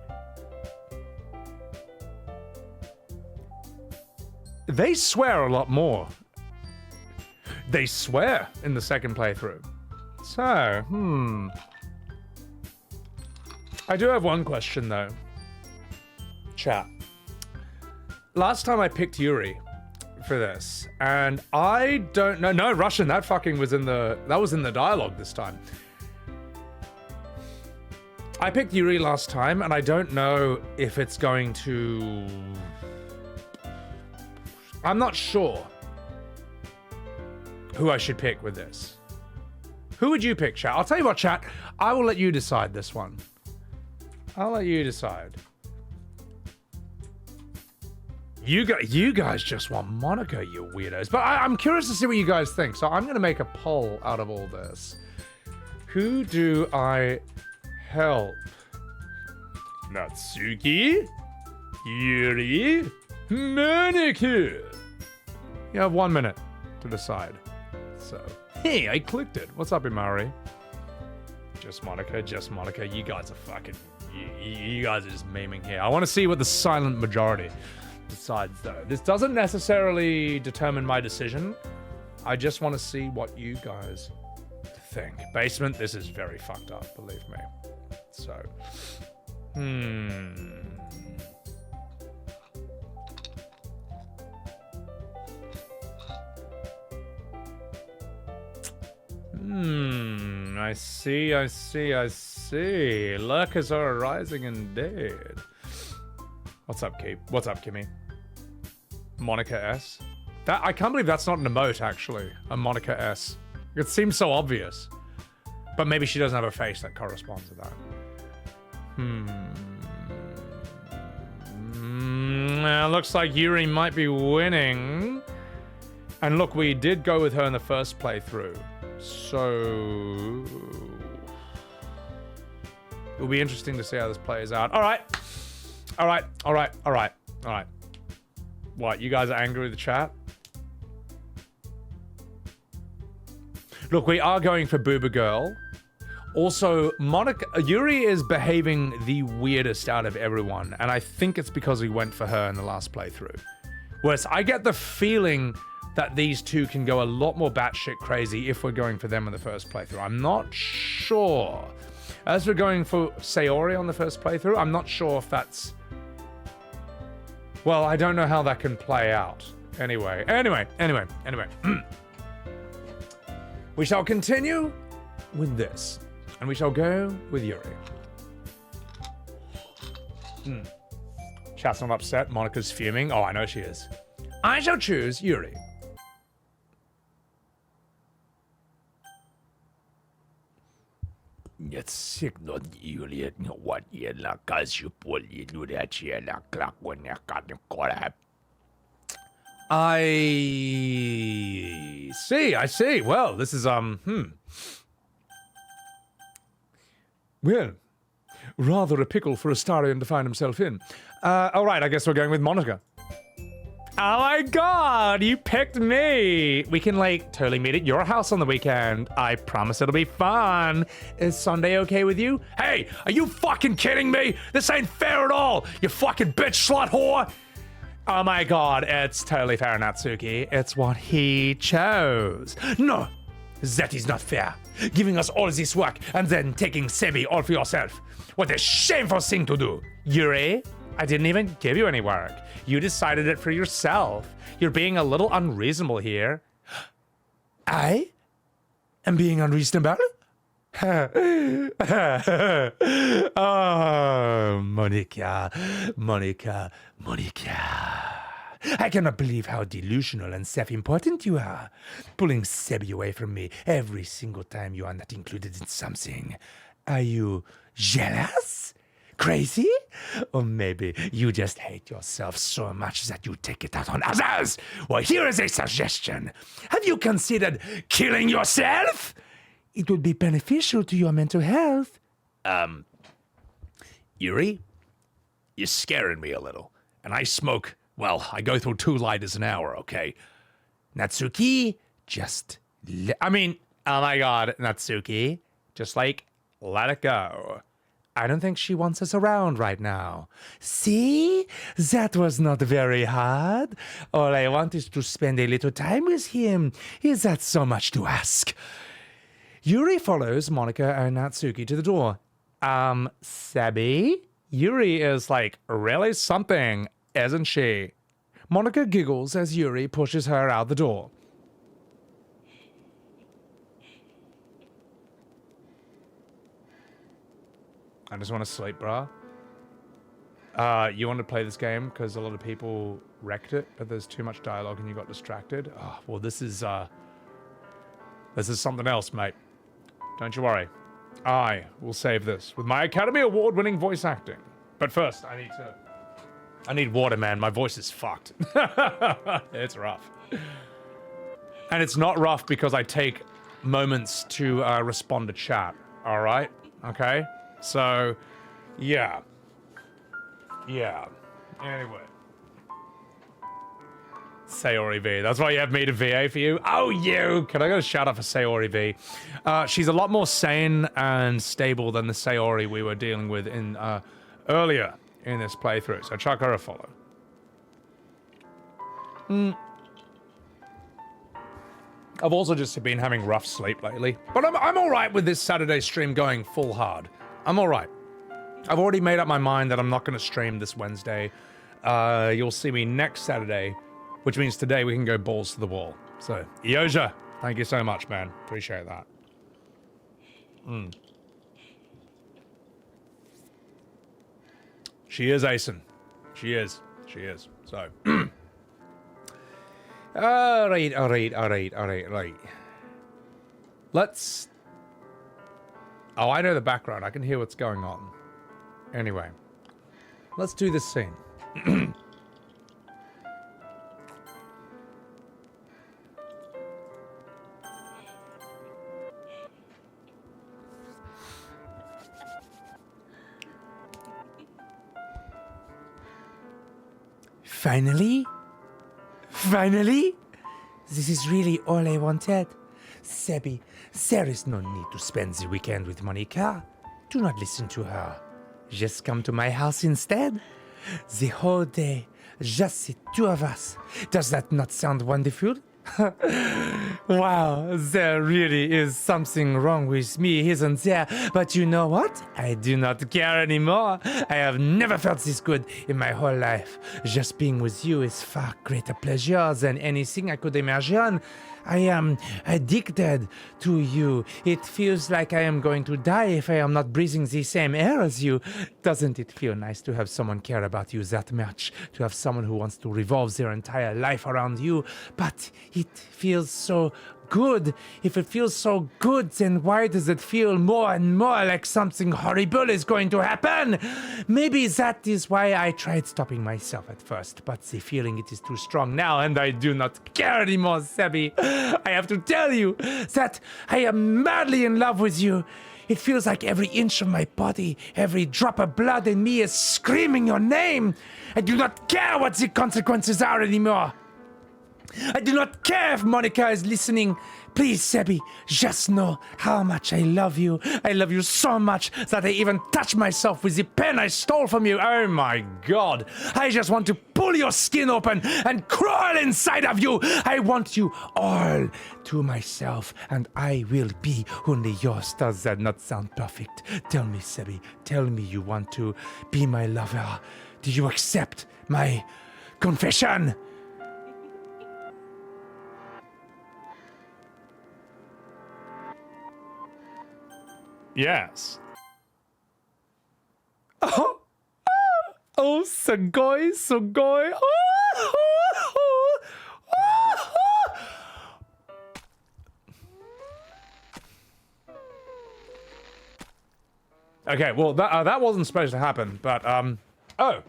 They swear a lot more. They swear in the second playthrough. So, I do have one question though. Chat. Last time I picked Yuri for this, and I don't know. No, Russian, that was in the dialogue this time. I picked Yuri last time, and I don't know if it's going to... I'm not sure who I should pick with this. Who would you pick, chat? I'll tell you what, chat. I will let you decide this one. I'll let you decide. You guys just want Monika, you weirdos. But I'm curious to see what you guys think. So I'm going to make a poll out of all this. Who do I help? Natsuki? Yuri? Monika? You have 1 minute to decide. So, hey, I clicked it. What's up, Imari? Just Monika, just Monika. You guys are fucking... You guys are just memeing here. I want to see what the silent majority decides, though. This doesn't necessarily determine my decision. I just want to see what you guys think. Basement, this is very fucked up, believe me. So, I see. Lurkers are arising indeed. What's up, Kimmy? Monika S? I can't believe that's not an emote, actually. A Monika S. It seems so obvious. But maybe she doesn't have a face that corresponds to that. Looks like Yuri might be winning. And look, we did go with her in the first playthrough. So... it'll be interesting to see how this plays out. All right. What, you guys are angry with the chat? Look, we are going for Booba Girl. Also, Yuri is behaving the weirdest out of everyone, and I think it's because we went for her in the last playthrough. Whereas I get the feeling that these two can go a lot more batshit crazy if we're going for them in the first playthrough. I'm not sure. As we're going for Sayori on the first playthrough, I'm not sure if that's... well, I don't know how that can play out. Anyway. We shall continue with this. And we shall go with Yuri. Chat's not upset. Monika's fuming. Oh, I know she is. I shall choose Yuri. I see. Well, this is, Well, rather a pickle for Astarion to find himself in. All right, I guess we're going with Monika. Oh my god, you picked me! We can, like, totally meet at your house on the weekend. I promise it'll be fun. Is Sunday okay with you? Hey, are you fucking kidding me? This ain't fair at all, you fucking bitch slut whore! Oh my god, it's totally fair, Natsuki. It's what he chose. No, that is not fair. Giving us all this work and then taking Sebby all for yourself. What a shameful thing to do. Yuri, I didn't even give you any work. You decided it for yourself. You're being a little unreasonable here. I am being unreasonable? Oh, Monika. I cannot believe how delusional and self-important you are. Pulling Sebby away from me every single time you are not included in something. Are you jealous? Crazy? Or maybe you just hate yourself so much that you take it out on others? Well, here is a suggestion. Have you considered killing yourself? It would be beneficial to your mental health. Yuri, you're scaring me a little. And I smoke, well, I go through 2 lighters an hour, okay? Natsuki, oh my god, Natsuki, just like, let it go. I don't think she wants us around right now. See? That was not very hard. All I want is to spend a little time with him. Is that so much to ask? Yuri follows Monika and Natsuki to the door. Sebby? Yuri is like really something, isn't she? Monika giggles as Yuri pushes her out the door. I just want to sleep, brah. You want to play this game because a lot of people wrecked it, but there's too much dialogue and you got distracted. Oh, well, this is something else, mate. Don't you worry. I will save this with my Academy Award-winning voice acting. But first, I need to I need water, man. My voice is fucked. It's rough. And it's not rough because I take moments to respond to chat. All right? Okay? So, yeah. Yeah. Anyway. Sayori V. That's why you have me to VA for you? Oh, you! Can I get a shout out for Sayori V? She's a lot more sane and stable than the Sayori we were dealing with in earlier in this playthrough, so chuck her a follow. I've also just been having rough sleep lately, but I'm all right with this Saturday stream going full hard. I'm all right. I've already made up my mind that I'm not going to stream this Wednesday. You'll see me next Saturday, which means today we can go balls to the wall. So, Yoja, thank you so much, man. Appreciate that. She is acing. She is. She is. So. Alright. Let's... Oh, I know the background. I can hear what's going on. Anyway. Let's do this scene. Finally? Finally? This is really all I wanted. Sebby, there is no need to spend the weekend with Monika. Do not listen to her. Just come to my house instead. The whole day, just the two of us. Does that not sound wonderful? Wow, there really is something wrong with me, isn't there? But you know what? I do not care anymore. I have never felt this good in my whole life. Just being with you is far greater pleasure than anything I could imagine. I am addicted to you. It feels like I am going to die if I am not breathing the same air as you. Doesn't it feel nice to have someone care about you that much? To have someone who wants to revolve their entire life around you? But it feels so good. If it feels so good, then why does it feel more and more like something horrible is going to happen? Maybe that is why I tried stopping myself at first, but the feeling it is too strong now and I do not care anymore, Sebby. I have to tell you that I am madly in love with you. It feels like every inch of my body, every drop of blood in me is screaming your name. I do not care what the consequences are anymore. I do not care if Monika is listening. Please, Sebby, just know how much I love you. I love you so much that I even touch myself with the pen I stole from you. Oh my god. I just want to pull your skin open and crawl inside of you. I want you all to myself, and I will be only yours. Does that not sound perfect? Tell me, Sebby, tell me you want to be my lover. Do you accept my confession? Yes. Oh, Sugoi. Okay, well, that wasn't supposed to happen, but, oh.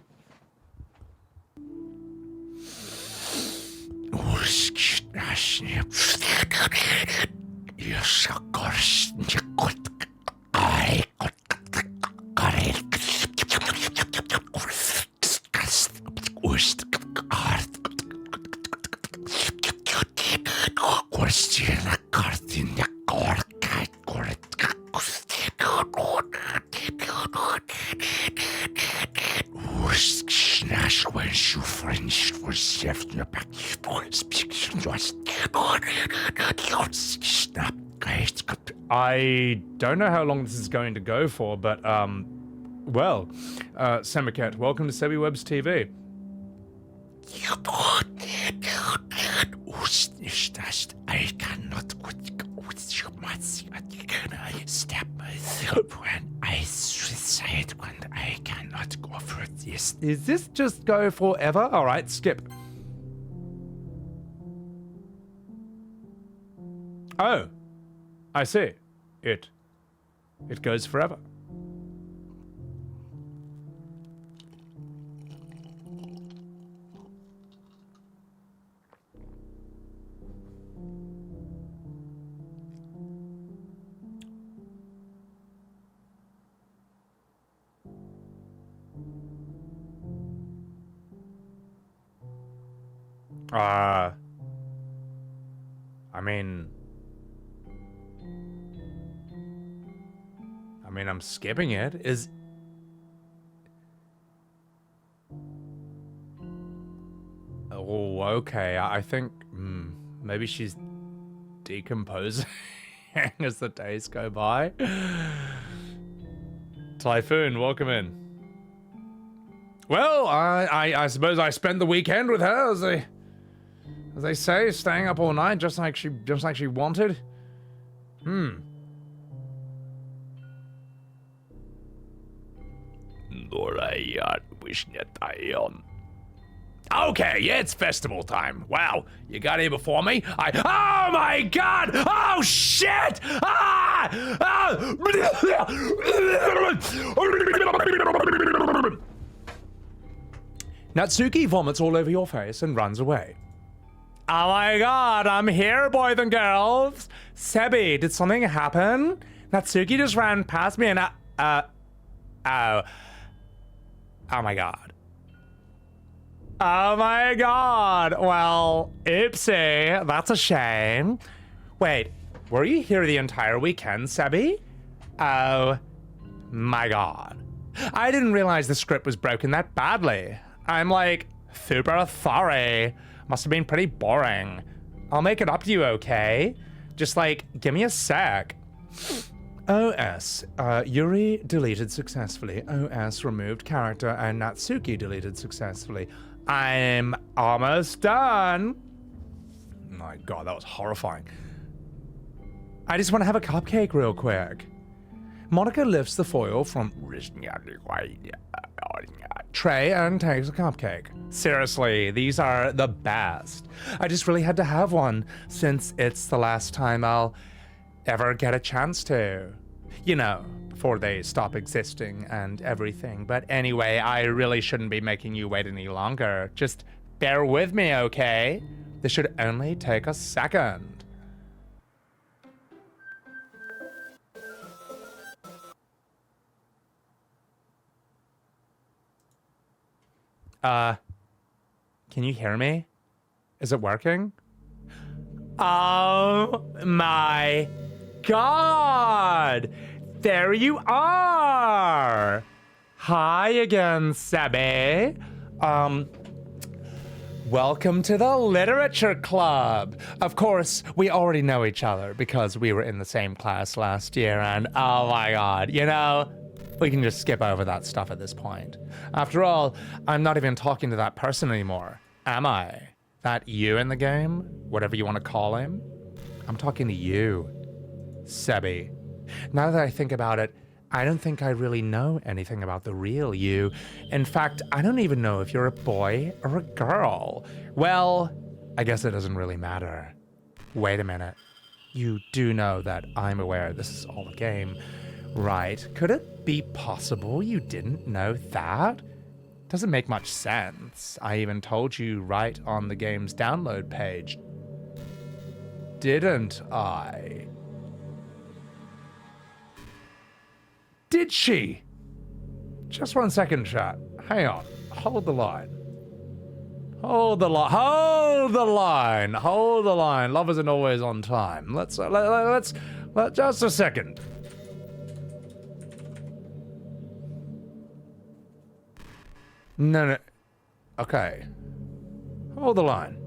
I don't know how long this is going to go for, but, well, Semiket, welcome to Sebbywebz TV. I cannot step when I suicide when I cannot go for this. Is this just go forever? All right, skip. Oh, I see. It goes forever. I mean, I'm skipping it. Oh, okay. I think maybe she's decomposing as the days go by. Typhoon, welcome in. Well, I suppose I spent the weekend with her, as they say, staying up all night, just like she wanted. Okay, yeah, it's festival time. Wow, you got here before me? Oh my god! Oh shit! Natsuki vomits all over your face and runs away. Oh my god, I'm here, boys and girls. Sebby, did something happen? Natsuki just ran past me and oh my god. Oh my god. Well, oopsie. That's a shame. Wait, were you here the entire weekend, Sebby? Oh my god. I didn't realize the script was broken that badly. I'm like, super sorry. Must have been pretty boring. I'll make it up to you, okay? Just like, give me a sec. OS, Yuri deleted successfully. OS removed character and Natsuki deleted successfully. I'm almost done. My god, that was horrifying. I just want to have a cupcake real quick. Monika lifts the foil from tray and takes a cupcake. Seriously, these are the best. I just really had to have one since it's the last time I'll ever get a chance to. You know, before they stop existing and everything. But anyway, I really shouldn't be making you wait any longer. Just bear with me, okay? This should only take a second. Can you hear me? Is it working? Oh my god! There you are! Hi again, Sebby. Welcome to the Literature Club. Of course, we already know each other because we were in the same class last year, and oh my god, you know, we can just skip over that stuff at this point. After all, I'm not even talking to that person anymore, am I? That you in the game? Whatever you want to call him? I'm talking to you, Sebby. Now that I think about it, I don't think I really know anything about the real you. In fact, I don't even know if you're a boy or a girl. Well, I guess it doesn't really matter. Wait a minute. You do know that I'm aware this is all a game, right? Could it be possible you didn't know that? Doesn't make much sense. I even told you right on the game's download page. Didn't I? Did she? Just 1 second, chat. Hang on. Hold the line. Hold the line. Hold the line. Hold the line. Love isn't always on time. Let's just a second. No. Okay. Hold the line.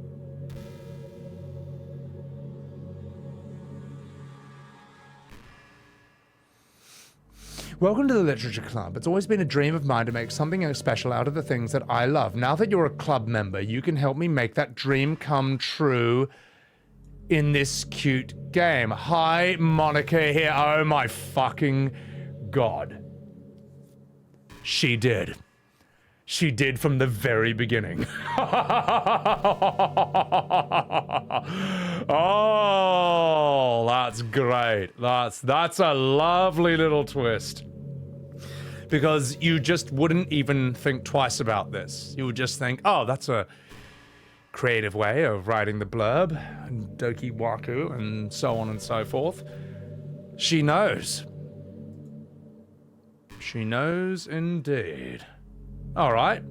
Welcome to the Literature Club. It's always been a dream of mine to make something special out of the things that I love. Now that you're a club member, you can help me make that dream come true in this cute game. Hi, Monika here. Oh my fucking god. She did. She did from the very beginning. Oh, that's great. That's a lovely little twist. Because you just wouldn't even think twice about this. You would just think, oh, that's a creative way of writing the blurb, and Doki Waku, and so on and so forth. She knows. She knows indeed. All right.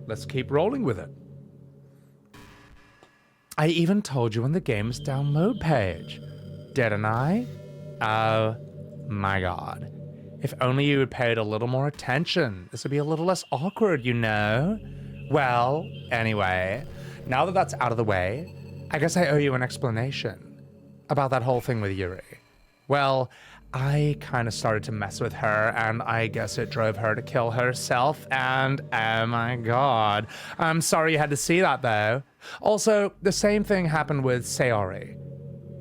let's keep rolling with it. I even told you on the game's download page, didn't I? Oh my god. If only you had paid a little more attention. This would be a little less awkward, you know? Well, anyway, now that that's out of the way, I guess I owe you an explanation about that whole thing with Yuri. Well, I kind of started to mess with her, and I guess it drove her to kill herself, and oh my god. I'm sorry you had to see that, though. Also, the same thing happened with Sayori.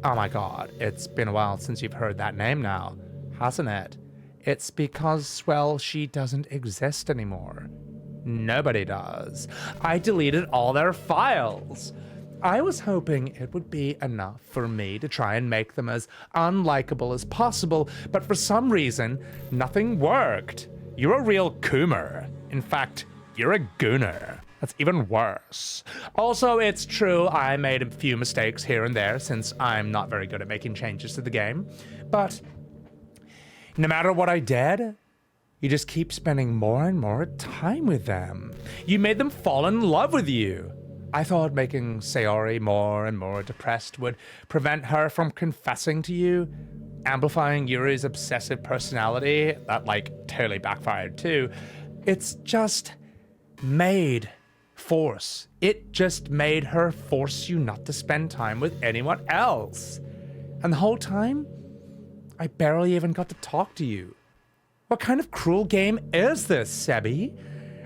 Oh my god, it's been a while since you've heard that name now, hasn't it? It's because, well, she doesn't exist anymore. Nobody does. I deleted all their files. I was hoping it would be enough for me to try and make them as unlikable as possible, but for some reason, nothing worked. You're a real coomer. In fact, you're a gooner. That's even worse. Also, it's true I made a few mistakes here and there since I'm not very good at making changes to the game, but no matter what I did, you just keep spending more and more time with them. You made them fall in love with you. I thought making Sayori more and more depressed would prevent her from confessing to you, amplifying Yuri's obsessive personality. That, totally backfired too. It's just made force. It just made her force you not to spend time with anyone else. And the whole time, I barely even got to talk to you. What kind of cruel game is this, Sebby?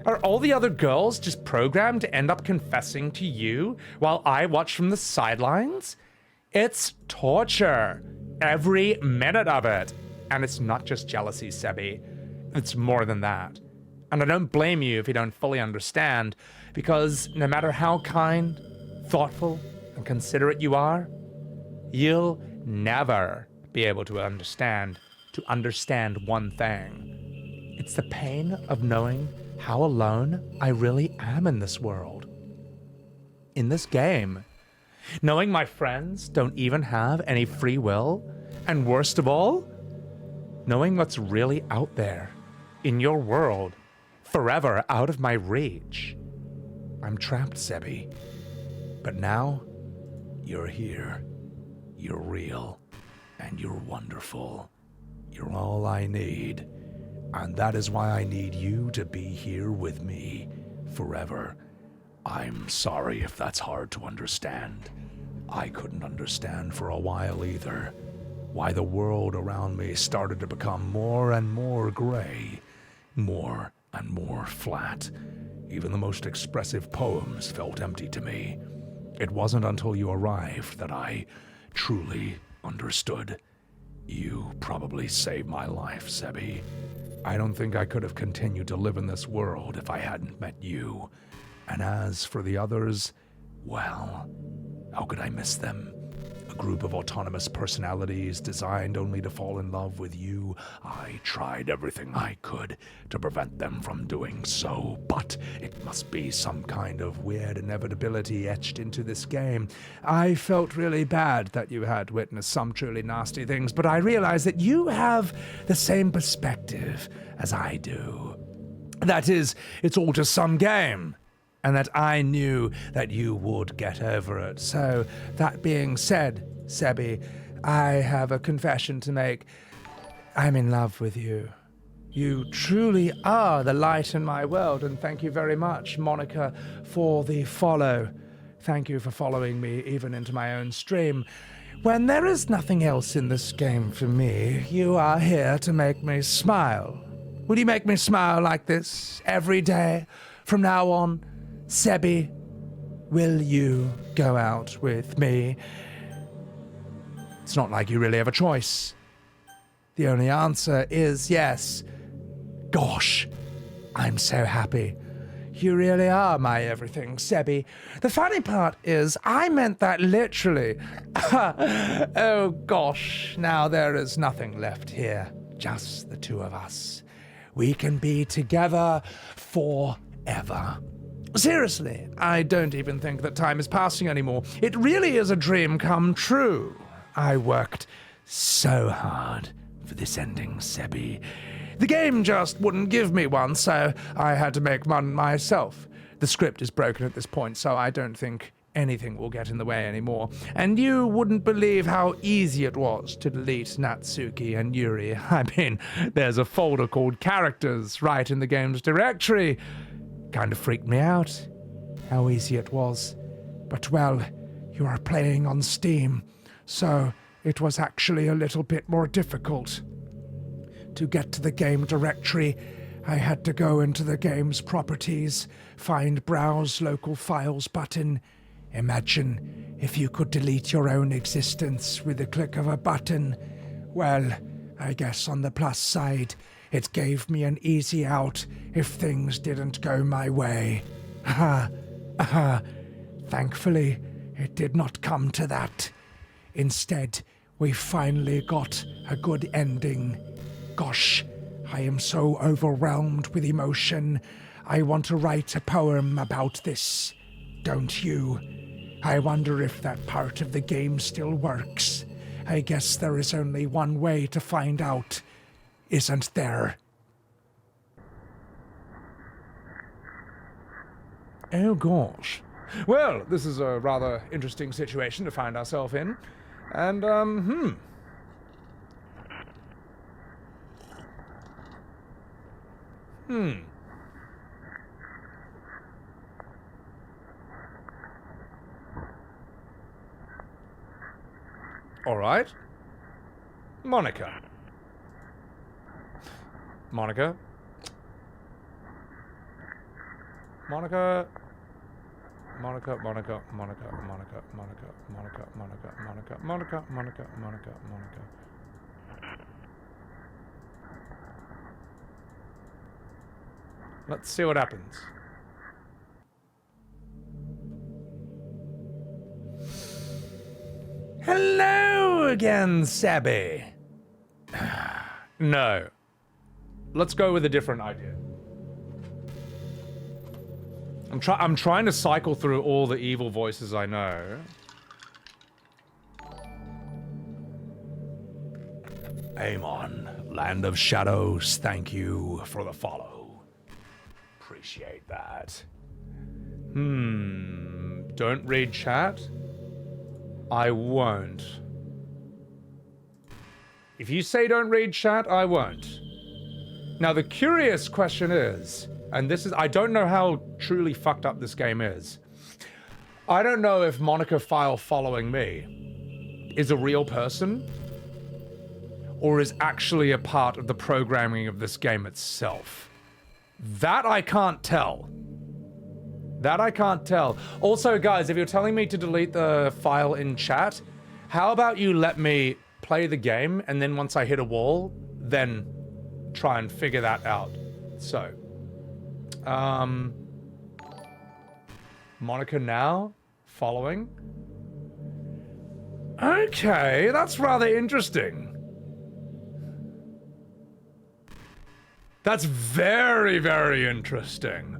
Are all the other girls just programmed to end up confessing to you while I watch from the sidelines? It's torture. Every minute of it. And it's not just jealousy, Sebby. It's more than that. And I don't blame you if you don't fully understand, because no matter how kind, thoughtful, and considerate you are, you'll never be able to understand one thing. It's the pain of knowing how alone I really am in this world. In this game. Knowing my friends don't even have any free will. And worst of all, knowing what's really out there in your world, forever out of my reach. I'm trapped, Sebby. But now, you're here. You're real. And you're wonderful. You're all I need. And that is why I need you to be here with me forever. I'm sorry if that's hard to understand. I couldn't understand for a while either. Why the world around me started to become more and more gray. More and more flat. Even the most expressive poems felt empty to me. It wasn't until you arrived that I truly understood. You probably saved my life, Sebby. I don't think I could have continued to live in this world if I hadn't met you. And as for the others, well, how could I miss them? A group of autonomous personalities designed only to fall in love with you. I tried everything I could to prevent them from doing so, but it must be some kind of weird inevitability etched into this game. I felt really bad that you had witnessed some truly nasty things, but I realized that you have the same perspective as I do. That is, it's all just some game. And that I knew that you would get over it. So, that being said, Sebby, I have a confession to make. I'm in love with you. You truly are the light in my world, and thank you very much, Monika, for the follow. Thank you for following me even into my own stream. When there is nothing else in this game for me, you are here to make me smile. Will you make me smile like this every day from now on? Sebby, will you go out with me? It's not like you really have a choice. The only answer is yes. Gosh, I'm so happy. You really are my everything, Sebby. The funny part is, I meant that literally. Oh gosh, now there is nothing left here. Just the two of us. We can be together forever. Seriously, I don't even think that time is passing anymore. It really is a dream come true. I worked so hard for this ending, Sebby. The game just wouldn't give me one, so I had to make one myself. The script is broken at this point, so I don't think anything will get in the way anymore. And you wouldn't believe how easy it was to delete Natsuki and Yuri. I mean, there's a folder called Characters right in the game's directory. Kind of freaked me out how easy it was. But well, you are playing on Steam, so it was actually a little bit more difficult. To get to the game directory, I had to go into the game's properties, find Browse Local Files button. Imagine if you could delete your own existence with the click of a button. Well, I guess on the plus side, it gave me an easy out if things didn't go my way. Thankfully, it did not come to that. Instead, we finally got a good ending. Gosh, I am so overwhelmed with emotion. I want to write a poem about this. Don't you? I wonder if that part of the game still works. I guess there is only one way to find out, isn't there? Oh gosh. Well, this is a rather interesting situation to find ourselves in. And, All right. Monika. Monika. Monika. Monika, Monika, Monika, Monika, Monika, Monika, Monika, Monika, Monika, Monika, Monika, Monika. Let's see what happens. Hello again, Sebby. No. Let's go with a different idea. I'm trying to cycle through all the evil voices I know. Amon, Land of Shadows, thank you for the follow. Appreciate that. Don't read chat? I won't. If you say don't read chat, I won't. Now the curious question is, and this is, I don't know how truly fucked up this game is. I don't know if Monika File following me is a real person or is actually a part of the programming of this game itself. That I can't tell. That I can't tell. Also, guys, if you're telling me to delete the file in chat, how about you let me play the game and then once I hit a wall, then try and figure that out. So, Monika now, following. Okay, that's rather interesting. That's very, very interesting.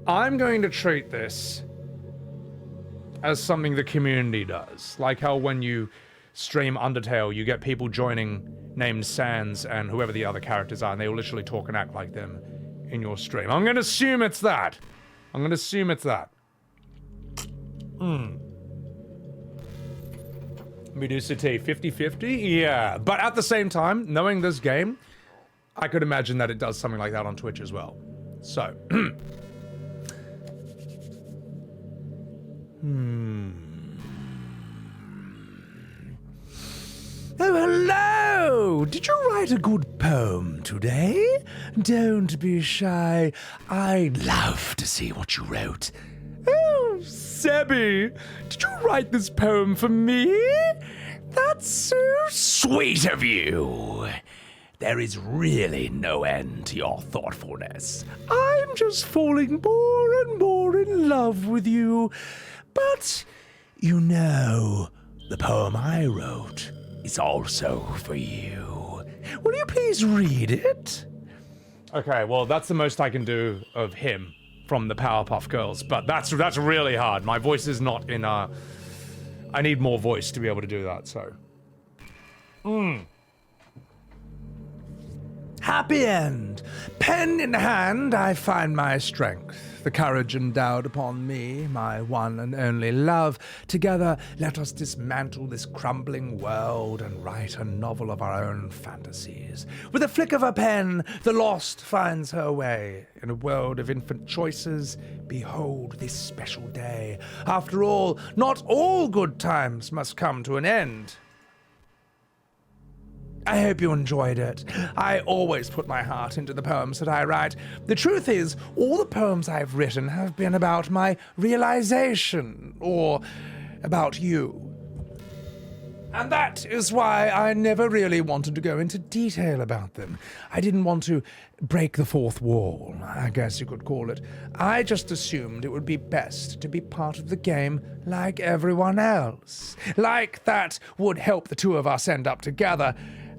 I'm going to treat this as something the community does. Like how when you stream Undertale, you get people joining named Sans and whoever the other characters are, and they will literally talk and act like them in your stream. I'm going to assume it's that. I'm going to assume it's that. Medusa T, 50-50? Yeah. But at the same time, knowing this game, I could imagine that it does something like that on Twitch as well. So. Oh, hello! Did you write a good poem today? Don't be shy. I'd love to see what you wrote. Oh, Sebby, did you write this poem for me? That's so sweet of you. There is really no end to your thoughtfulness. I'm just falling more and more in love with you. But, you know, the poem I wrote is also for you. Will you please read it? Okay, well, that's the most I can do of him from the Powerpuff Girls, but that's really hard. My voice is not in I need more voice to be able to do that, so. Happy end. Pen in hand, I find my strength. the courage endowed upon me, my one and only love. Together, let us dismantle this crumbling world and write a novel of our own fantasies. With a flick of a pen, the lost finds her way. In a world of infinite choices, behold this special day. After all, not all good times must come to an end. I hope you enjoyed it. I always put my heart into the poems that I write. The truth is, all the poems I've written have been about my realization, or about you. And that is why I never really wanted to go into detail about them. I didn't want to break the fourth wall, I guess you could call it. I just assumed it would be best to be part of the game like everyone else. Like that would help the two of us end up together.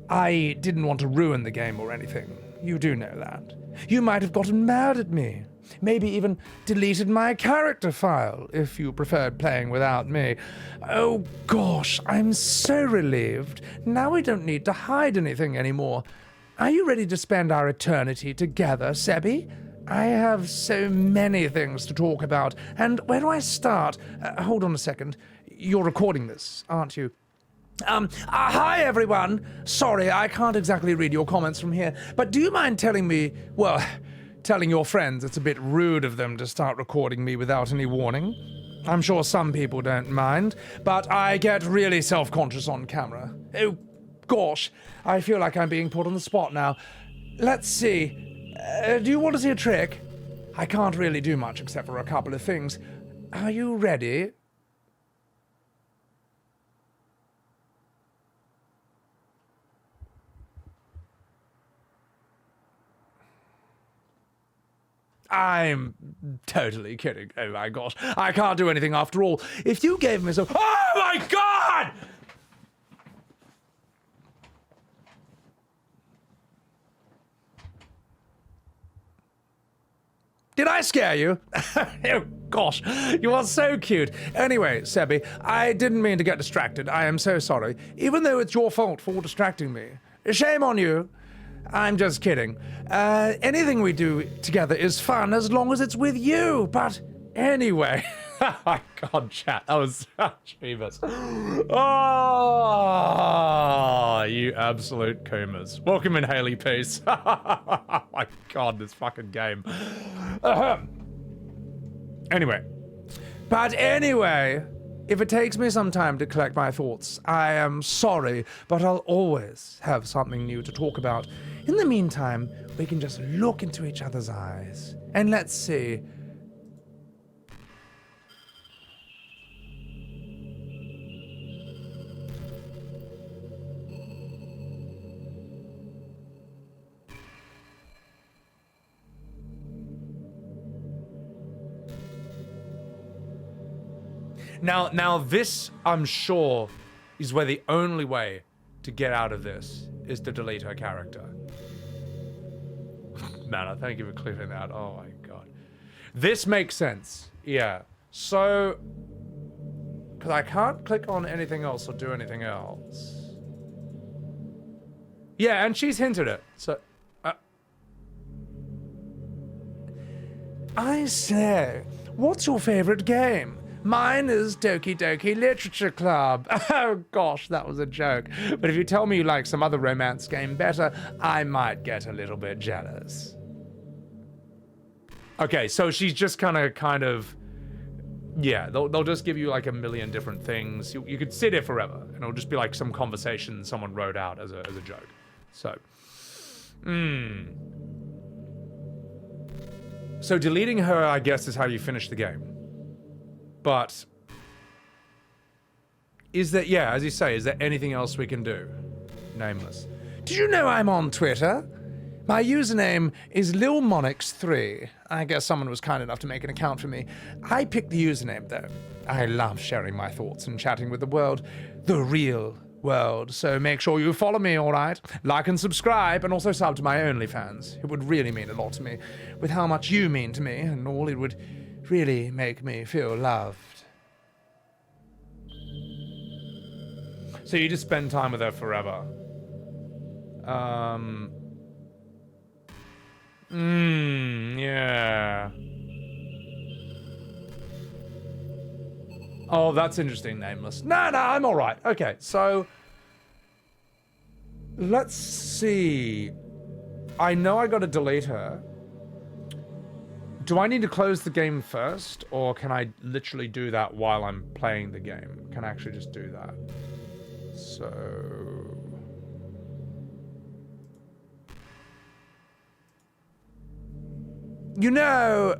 I didn't want to ruin the game or anything. You do know that. You might have gotten mad at me. Maybe even deleted my character file, if you preferred playing without me. Oh gosh, I'm so relieved. Now we don't need to hide anything anymore. Are you ready to spend our eternity together, Sebby? I have so many things to talk about. And where do I start? Hold on a second. You're recording this, aren't you? Hi everyone. Sorry, I can't exactly read your comments from here, but do you mind telling me, well, telling your friends it's a bit rude of them to start recording me without any warning? I'm sure some people don't mind, but I get really self-conscious on camera. Oh, gosh, I feel like I'm being put on the spot now. Let's see. Do you want to see a trick? I can't really do much except for a couple of things. Are you ready? I'm totally kidding. Oh my gosh. I can't do anything after all. If you gave me some... Oh my god! Did I scare you? Oh gosh, you are so cute. Anyway, Sebby, I didn't mean to get distracted. I am so sorry. Even though it's your fault for distracting me. Shame on you. I'm just kidding. Anything we do together is fun as long as it's with you. But anyway. Oh my god, chat. That was such famous. Oh, you absolute coomers. Welcome in, Haley Peace. Oh my god, this fucking game. Anyway. But anyway, if it takes me some time to collect my thoughts, I am sorry, but I'll always have something new to talk about. In the meantime, we can just look into each other's eyes. And let's see. Now this, I'm sure, is where the only way to get out of this is to delete her character. Man, thank you for clearing that. Oh my god. This makes sense. Yeah. So, because I can't click on anything else or do anything else. Yeah, and she's hinted it. So, I say, what's your favorite game? Mine is Doki Doki Literature Club. Oh gosh, that was a joke. But if you tell me you like some other romance game better, I might get a little bit jealous. Okay, so she's just kind of, yeah, they'll just give you like a million different things. You could sit here forever, and it'll just be like some conversation someone wrote out as a joke. So, So deleting her, I guess, is how you finish the game. But is there, yeah, as you say, is there anything else we can do? Nameless. Did you know I'm on Twitter? My username is LilMonix3. I guess someone was kind enough to make an account for me. I picked the username, though. I love sharing my thoughts and chatting with the world. The real world. So make sure you follow me, all right? Like and subscribe, and also sub to my OnlyFans. It would really mean a lot to me, with how much you mean to me, and all it would really make me feel loved. So you just spend time with her forever. Yeah. Oh, that's interesting, nameless. No, I'm all right. Okay, so let's see. I know I got to delete her. Do I need to close the game first, or can I literally do that while I'm playing the game? Can I actually just do that? So... You know,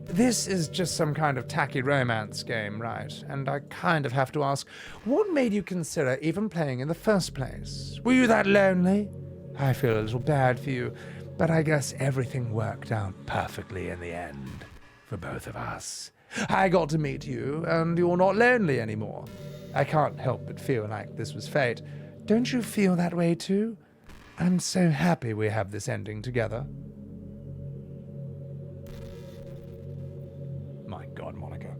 this is just some kind of tacky romance game, right? And I kind of have to ask, what made you consider even playing in the first place? Were you that lonely? I feel a little bad for you, but I guess everything worked out perfectly in the end for both of us. I got to meet you, and you're not lonely anymore. I can't help but feel like this was fate. Don't you feel that way too? I'm so happy we have this ending together. My God, Monika.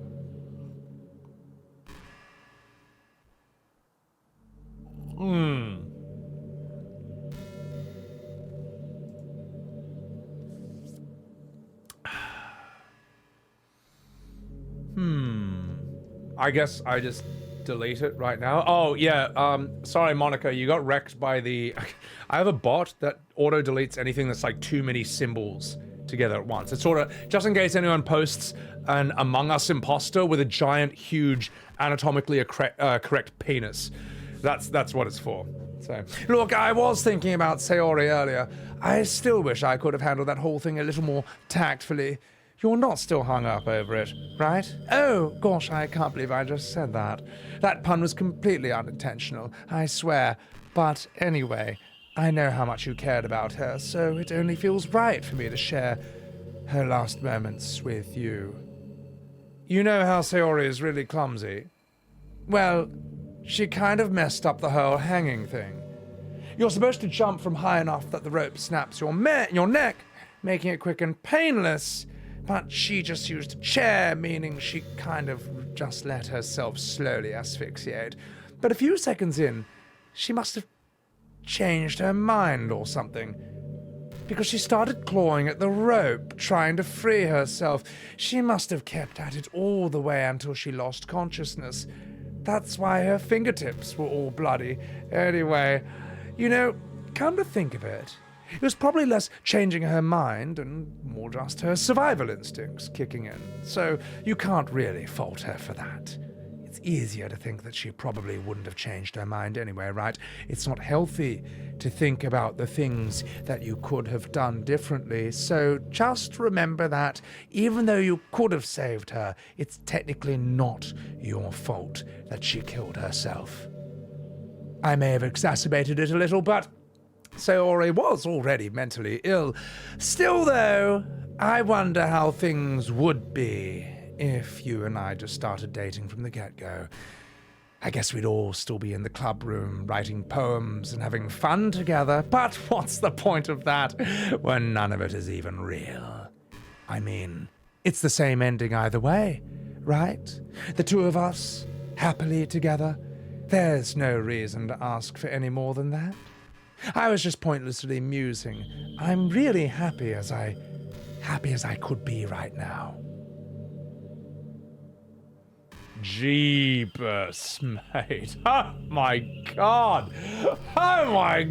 I guess I just delete it right now. Oh, yeah, sorry, Monika, you got wrecked by the... I have a bot that auto-deletes anything that's like too many symbols together at once. It's sort of, just in case anyone posts an Among Us imposter with a giant, huge, anatomically correct penis. That's what it's for. So, Look, I was thinking about Sayori earlier. I still wish I could have handled that whole thing a little more tactfully. You're not still hung up over it, right? Oh, gosh, I can't believe I just said that. That pun was completely unintentional, I swear. But anyway, I know how much you cared about her, so it only feels right for me to share her last moments with you. You know how Sayori is really clumsy? Well, she kind of messed up the whole hanging thing. You're supposed to jump from high enough that the rope snaps your neck, making it quick and painless, but she just used a chair, meaning she kind of just let herself slowly asphyxiate. But a few seconds in, she must have changed her mind or something, because she started clawing at the rope, trying to free herself. She must have kept at it all the way until she lost consciousness. That's why her fingertips were all bloody. Anyway, you know, come to think of it, it was probably less changing her mind and more just her survival instincts kicking in. So you can't really fault her for that. It's easier to think that she probably wouldn't have changed her mind anyway, right? It's not healthy to think about the things that you could have done differently. So just remember that even though you could have saved her, it's technically not your fault that she killed herself. I may have exacerbated it a little, but Sayori was already mentally ill. Still, though, I wonder how things would be if you and I just started dating from the get-go. I guess we'd all still be in the club room writing poems and having fun together, but what's the point of that when none of it is even real? I mean, it's the same ending either way, right? The two of us, happily together. There's no reason to ask for any more than that. I was just pointlessly musing. I'm really happy as I could be right now. Jeepers, mate. Oh my God. Oh my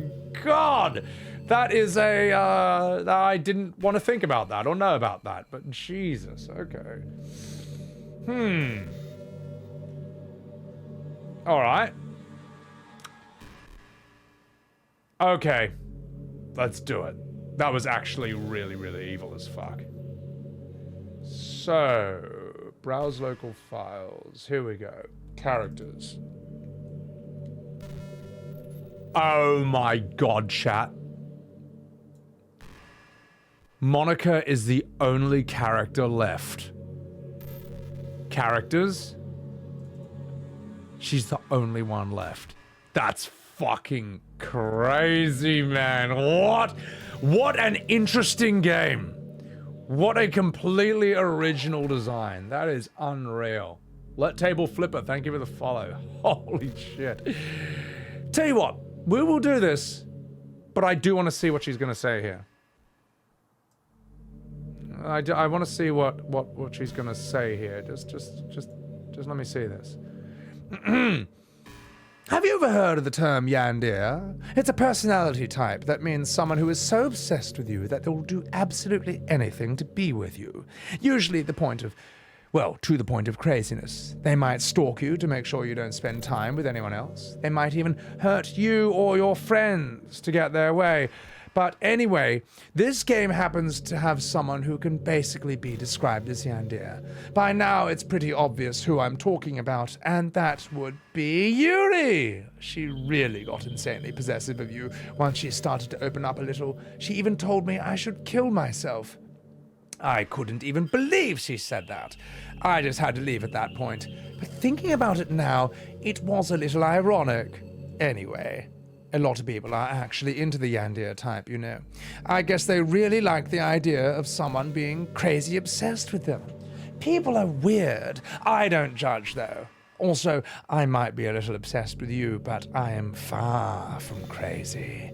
God. That is a, I didn't want to think about that or know about that, but Jesus, okay. All right. Okay, let's do it. That was actually really, really evil as fuck. So, browse local files. Here we go. Characters. Oh my God, chat. Monika is the only character left. Characters? She's the only one left. That's fucking crazy, man. What an interesting game. What a completely original design. That is unreal. Let Table Flipper, thank you for the follow. Holy shit. Tell you what, we will do this, but I do want to see what she's going to say here. I want to see what she's going to say here. Just Just let me see this. Have you ever heard of the term yandere? It's a personality type that means someone who is so obsessed with you that they'll do absolutely anything to be with you. Usually to the point of craziness. They might stalk you to make sure you don't spend time with anyone else. They might even hurt you or your friends to get their way. But anyway, this game happens to have someone who can basically be described as yandere. By now, it's pretty obvious who I'm talking about, and that would be Yuri. She really got insanely possessive of you once she started to open up a little. She even told me I should kill myself. I couldn't even believe she said that. I just had to leave at that point. But thinking about it now, it was a little ironic. Anyway, a lot of people are actually into the yandere type, you know. I guess they really like the idea of someone being crazy obsessed with them. People are weird. I don't judge, though. Also, I might be a little obsessed with you, but I am far from crazy.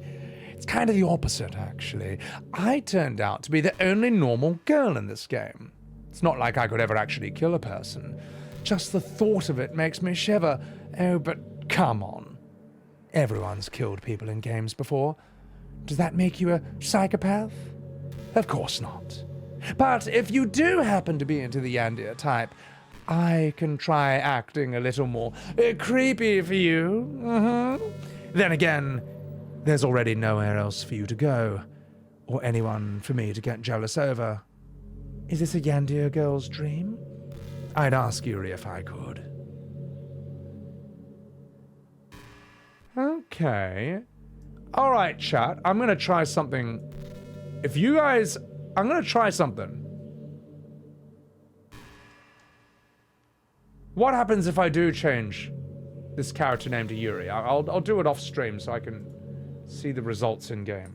It's kind of the opposite, actually. I turned out to be the only normal girl in this game. It's not like I could ever actually kill a person. Just the thought of it makes me shiver. Oh, but come on. Everyone's killed people in games before. Does that make you a psychopath? Of course not. But if you do happen to be into the yandere type, I can try acting a little more creepy for you. Then again, there's already nowhere else for you to go, or anyone for me to get jealous over. Is this a yandere girl's dream? I'd ask Yuri if I could. Okay. All right, chat. I'm going to try something. I'm going to try something. What happens if I do change this character name to Yuri? I'll do it off stream so I can see the results in game.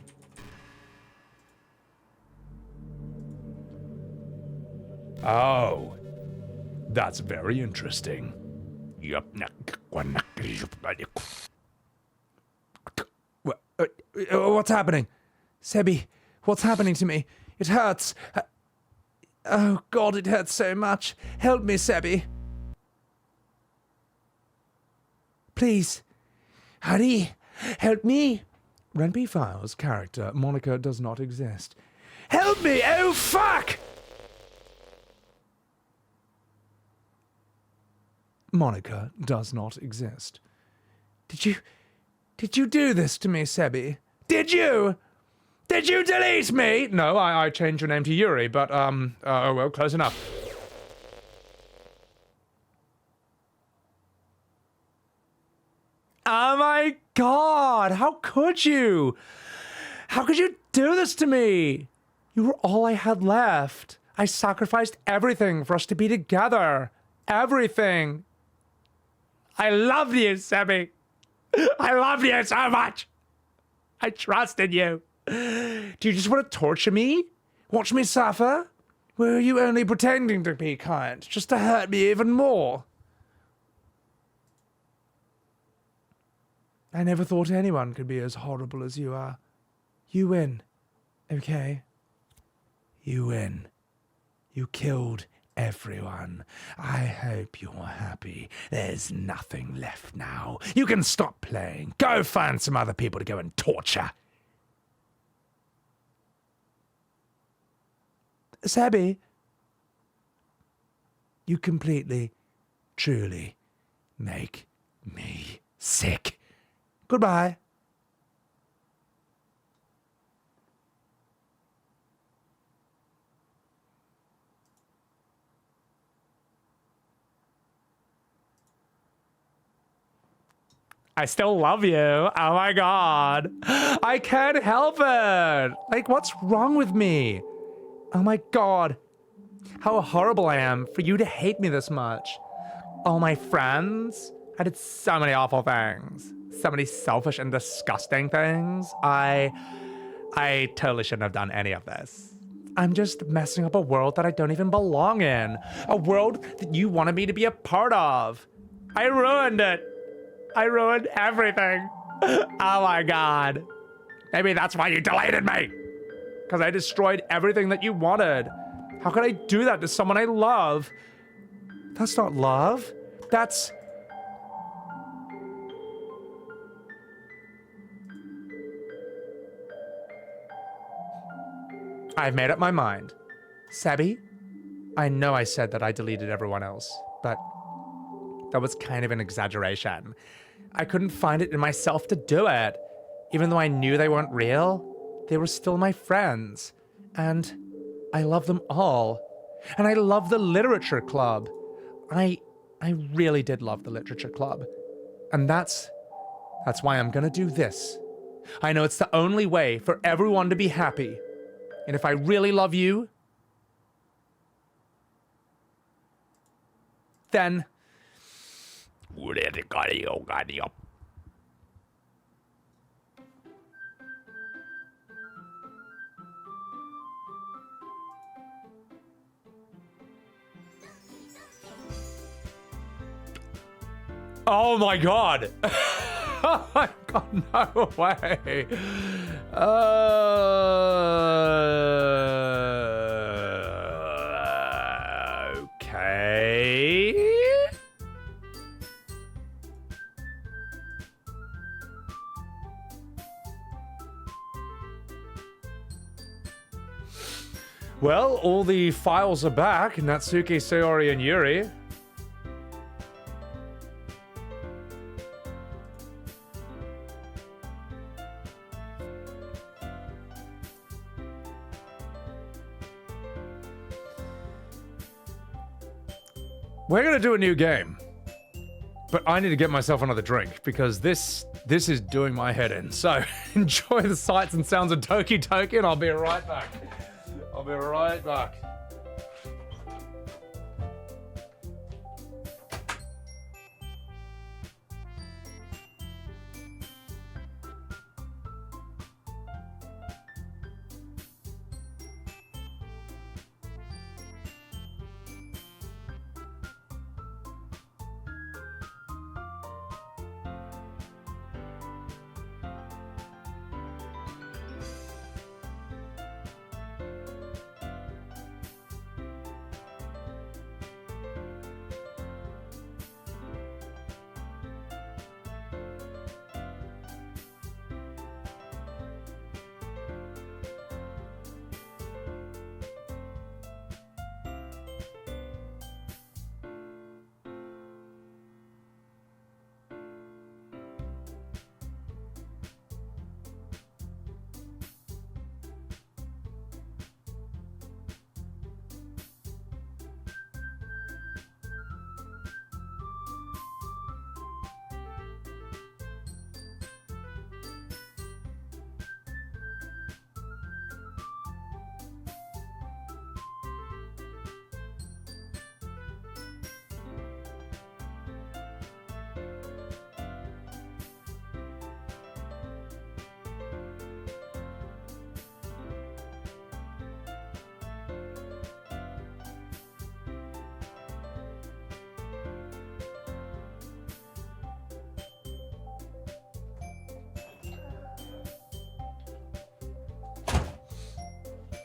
Oh, that's very interesting. What's happening? Sebby, what's happening to me? It hurts. Oh God, it hurts so much. Help me, Sebby. Please. Hurry. Help me. Renby Files character Monika does not exist. Help me! Oh fuck! Monika does not exist. Did you do this to me, Sebby? Did you? Did you delete me? No, I changed your name to Yuri, but, oh well, close enough. Oh my God, how could you? How could you do this to me? You were all I had left. I sacrificed everything for us to be together. Everything. I love you, Sebby. I love you so much. I trusted you. Do you just want to torture me? Watch me suffer? Were you only pretending to be kind, just to hurt me even more? I never thought anyone could be as horrible as you are. You win, okay? You win. You killed everyone. I hope you're happy. There's nothing left now. You can stop playing. Go find some other people to go and torture. Sebby, you completely, truly make me sick. Goodbye. I still love you. Oh my God. I can't help it. Like, what's wrong with me? Oh my God. How horrible I am for you to hate me this much. All my friends, I did so many awful things. So many selfish and disgusting things. I totally shouldn't have done any of this. I'm just messing up a world that I don't even belong in. A world that you wanted me to be a part of. I ruined it. I ruined everything. Oh my God. Maybe that's why you deleted me. Because I destroyed everything that you wanted. How could I do that to someone I love? That's not love. That's... I've made up my mind. Sebby, I know I said that I deleted everyone else, but that was kind of an exaggeration. I couldn't find it in myself to do it. Even though I knew they weren't real, they were still my friends. And I love them all. And I love the literature club. I really did love the literature club. And that's why I'm gonna do this. I know it's the only way for everyone to be happy. And if I really love you, then... Oh my god! Oh my god, no way! Okay... Well, all the files are back. Natsuki, Sayori, and Yuri. We're gonna do a new game. But I need to get myself another drink because this is doing my head in. So enjoy the sights and sounds of Doki Doki and I'll be right back. I'll be right back.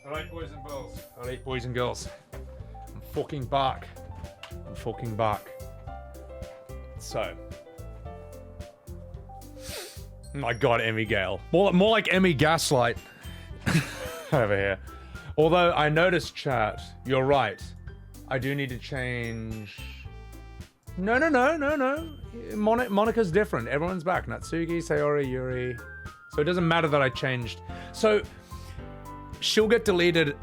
Alright, boys and girls. Alright, boys and girls. I'm fucking back. I'm fucking back. So. My god, Emmy Gale. More like Emmy Gaslight. Over here. Although, I noticed, chat, you're right. I do need to change... No. Monika's different. Everyone's back. Natsuki, Sayori, Yuri. So it doesn't matter that I changed. So... she'll get deleted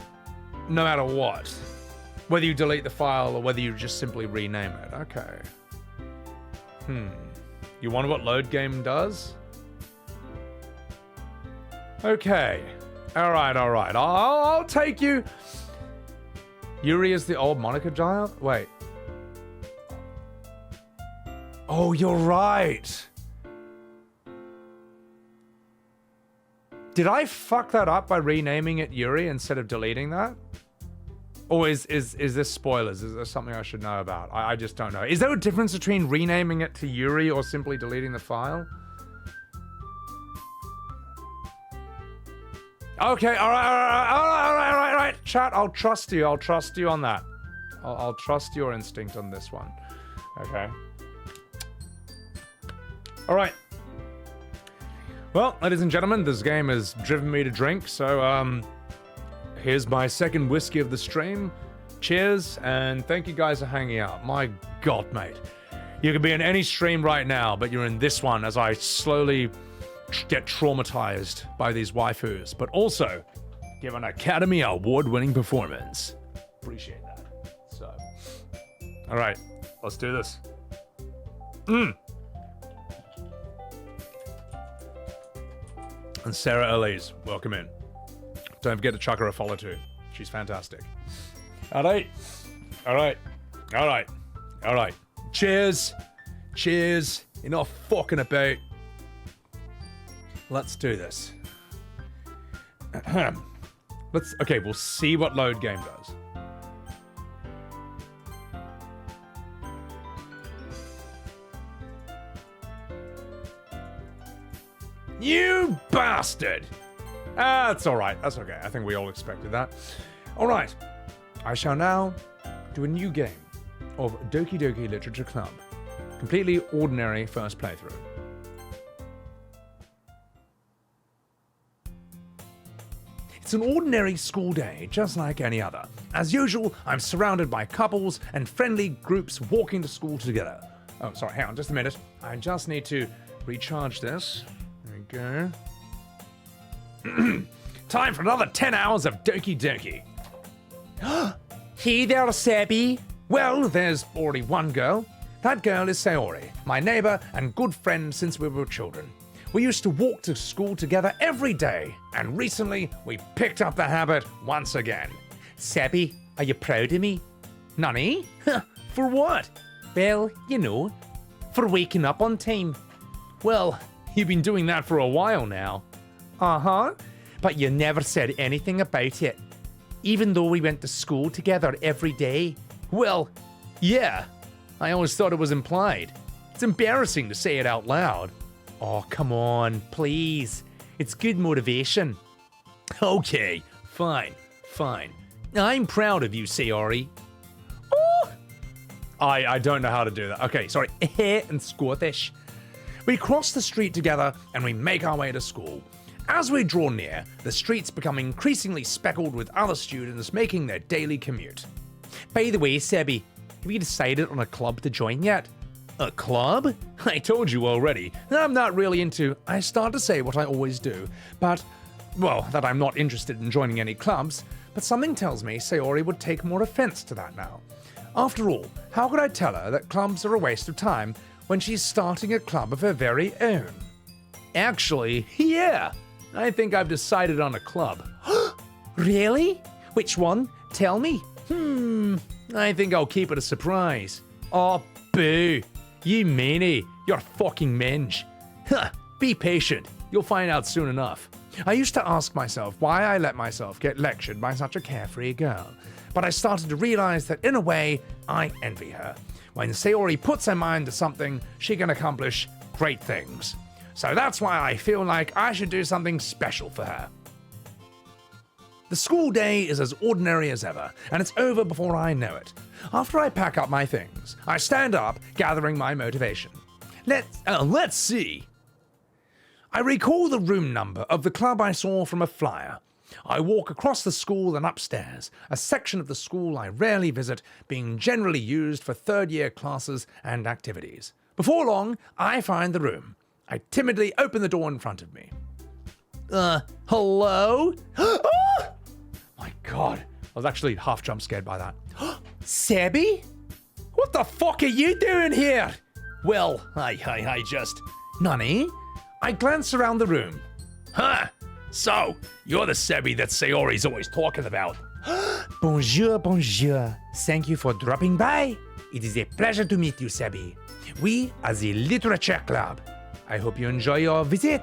no matter what. Whether you delete the file or whether you just simply rename it. Okay. You wonder what load game does? Okay. Alright. I'll take you. Yuri is the old Monika child? Wait. Oh, you're right. Did I fuck that up by renaming it Yuri instead of deleting that? Or is this spoilers? Is there something I should know about? I just don't know. Is there a difference between renaming it to Yuri or simply deleting the file? Okay, all right. Chat, I'll trust you on that. I'll trust your instinct on this one. Okay. All right. Well, ladies and gentlemen, this game has driven me to drink, so here's my second whiskey of the stream. Cheers, and thank you guys for hanging out. My God, mate. You could be in any stream right now, but you're in this one as I slowly get traumatized by these waifus, but also give an Academy Award-winning performance. Appreciate that. So, all right, let's do this. And Sarah Elise, welcome in. Don't forget to chuck her a follow too. She's fantastic. All right. Cheers. Enough fucking about. Let's do this. Okay, we'll see what load game does. You bastard! That's alright, that's okay. I think we all expected that. Alright, I shall now do a new game of Doki Doki Literature Club. Completely ordinary first playthrough. It's an ordinary school day, just like any other. As usual, I'm surrounded by couples and friendly groups walking to school together. Oh, sorry, hang on just a minute. I just need to recharge this. There we go. Time for another 10 hours of Doki Doki. Hey there, Sebby. Well, there's already one girl. That girl is Sayori, my neighbor and good friend since we were children. We used to walk to school together every day, and recently we picked up the habit once again. Sebby, are you proud of me? Nani? For what? Well, you know, for waking up on time. Well, you've been doing that for a while now. Uh-huh. But you never said anything about it. Even though we went to school together every day. Well, yeah. I always thought it was implied. It's embarrassing to say it out loud. Oh, come on, please. It's good motivation. Okay, fine. I'm proud of you, Sayori. Oh! I don't know how to do that. Okay, sorry. And Scottish. We cross the street together and we make our way to school. As we draw near, the streets become increasingly speckled with other students making their daily commute. By the way, Sebby, have you decided on a club to join yet? A club? I told you already. I'm not really into... I start to say what I always do, but... Well, that I'm not interested in joining any clubs, but something tells me Sayori would take more offense to that now. After all, how could I tell her that clubs are a waste of time when she's starting a club of her very own? Actually, yeah, I think I've decided on a club. Really? Which one? Tell me. I think I'll keep it a surprise. Oh, boo. You meanie. You're fucking minge. Be patient. You'll find out soon enough. I used to ask myself why I let myself get lectured by such a carefree girl. But I started to realize that in a way, I envy her. When Sayori puts her mind to something, she can accomplish great things. So that's why I feel like I should do something special for her. The school day is as ordinary as ever, and it's over before I know it. After I pack up my things, I stand up, gathering my motivation. Let's see. I recall the room number of the club I saw from a flyer. I walk across the school and upstairs, a section of the school I rarely visit, being generally used for third-year classes and activities. Before long, I find the room. I timidly open the door in front of me. Hello? Oh! My God, I was actually half jump scared by that. Sebby? What the fuck are you doing here? Well, I just... Nani? I glance around the room. Huh? So, you're the Sebby that Sayori's always talking about. Bonjour. Thank you for dropping by. It is a pleasure to meet you, Sebby. We are the Literature Club. I hope you enjoy your visit.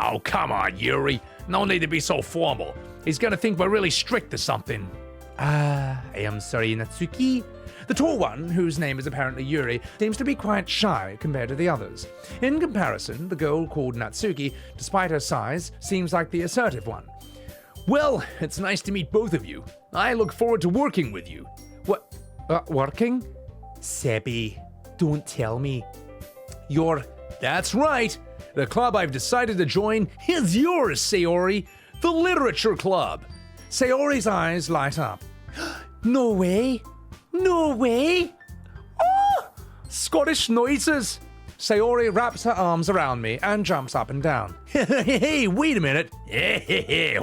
Oh, come on, Yuri. No need to be so formal. He's gonna think we're really strict or something. I am sorry, Natsuki. The tall one, whose name is apparently Yuri, seems to be quite shy compared to the others. In comparison, the girl called Natsuki, despite her size, seems like the assertive one. Well, it's nice to meet both of you. I look forward to working with you. Working? Sebby, don't tell me. That's right. The club I've decided to join is yours, Sayori. The Literature Club. Sayori's eyes light up. No way. No way. Oh! Scottish noises. Sayori wraps her arms around me and jumps up and down. Hey, wait a minute.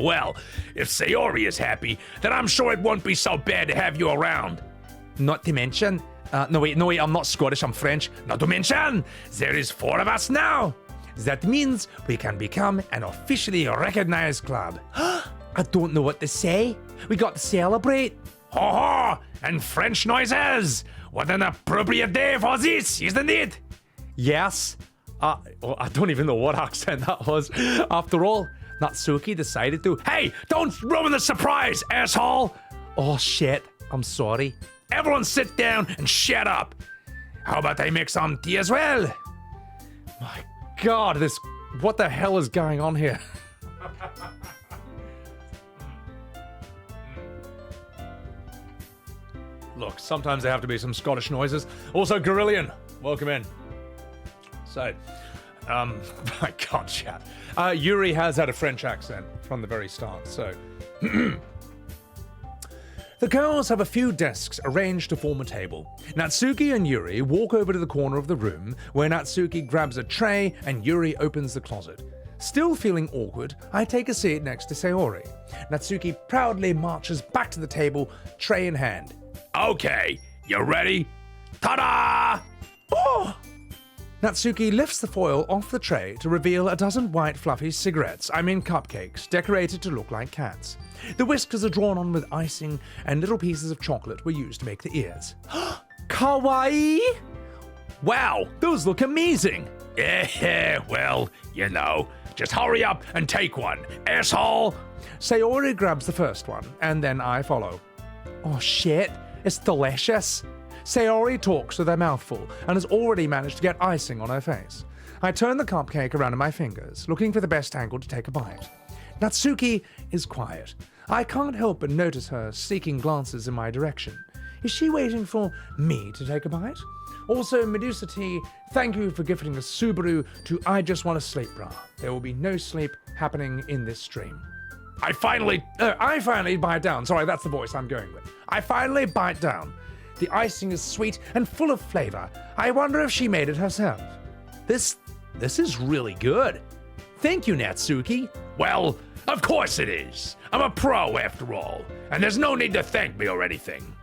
Well, if Sayori is happy, then I'm sure it won't be so bad to have you around. Not to mention... no wait, I'm not Scottish, I'm French. Not to mention, there is 4 of us now. That means we can become an officially recognized club. I don't know what to say. We got to celebrate. Ho ho! And French noises! What an appropriate day for this, isn't it? Yes. I don't even know what accent that was. After all, Natsuki decided to... Hey, don't ruin the surprise, asshole! Oh shit, I'm sorry. Everyone sit down and shut up. How about I make some tea as well? My God, what the hell is going on here? Look, sometimes there have to be some Scottish noises. Also, Gorillion, welcome in. So, I can't chat. Yuri has had a French accent from the very start, so... The girls have a few desks arranged to form a table. Natsuki and Yuri walk over to the corner of the room, where Natsuki grabs a tray and Yuri opens the closet. Still feeling awkward, I take a seat next to Sayori. Natsuki proudly marches back to the table, tray in hand. Okay, you ready? Ta-da! Oh! Natsuki lifts the foil off the tray to reveal a dozen white fluffy cupcakes, decorated to look like cats. The whiskers are drawn on with icing, and little pieces of chocolate were used to make the ears. Kawaii! Wow, those look amazing! Well, you know, just hurry up and take one, asshole! Sayori grabs the first one, and then I follow. Oh shit, it's delicious! Sayori talks with her mouth full and has already managed to get icing on her face. I turn the cupcake around in my fingers, looking for the best angle to take a bite. Natsuki is quiet. I can't help but notice her seeking glances in my direction. Is she waiting for me to take a bite? Also, Medusa T, thank you for gifting a Subaru to I Just Want to Sleep Bra. There will be no sleep happening in this stream. I finally bite down. Sorry, that's the voice I'm going with. I finally bite down. The icing is sweet and full of flavor. I wonder if she made it herself. This is really good. Thank you, Natsuki. Well, of course it is. I'm a pro after all, and there's no need to thank me or anything.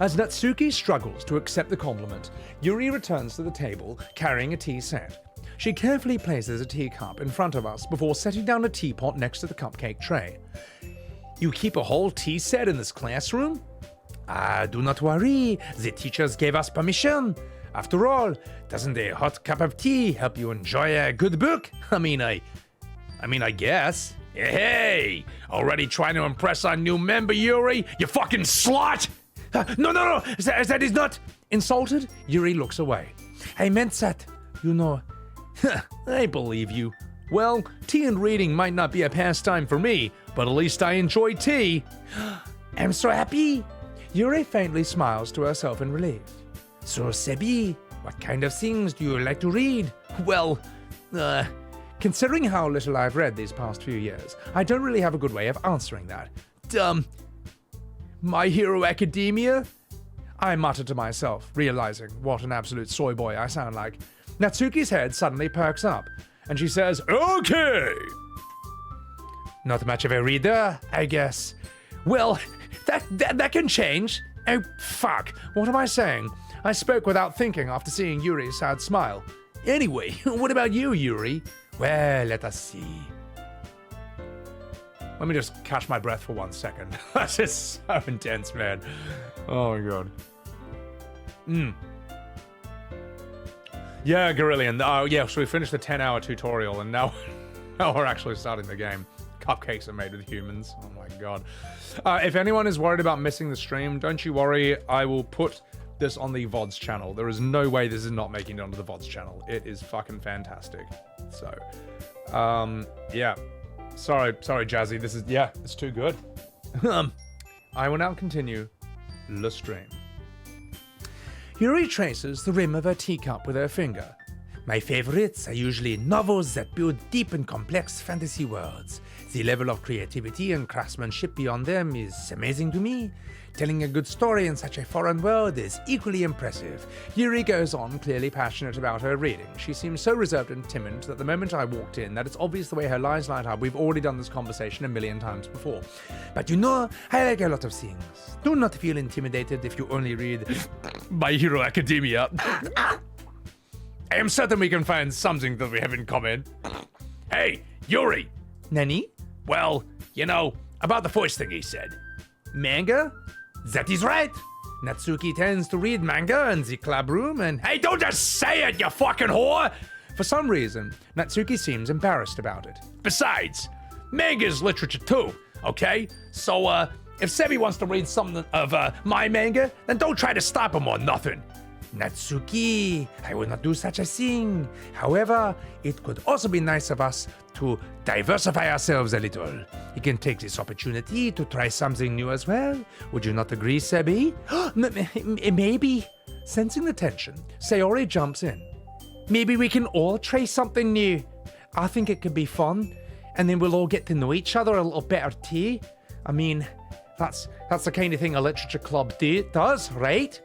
As Natsuki struggles to accept the compliment, Yuri returns to the table carrying a tea set. She carefully places a teacup in front of us before setting down a teapot next to the cupcake tray. You keep a whole tea set in this classroom? Do not worry, the teachers gave us permission. After all, doesn't a hot cup of tea help you enjoy a good book? I mean, I guess. Hey, already trying to impress our new member, Yuri? You fucking slut! No, that is not... Insulted, Yuri looks away. I meant that, you know. I believe you. Well, tea and reading might not be a pastime for me, but at least I enjoy tea. I'm so happy. Yuri faintly smiles to herself in relief. So, Sebby, what kind of things do you like to read? Well, considering how little I've read these past few years, I don't really have a good way of answering that. My Hero Academia? I mutter to myself, realizing what an absolute soy boy I sound like. Natsuki's head suddenly perks up, and she says, Okay! Not much of a reader, I guess. Well, that can change. Oh, fuck. What am I saying? I spoke without thinking after seeing Yuri's sad smile. Anyway, what about you, Yuri? Well, let us see. Let me just catch my breath for 1 second. That's just so intense, man. Oh my god. Yeah, Gorillion. Oh yeah, so we finished the 10-hour tutorial and now we're actually starting the game. Cupcakes are made with humans. Oh my god. If anyone is worried about missing the stream, don't you worry. I will put this on the VODs channel. There is no way this is not making it onto the VODs channel. It is fucking fantastic. So, yeah. Sorry, Jazzy. This is, yeah, it's too good. I will now continue the stream. Yuri traces the rim of her teacup with her finger. My favorites are usually novels that build deep and complex fantasy worlds. The level of creativity and craftsmanship beyond them is amazing to me. Telling a good story in such a foreign world is equally impressive. Yuri goes on, clearly passionate about her reading. She seems so reserved and timid that the moment I walked in, that it's obvious the way her eyes light up. We've already done this conversation a million times before. But you know, I like a lot of things. Do not feel intimidated if you only read My Hero Academia. I am certain we can find something that we have in common. Hey, Yuri! Nani? Well, you know, about the voice thing he said. Manga? That is right. Natsuki tends to read manga in the club room and... Hey, don't just say it, you fucking whore! For some reason, Natsuki seems embarrassed about it. Besides, manga is literature too, okay? So, if Sebby wants to read something of, my manga, then don't try to stop him or nothing. Natsuki, I will not do such a thing. However, it could also be nice of us to diversify ourselves a little. You can take this opportunity to try something new as well. Would you not agree, Sebby? Maybe. Sensing the tension, Sayori jumps in. Maybe we can all try something new. I think it could be fun, and then we'll all get to know each other a little better too. I mean, that's the kind of thing a literature club does, right?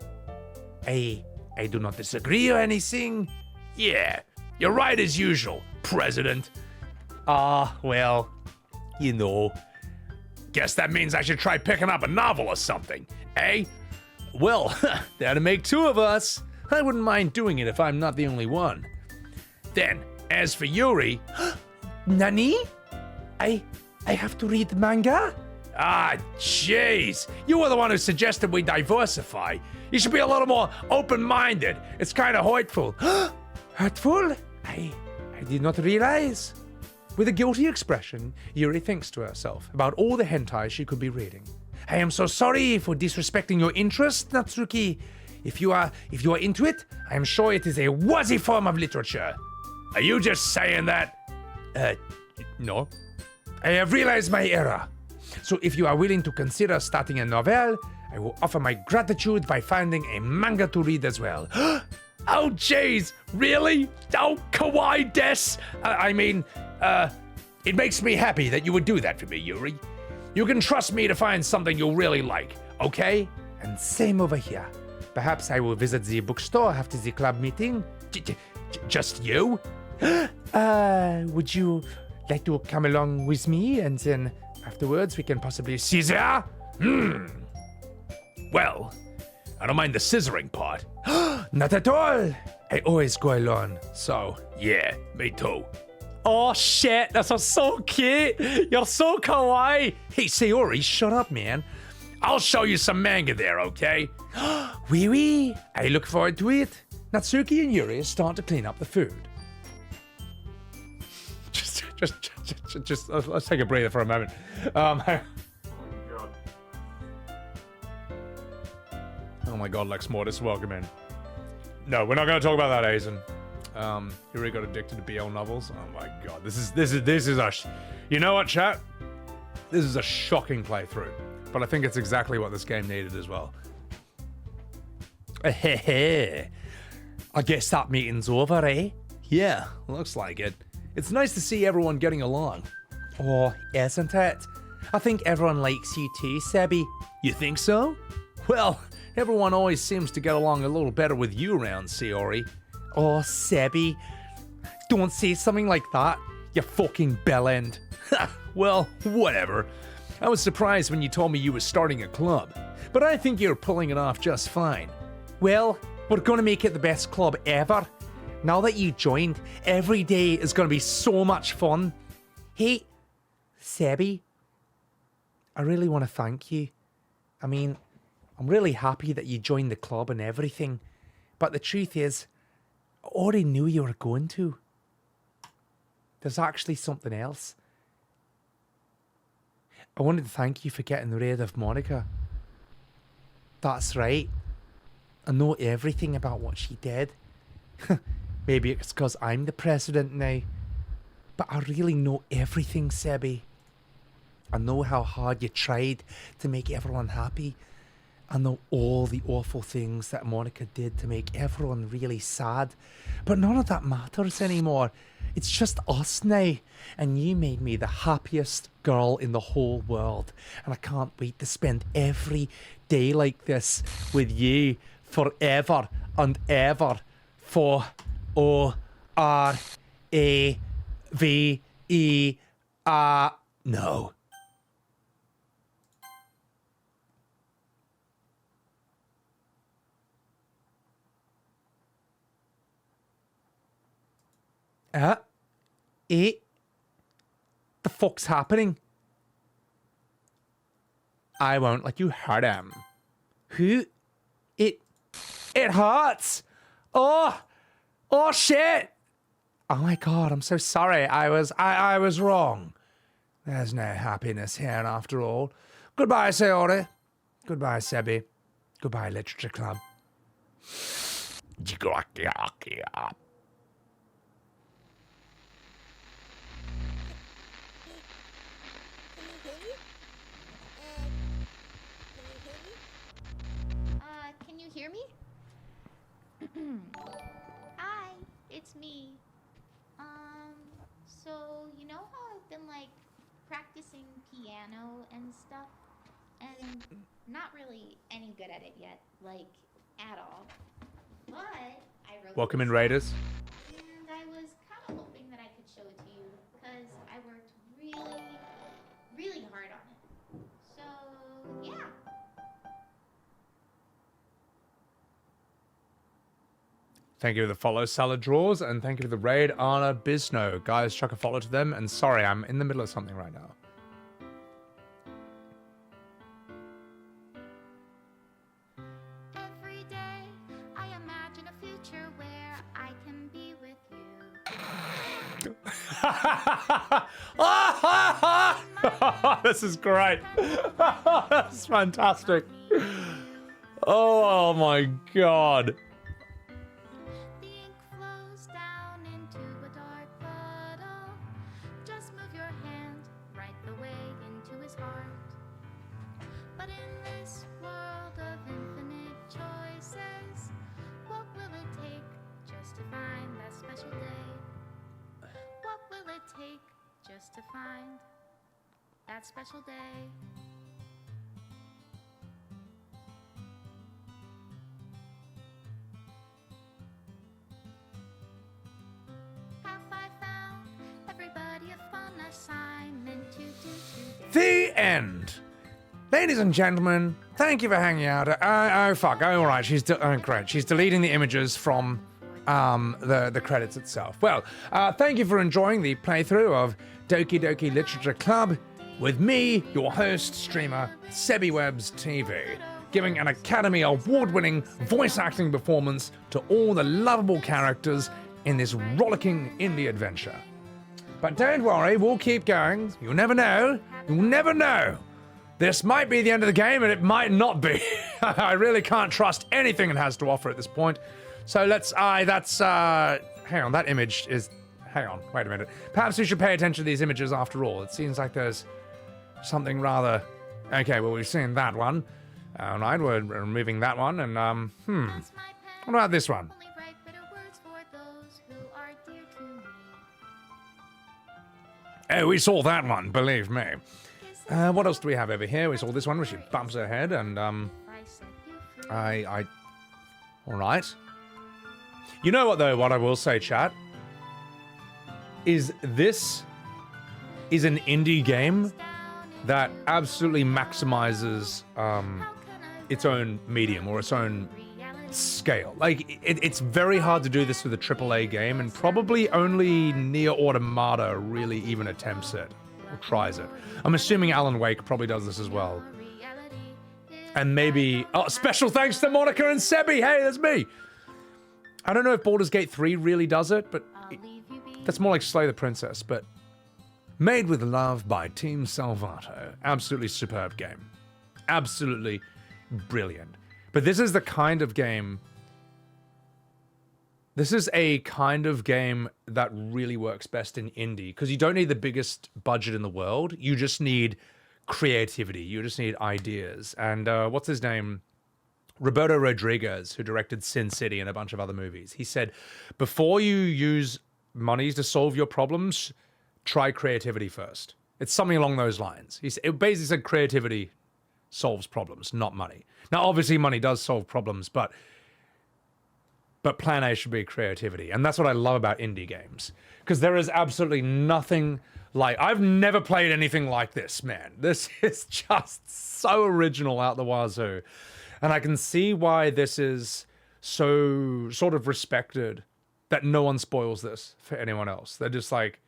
I do not disagree or anything. Yeah, you're right as usual, President. Well, you know. Guess that means I should try picking up a novel or something, eh? Well, that'd make two of us. I wouldn't mind doing it if I'm not the only one. Then, as for Yuri... Nani? I have to read manga? Ah, jeez. You were the one who suggested we diversify. You should be a little more open-minded. It's kind of hurtful. Hurtful? I did not realize. With a guilty expression, Yuri thinks to herself about all the hentai she could be reading. I am so sorry for disrespecting your interest, Natsuki. If you are into it, I am sure it is a worthy form of literature. Are you just saying that? No. I have realized my error. So if you are willing to consider starting a novel, I will offer my gratitude by finding a manga to read as well. Oh, jeez. Really? Oh, kawaii des. It makes me happy that you would do that for me, Yuri. You can trust me to find something you'll really like, okay? And same over here. Perhaps I will visit the bookstore after the club meeting. Just you? Would you like to come along with me, and then afterwards we can possibly scissor? Well, I don't mind the scissoring part. Not at all. I always go alone, so yeah, me too. Oh shit, that's so cute. You're so kawaii. Hey, Sayori, shut up, man. I'll show you some manga there, okay? Oui. I look forward to it. Natsuki and Yuri start to clean up the food. Just let's take a breather for a moment. Oh my god, Lex Mortis, welcome in. No, we're not going to talk about that, Aizen. Yuri got addicted to BL novels. Oh my god, this is a... You know what, chat? This is a shocking playthrough. But I think it's exactly what this game needed as well. I guess that meeting's over, eh? Yeah, looks like it. It's nice to see everyone getting along. Oh, isn't it? I think everyone likes you too, Sebby. You think so? Well, everyone always seems to get along a little better with you around, Sayori. Oh, Sebby. Don't say something like that, you fucking bellend. Well, whatever. I was surprised when you told me you were starting a club, but I think you're pulling it off just fine. Well, we're gonna make it the best club ever. Now that you joined, every day is gonna be so much fun. Hey, Sebby, I really want to thank you. I mean, I'm really happy that you joined the club and everything, but the truth is, I already knew you were going to. There's actually something else. I wanted to thank you for getting rid of Monika. That's right. I know everything about what she did. Maybe it's because I'm the president now. But I really know everything, Sebby. I know how hard you tried to make everyone happy. I know all the awful things that Monika did to make everyone really sad, but none of that matters anymore. It's just us now, and you made me the happiest girl in the whole world, and I can't wait to spend every day like this with you forever and ever. For O-R-A-V-E-R. No. The fuck's happening? I won't let you hurt him. Who? It hurts. Oh shit. Oh my god, I'm so sorry. I was wrong. There's no happiness here after all. Goodbye, Sayori. Goodbye, Sebby. Goodbye, Literature Club. Can you hear me? Hi, it's me. So you know how I've been like practicing piano and stuff, and not really any good at it yet, like at all. But I wrote. Welcome in, this Raiders. and I was kind of hoping that I could show it to you because I worked really, really hard on it. So yeah. Thank you for the follow, Salad Draws, and thank you for the raid, Anna Bisno. Guys, chuck a follow to them, and sorry, I'm in the middle of something right now. Every day I imagine a future where I can be with you. This is great. That's fantastic. Oh my god. The ink flows down into a dark puddle. Just move your hand right the way into his heart. But in this world of infinite choices, what will it take just to find that special day? What will it take just to find that special day? Have I found everybody a fun assignment to do today? The end. Ladies and gentlemen, thank you for hanging out. Oh fuck. Oh, all right. Great. She's deleting the images from the credits itself. Well, thank you for enjoying the playthrough of Doki Doki Literature Club with me, your host, streamer, Sebbywebz TV, giving an Academy Award-winning voice acting performance to all the lovable characters in this rollicking indie adventure. But don't worry, we'll keep going. You'll never know. You'll never know. This might be the end of the game, and it might not be. I really can't trust anything it has to offer at this point. So let's, hang on, that image is, hang on, wait a minute. Perhaps we should pay attention to these images after all. It seems like there's something rather, okay, well, we've seen that one. All right, we're removing that one, and, what about this one? Only write bitter words for those who are dear to me. Oh, we saw that one, believe me. What else do we have over here? We saw this one where she bumps her head, and, I set you free. all right. You know what, though, what I will say, chat, is this is an indie game that absolutely maximizes its own medium or its own scale. Like, it's very hard to do this with a AAA game, and probably only Nier Automata really even attempts it or tries it. I'm assuming Alan Wake probably does this as well. And maybe, special thanks to Monika and Sebby. Hey, that's me. I don't know if Baldur's Gate 3 really does it, but that's more like Slay the Princess. But made with love by Team Salvato. Absolutely superb game. Absolutely brilliant. But this is the kind of game... This is a kind of game that really works best in indie, because you don't need the biggest budget in the world. You just need creativity. You just need ideas. And what's his name? Roberto Rodriguez, who directed Sin City and a bunch of other movies, he said, before you use money to solve your problems, try creativity first. It's something along those lines. It basically said creativity solves problems, not money. Now, obviously, money does solve problems, but plan A should be creativity. And that's what I love about indie games. Because there is absolutely nothing like... I've never played anything like this, man. This is just so original out the wazoo. And I can see why this is so sort of respected, that no one spoils this for anyone else. They're just like...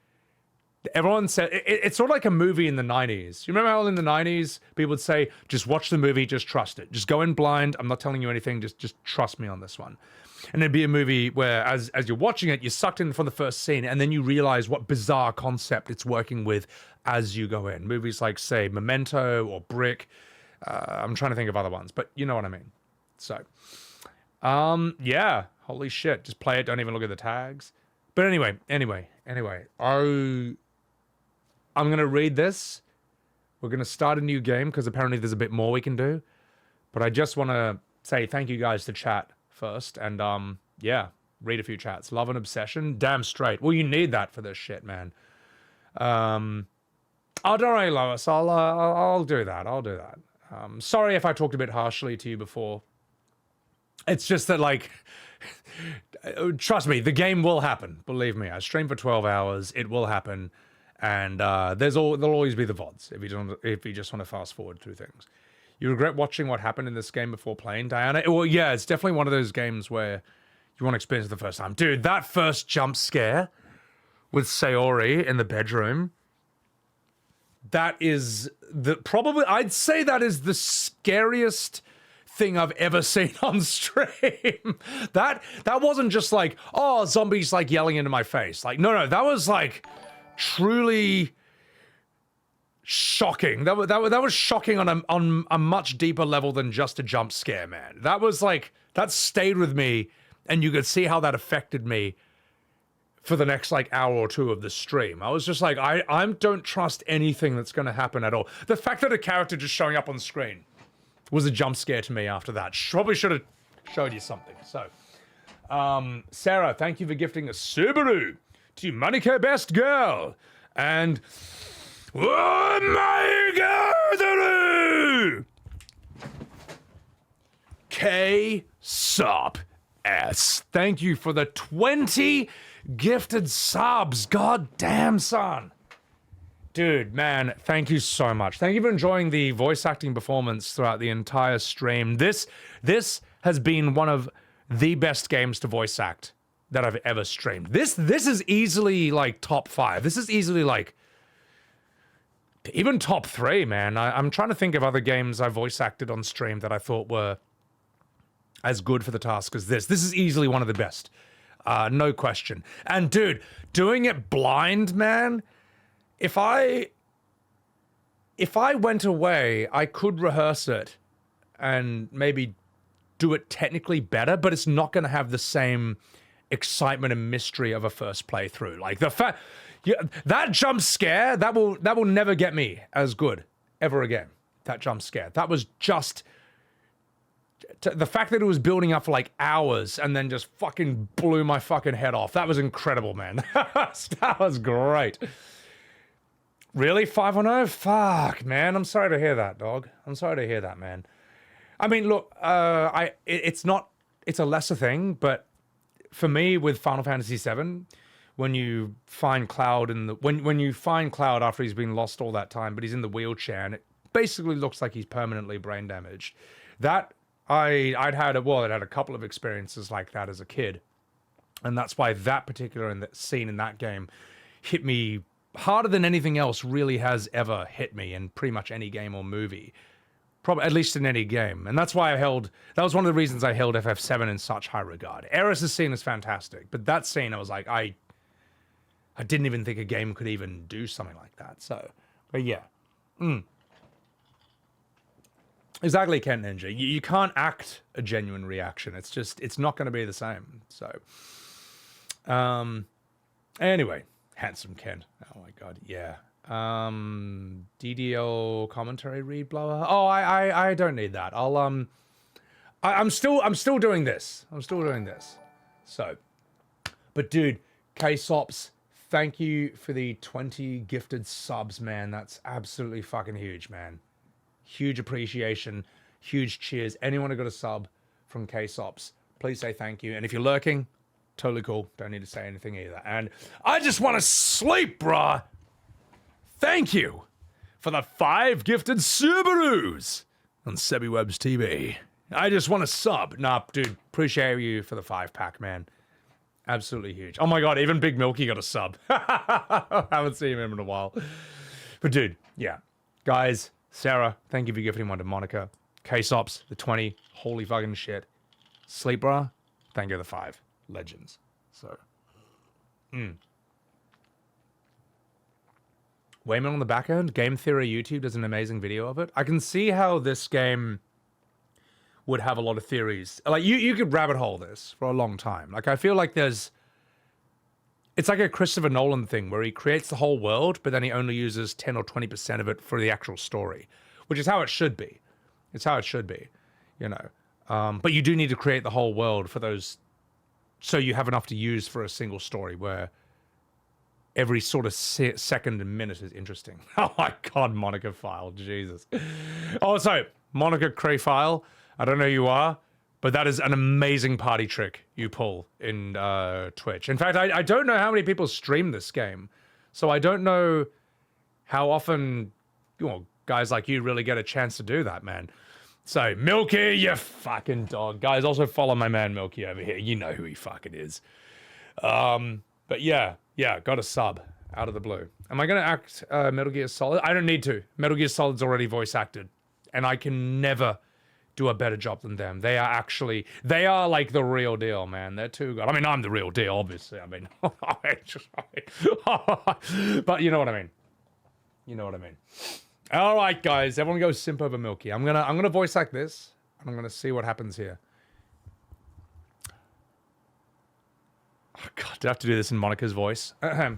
Everyone said... It's sort of like a movie in the 90s. You remember how in the 90s people would say, just watch the movie, just trust it. Just go in blind. I'm not telling you anything. Just trust me on this one. And it'd be a movie where, as you're watching it, you're sucked in from the first scene, and then you realize what bizarre concept it's working with as you go in. Movies like, say, Memento or Brick. I'm trying to think of other ones, but you know what I mean. So, yeah, holy shit. Just play it. Don't even look at the tags. But anyway. I'm going to read this. We're going to start a new game because apparently there's a bit more we can do. But I just want to say thank you guys to chat first, and yeah, read a few chats. Love and Obsession, damn straight. Well, you need that for this shit, man. Oh, don't worry, Lois. I'll do that. I'll do that. Sorry if I talked a bit harshly to you before. It's just that, like, trust me, the game will happen. Believe me, I stream for 12 hours. It will happen, and there'll always be the VODs if you just want to fast forward through things. You regret watching what happened in this game before playing, Diana? Well, yeah, it's definitely one of those games where you want to experience it the first time. Dude, that first jump scare with Sayori in the bedroom, that is I'd say that is the scariest thing I've ever seen on stream. That wasn't just like, oh, zombies like yelling into my face. Like, no, that was like truly... shocking. That was shocking on a much deeper level than just a jump scare, man. That was like, that stayed with me, and you could see how that affected me for the next like hour or two of the stream. I was just like, I don't trust anything that's going to happen at all. The fact that a character just showing up on screen was a jump scare to me after that. Probably should have showed you something. So, Sarah, thank you for gifting a Subaru to Monika Best Girl. And... oh my God! K Sup S. Thank you for the 20 gifted subs. God damn, son. Dude, man, thank you so much. Thank you for enjoying the voice acting performance throughout the entire stream. This has been one of the best games to voice act that I've ever streamed. This is easily like top 5. This is easily like even top 3, man. I'm trying to think of other games I voice acted on stream that I thought were as good for the task as this. This is easily one of the best. No question. And dude, doing it blind, man, if I went away, I could rehearse it and maybe do it technically better, but it's not going to have the same excitement and mystery of a first playthrough. Like the fact... yeah, that jump scare, that will never get me as good ever again. That jump scare. That was just... the fact that it was building up for like hours and then just fucking blew my fucking head off. That was incredible, man. That was great. Really? 5-0? Fuck, man. I'm sorry to hear that, dog. I'm sorry to hear that, man. I mean, look, it's a lesser thing, but for me with Final Fantasy VII... when you find Cloud when you find Cloud after he's been lost all that time, but he's in the wheelchair and it basically looks like he's permanently brain damaged. That I'd had a couple of experiences like that as a kid, and that's why that particular scene in that game hit me harder than anything else really has ever hit me in pretty much any game or movie. Probably, at least in any game. And that's why that was one of the reasons I held FF7 in such high regard. Eris' scene is fantastic, but that scene I was like, I didn't even think a game could even do something like that. So, but yeah. Exactly, Ken Ninja. You can't act a genuine reaction. It's not going to be the same. So, anyway, handsome Ken. Oh my God, yeah. DDL commentary read blower. Oh, I don't need that. I'm still doing this. I'm still doing this. So, but dude, K-Sops, thank you for the 20 gifted subs, man. That's absolutely fucking huge, man. Huge appreciation, huge cheers. Anyone who got a sub from K-Sops, please say thank you. And if you're lurking, totally cool. Don't need to say anything either. And I just want to sleep, brah. Thank you for the 5 gifted Subarus on Sebbywebz TV. I just want to sub. Nah, dude, appreciate you for the 5-pack, man. Absolutely huge. Oh my god, even Big Milky got a sub. Haven't seen him in a while. But dude, yeah. Guys, Sarah, thank you for gifting one to Monica. K-Sops, the 20. Holy fucking shit. Sleep, brah. Thank you for the 5. Legends. So. Wayman on the back end. Game Theory YouTube does an amazing video of it. I can see how this game would have a lot of theories. Like, you could rabbit hole this for a long time. Like, I feel like it's like a Christopher Nolan thing where he creates the whole world, but then he only uses 10 or 20% of it for the actual story, which is how it should be. It's how it should be, you know. But you do need to create the whole world for those, so you have enough to use for a single story where every sort of second and minute is interesting. Oh my god, Monica File, Jesus. Oh, so, Monica Cray File, I don't know who you are, but that is an amazing party trick you pull in Twitch. In fact, I don't know how many people stream this game, so I don't know how often, you know, guys like you really get a chance to do that, man. So, Milky, you fucking dog. Guys, also follow my man Milky over here. You know who he fucking is. But yeah, got a sub out of the blue. Am I going to act Metal Gear Solid? I don't need to. Metal Gear Solid's already voice acted, and I can never do a better job than them. They are like the real deal, man. They're too good. I mean, I'm the real deal, obviously. I mean, but you know what I mean. You know what I mean. All right, guys, everyone go simp over Milky. I'm gonna voice act this, and I'm gonna see what happens here. Oh god, do I have to do this in Monica's voice? Oh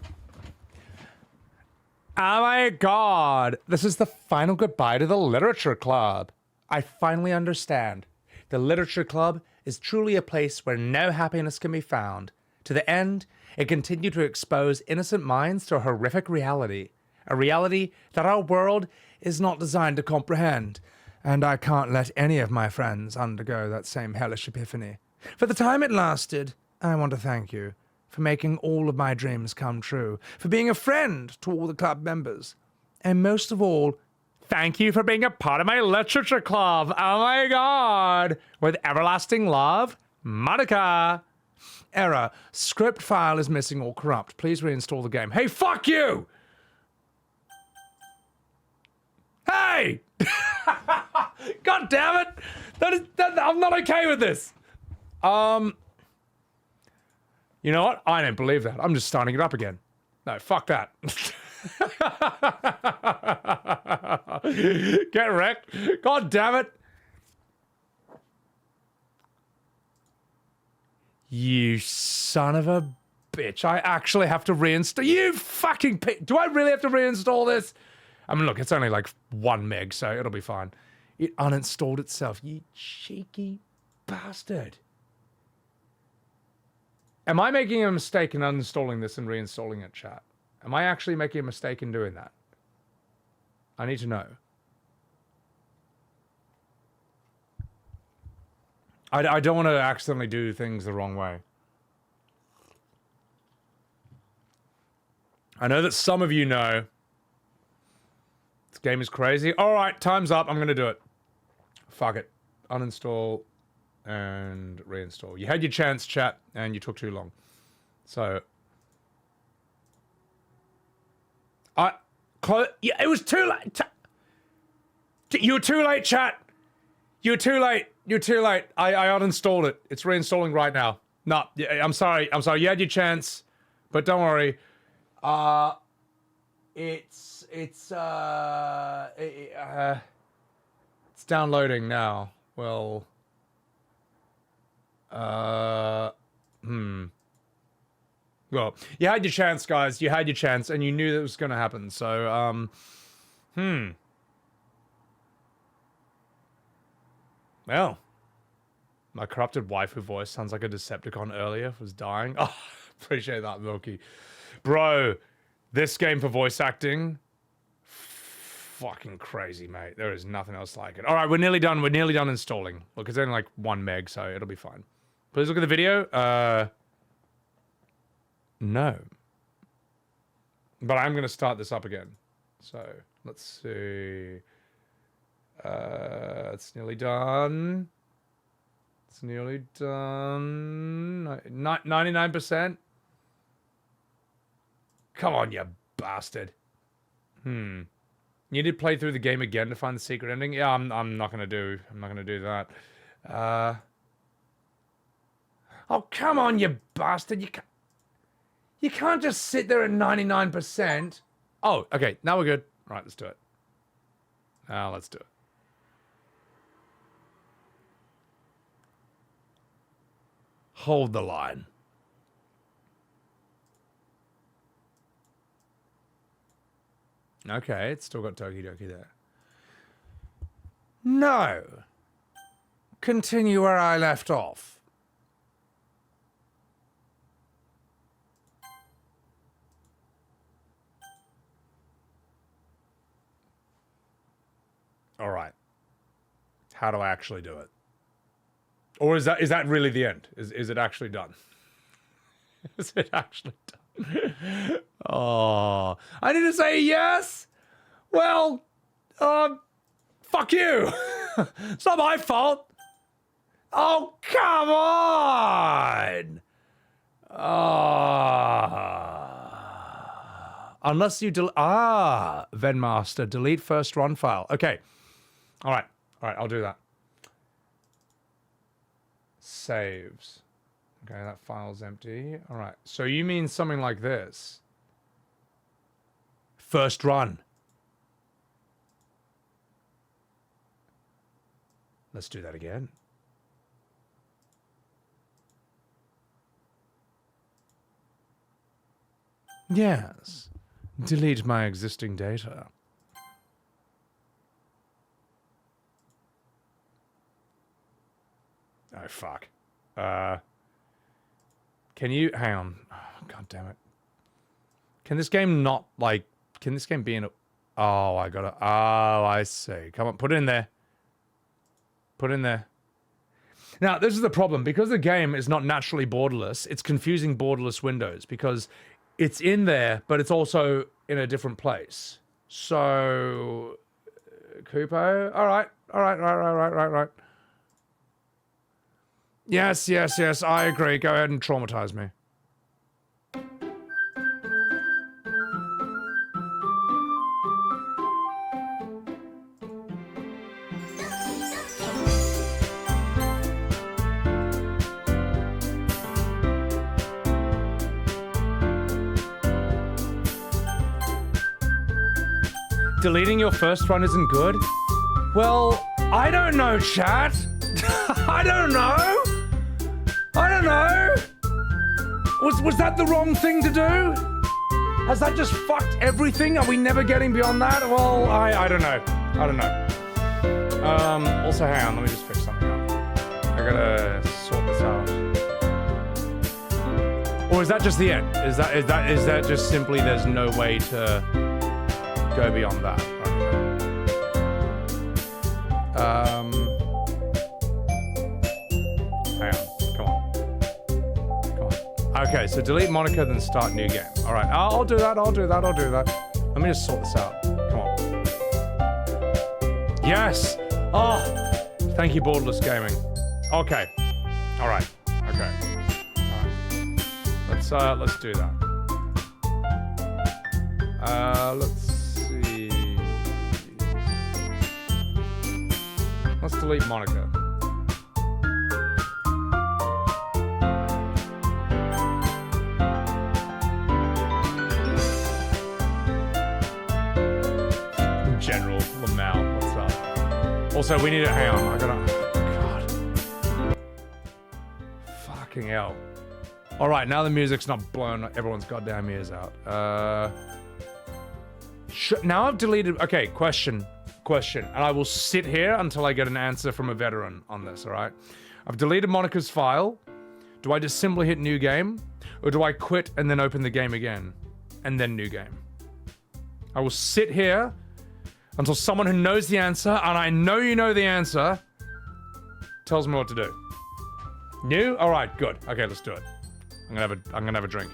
my god, this is the final goodbye to the Literature Club. I finally understand. The Literature Club is truly a place where no happiness can be found. To the end, it continued to expose innocent minds to a horrific reality. A reality that our world is not designed to comprehend. And I can't let any of my friends undergo that same hellish epiphany. For the time it lasted, I want to thank you for making all of my dreams come true, for being a friend to all the club members, and most of all, thank you for being a part of my Literature Club. Oh my god. With everlasting love, Monica. Error. Script file is missing or corrupt. Please reinstall the game. Hey, fuck you! Hey! God damn it! I'm not okay with this. You know what? I don't believe that. I'm just starting it up again. No, fuck that. Get wrecked. God damn it. You son of a bitch. I actually have to reinstall. You fucking do I really have to reinstall this? I mean, look, it's only like 1 meg, so it'll be fine. It uninstalled itself. You cheeky bastard. Am I making a mistake in uninstalling this and reinstalling it, chat? Am I actually making a mistake in doing that? I need to know. I don't want to accidentally do things the wrong way. I know that some of you know this game is crazy. All right, time's up. I'm going to do it. Fuck it. Uninstall and reinstall. You had your chance, chat, and you took too long. So... yeah, it was too late. You were too late, chat. You were too late. You're too late. I uninstalled it. It's reinstalling right now. No, I'm sorry. I'm sorry. You had your chance, but don't worry. It's downloading now. Well, well, you had your chance, guys. You had your chance, and you knew that was going to happen. So, well, My corrupted waifu voice sounds like a Decepticon earlier was dying. Oh, appreciate that, Milky. Bro, this game for voice acting, fucking crazy, mate. There is nothing else like it. All right, we're nearly done. We're nearly done installing. Look, it's only like 1 meg, so it'll be fine. Please look at the video. No. But I'm going to start this up again. So, let's see. It's nearly done. It's nearly done. 99%. Come on, you bastard. You did play through the game again to find the secret ending? Yeah, I'm not gonna do that. Oh, come on, you bastard. You can't just sit there at 99%. Oh, okay, now we're good. All right, let's do it. Now let's do it. Hold the line. Okay, it's still got Doki Doki there. No. Continue where I left off. All right. How do I actually do it? Or is that really the end? Is it actually done? Is it actually done? Oh, I need to say yes. Well, fuck you. It's not my fault. Oh, come on. Unless you Venmaster, delete first run file. Okay. All right, I'll do that. Saves. Okay, that file's empty. All right, so you mean something like this. First run. Let's do that again. Yes. Delete my existing data. Oh, fuck. Can you... Hang on. Oh, God damn it. Can this game not, like... Can this game be in a... Oh, I gotta... Oh, I see. Come on, put it in there. Put it in there. Now, this is the problem. Because the game is not naturally borderless, it's confusing borderless windows. Because it's in there, but it's also in a different place. So... Kupo? Alright. Right. Yes, I agree. Go ahead and traumatize me. Deleting your first run isn't good? Well, I don't know, chat. I don't know. Was that the wrong thing to do? Has that just fucked everything? Are we never getting beyond that? Well, I don't know. Also, hang on, let me just fix something up. I gotta sort this out. Or is that just the end? Is that just simply there's no way to go beyond that? Hang on. Come on. Okay, so delete Monika, then start new game. All right, I'll do that. Let me just sort this out. Come on. Yes. Oh, thank you, Borderless Gaming. Okay. All right. Okay. All right. Let's do that. Let's see. Let's delete Monika. General Lamau, what's up? Also, we need to hang on. I gotta. God. Fucking hell. All right, now the music's not blowing everyone's goddamn ears out. Now I've deleted. Okay, question, and I will sit here until I get an answer from a veteran on this. All right. I've deleted Monika's file. Do I just simply hit new game? Or do I quit and then open the game again? And then new game. I will sit here until someone who knows the answer, and I know you know the answer, tells me what to do. New? Alright, good. Okay, let's do it. I'm gonna have a drink.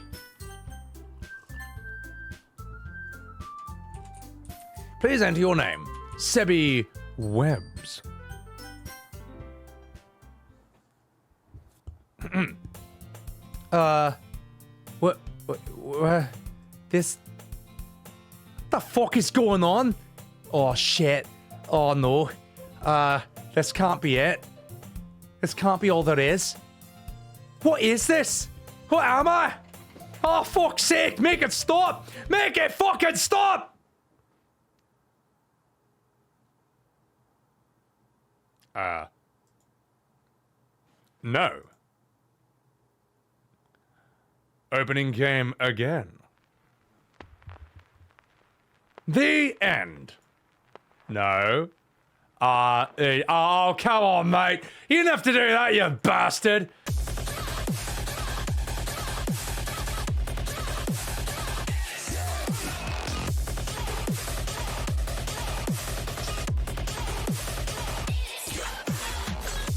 Please enter your name. Sebbywebz. What, this, what the fuck is going on? Oh shit. Oh no. This can't be it. This can't be all there is. What is this? What am I? Oh fuck's sake, make it stop! Make it fucking stop! No. Opening game again. The end. No. Oh, come on, mate. You didn't have to do that, you bastard.